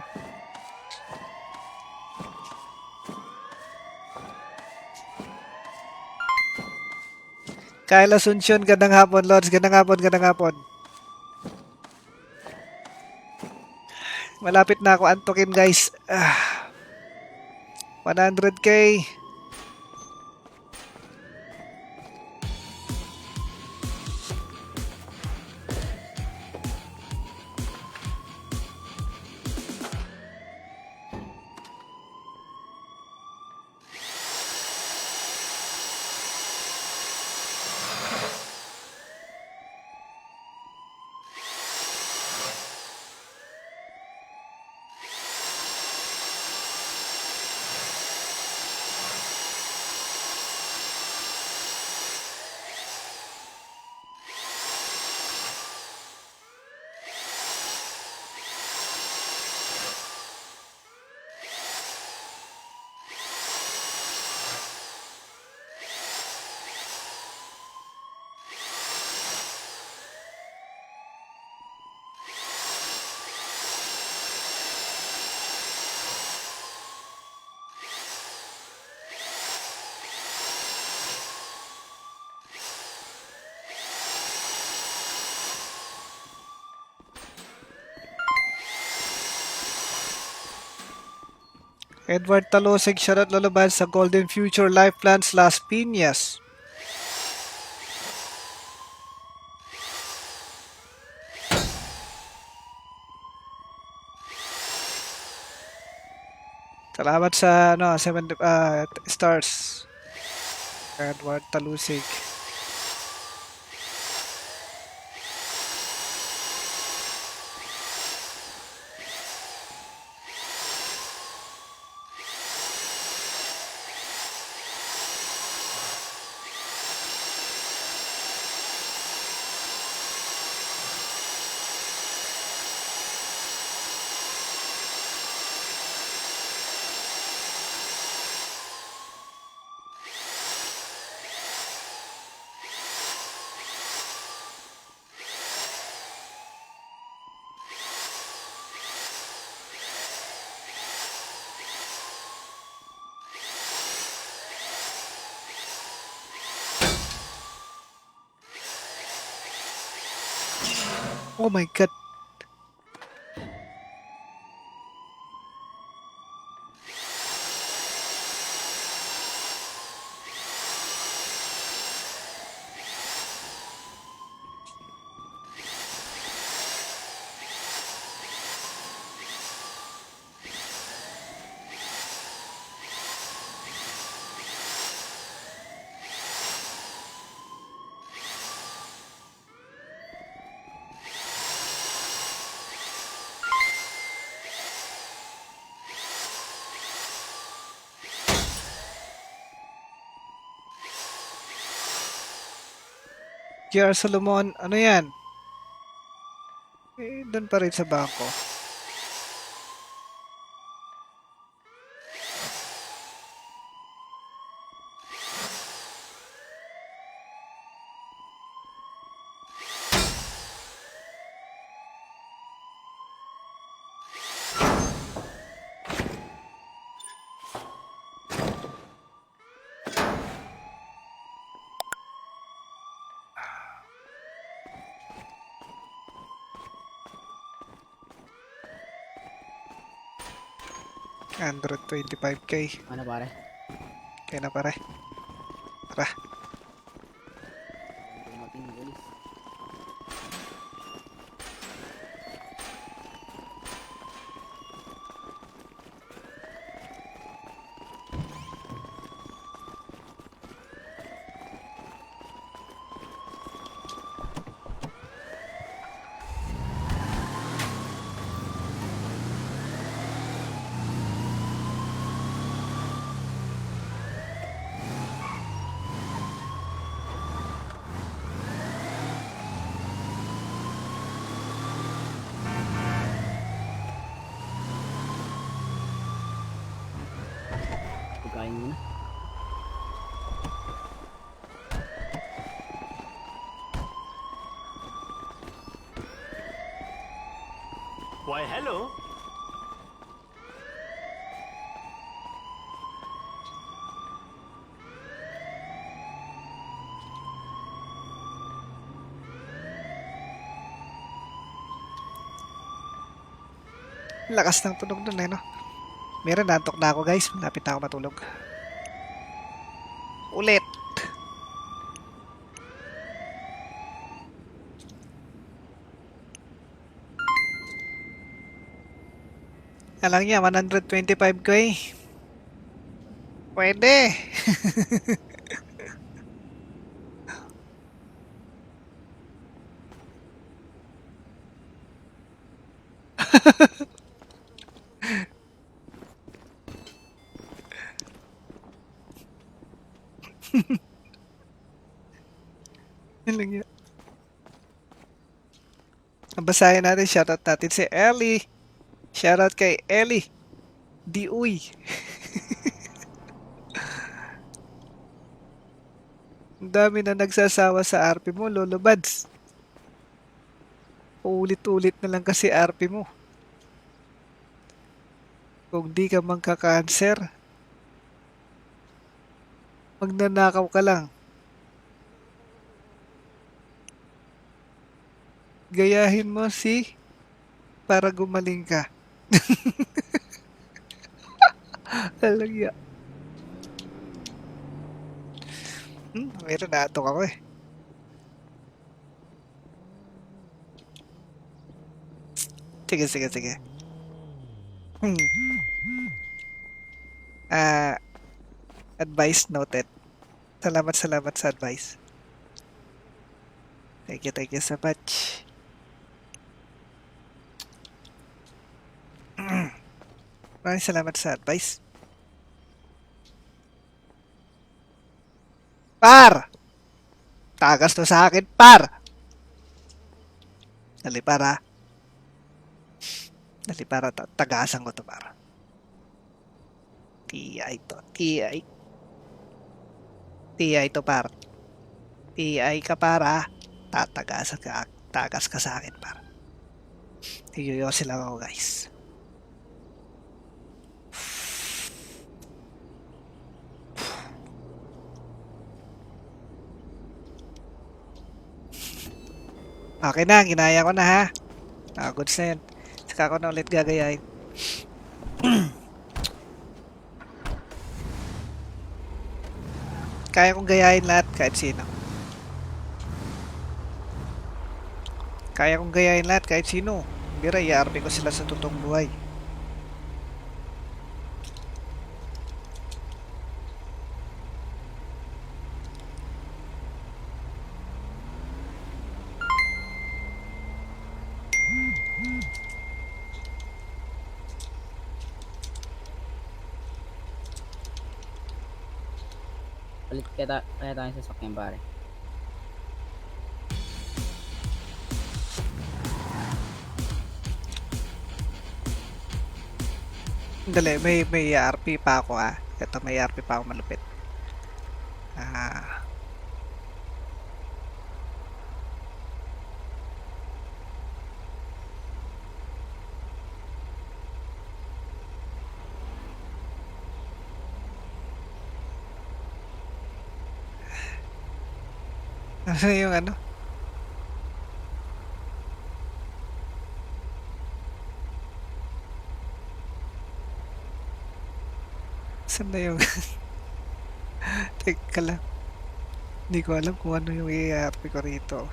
Kyle Asuncion, gandang hapon. Lords, gandang hapon, gandang hapon. Malapit na ako antukin guys. 100k. Edward Talosig, shoutout Lolobad sa Golden Future Life Plans Las Piñas. Salamat sa 7 stars. Edward Talusig. Oh my god. JR Solomon, ano yan? Doon pa rin sa bangko. Android 25k. Ano pare? Kaya na pare. Tara. Dumating guys. Pagkain muna. Why, hello? Lakas ng tunog dun no? Meron, nantok na ako guys. Malapit na ako matulog. Ulit. Alam niya, 125k. Pwede. Alam niya. Basahin natin, shoutout natin si Ellie. Shoutout kay Ellie. Diuy. Ang dami na nagsasawa sa RP mo, Lolo Bads. Ulit-ulit na lang kasi RP mo. Kung di ka magka-cancer, magnanakaw ka lang. Gayahin mo si para gumaling ka. Talaga. Meron na-atok ako eh. Sige, sige, sige. Ah, advice noted. Salamat, salamat sa advice. Thank you so much. Maraming salamat sa advice. Par! Tagas to sa akin, par! Dali, para. Dali, para. Tagasan ko to, para. TI to. TI. TI to, par. TI ka, para. Tatagasan ka. Tagas ka sa akin, par. Tiyoyosin lang ako, guys. Okay na, ginaya ko na ha. Goods na yun. Saka ko na ulit gagayahin. Kaya kong gayahin lahat kahit sino. Kaya kong gayahin lahat kahit sino. Bira, i-RP ko sila sa totoong buhay. Palit kaya tayo sa sakyan, pare. Dali, may RP pa ako ah. Ito, may RP pa ako malupit. Ano yung ano? Saan na yung... Teka lang. Hindi ko alam kung ano yung i-RP ko rito.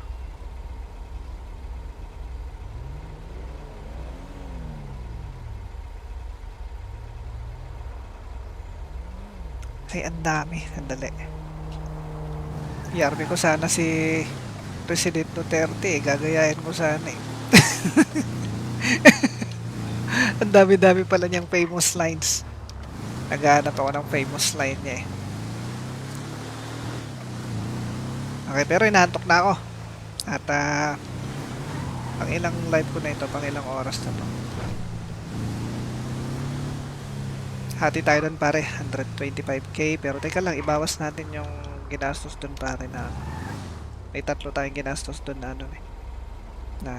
Ay, ang dami. Sandali. I-RP ko sana si President Duterte eh. Gagayahin ko sana eh. Ang dami-dami pala niyang famous lines. Naghahanap ako ng famous line niya eh. Okay, pero inaantok na ako. At pang ilang live ko na ito, pang ilang oras na to. Hati tayo dun pare, 125k. Pero teka lang, ibawas natin yung ginastos dun pare na may 3 tayong ginastos dun na ano eh. Na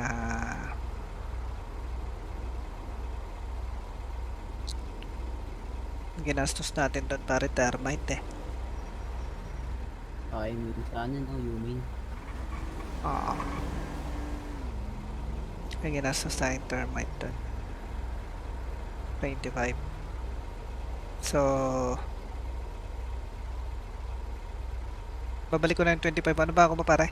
ginastos natin doon pare termite eh. Okay, sana no, Yumin. Oo. May ginastos tayong termite doon. 25. So, babalik ko na yung 25. Ano ba ako ba pare?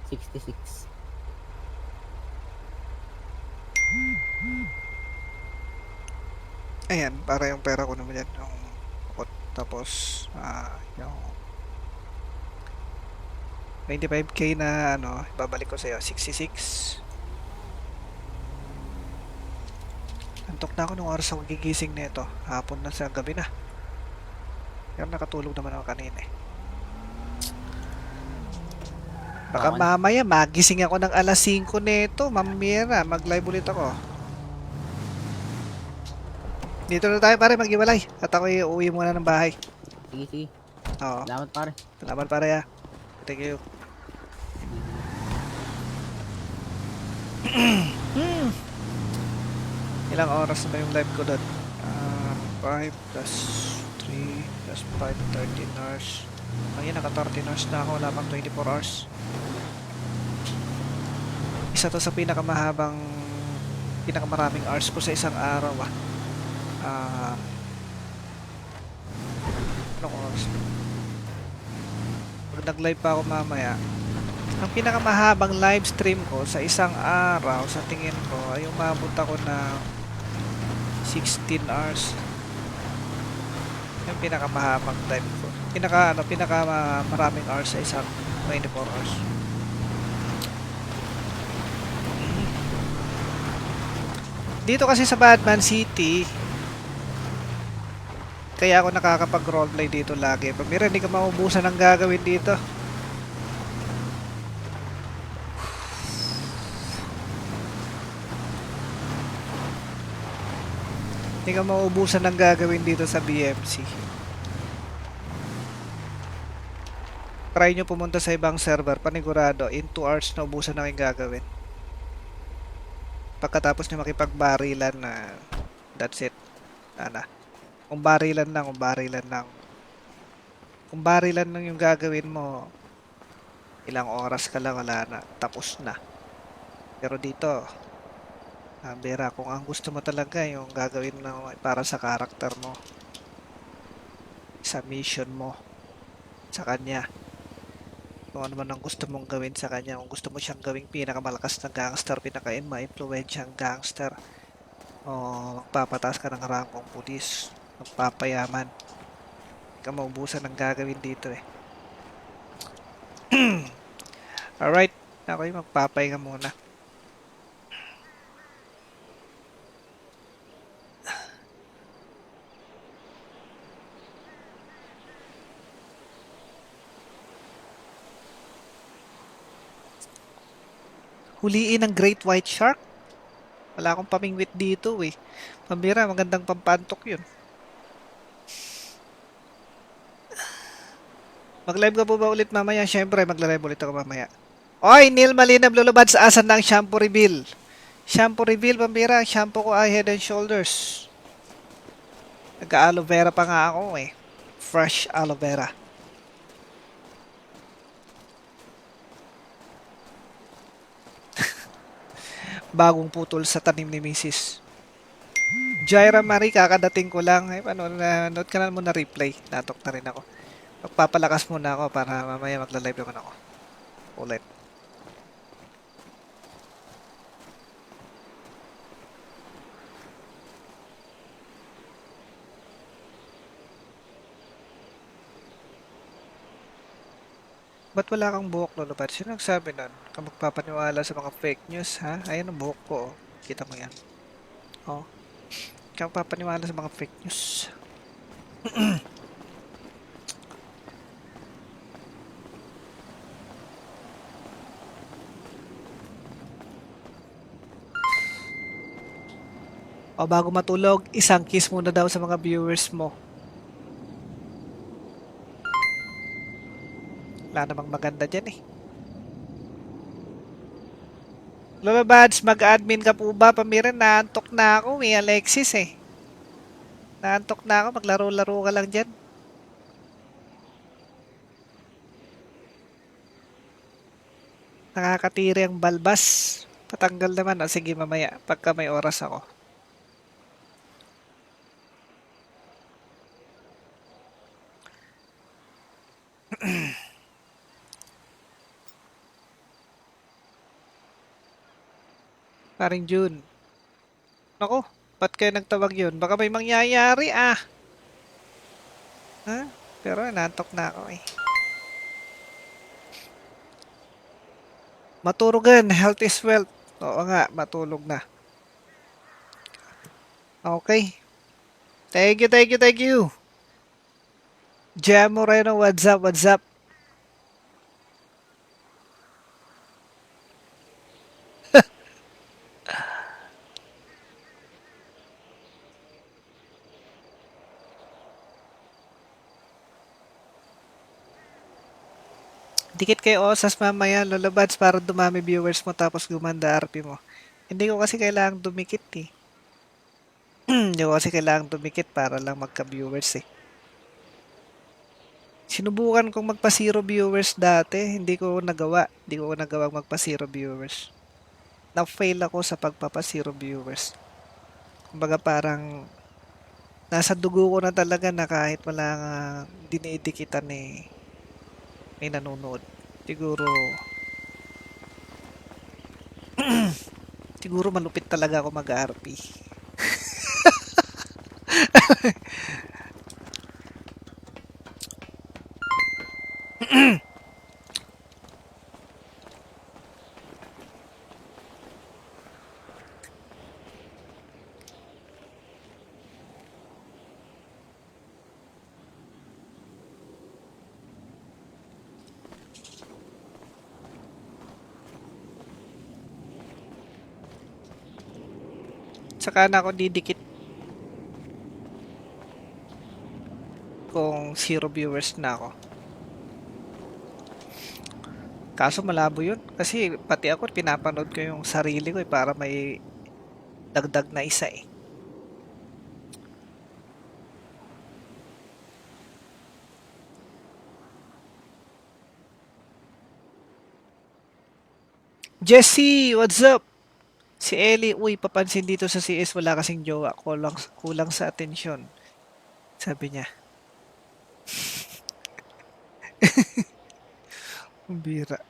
66. Ayan, para yung pera ko naman yan. Tapos, yung 25k na ano, babalik ko sa'yo. 66. Antok na ako nung oras ako gigising na ito. Hapon na sa gabi na. Pero nakatulog naman ako kanina eh. Baka mamaya magising ako ng alas 5 nito. Mamira, mag-live ulit ako. Dito na tayo pare, mag-iwalay. At ako uuwi muna ng bahay. Sige, sige. Oo. Salamat, pare. Salamat pare ah. Thank you. Ilang oras na ba yung live ko doon? 5 plus 3 plus 5, 13 hours. Ayun, naka 13 hours na ako. Wala pang 24 hours. Isa to sa pinakamaraming hours ko sa isang araw ah. Ah, anong oras? Pag nag-live pa ako mamaya, ang pinakamahabang live stream ko sa isang araw, sa tingin ko, ay umabot ako ng 16 hours. Yung pinakamahabang time ko. Maraming hours sa isang 24 hours. Dito kasi sa Batman City, kaya ako nakakapag-roleplay dito lagi. Pamira, hindi ka maubusan ng gagawin dito. Hindi ka maubusan ng gagawin dito sa BMC. Try nyo pumunta sa ibang server, panigurado, in 2 hours na ubusan na kayong gagawin. Pagkatapos nyo makipagbarilan na, that's it. Kung barilan lang. Kung barilan lang yung gagawin mo, ilang oras ka lang, wala na. Tapos na. Pero dito, bera, kung ang gusto mo talaga yung gagawin na para sa karakter mo, sa mission mo, sa kanya, kung ano man ang gusto mong gawin sa kanya, kung gusto mo siyang gawing pinakamalakas na gangster, pinaka-ma-influensyang gangster, o magpapataas ka ng rangkong pulis, magpapayaman, hindi ka maubusan ng gagawin dito eh. Alright, ako'y magpapahinga muna. Huliin ng Great White Shark? Wala akong pamingwit dito eh. Pambira, magandang pampantok yun. Mag-live ka po ba ulit mamaya? Siyempre, mag-live ulit ako mamaya. Oy, Neil Malinab lulubad sa asan ng shampoo reveal. Shampoo reveal, pambira. Shampoo ko ay Head and Shoulders. Nagka-aloe vera pa nga ako eh. Fresh aloe vera. Bagong putol sa tanim ni Mrs. Jaira Marie, kakadating ko lang. Ay, note ka na muna replay. Natok na rin ako. Magpapalakas muna ako para mamaya magla-live naman ako. Ulit. Ba't wala kang buhok, Lolo? Sino nagsabi nun? Ka magpapaniwala sa mga fake news, ha? Ayan ang buhok ko, oh. Kita mo yan. Oh. Ka magpapaniwala sa mga fake news. O bago matulog, isang kiss muna daw sa mga viewers mo. Wala namang maganda dyan eh. Lola Bads, mag-admin ka po ba? Pamirin, naantok na ako eh, Alexis eh. Naantok na ako, maglaro-laro ka lang dyan. Nakakatiri ang balbas. Patanggal naman. O sige, mamaya, pagka may oras ako. Paring June. Ako, ba't kayo nagtawag yun? Baka may mangyayari ah. Ha? Pero nantok na ako eh. Maturugan, health is wealth. Oo nga, matulog na. Okay. Thank you. Jam Moreno, what's up? Dikit kay Osas mamaya, Lola Bads, para dumami viewers mo tapos gumanda RP mo. Hindi ko kasi kailangang dumikit eh. Hindi ko kasi kailangang dumikit para lang magka-viewers eh. Sinubukan kong magpa-zero viewers dati, hindi ko nagawa. Hindi ko nagawang magpa-zero viewers. Na-fail ako sa pagpapa-zero viewers. Kumbaga parang nasa dugo ko na talaga na kahit wala nga dinidikitan eh, may nanonood. Siguro, siguro malupit talaga ako mag-RP. Saka na ako didikit kung 0 viewers na ako. Kaso malabo yun. Kasi pati ako pinapanood ko yung sarili ko para may dagdag na isa eh. Jesse, what's up? Si Ellie, uy, papansin dito sa CS wala kasing jowa. Kulang sa atensyon. Sabi niya. Ang bira.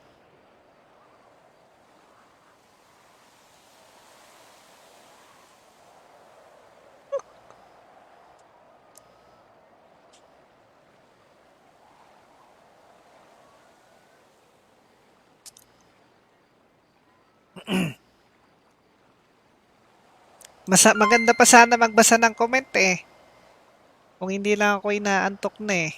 Maganda pa sana magbasa ng comment eh. Kung hindi lang ako inaantok na eh.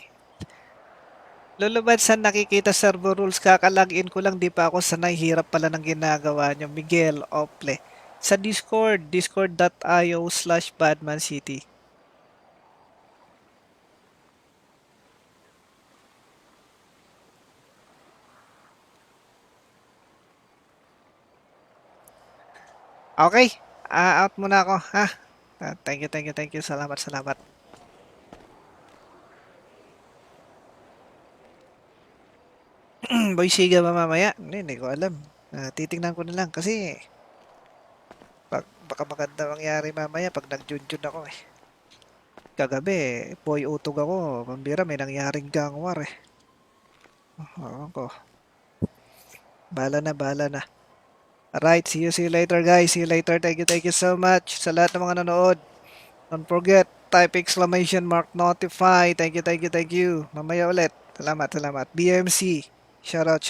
Lulubad sa nakikita server rules, kakalagin ko lang, di pa ako sanay, hirap pala ng ginagawa nyo. Miguel Ople. Sa Discord, discord.io/badmancity. Okay, out muna ako, ha? Thank you. Salamat. Boy Siga ba mamaya? Hindi ko alam. Titingnan ko na lang kasi baka maganda mangyari mamaya pag nag-junjun ako eh. Kagabi, boy utog ako. Pambira, may nangyaring gang war eh. Ako. Bala na. Alright, see you later guys. See you later. Thank you so much sa lahat ng mga nanood. Don't forget, type !notify. Thank you. Mamaya ulit. Salamat. BMC. Shout out.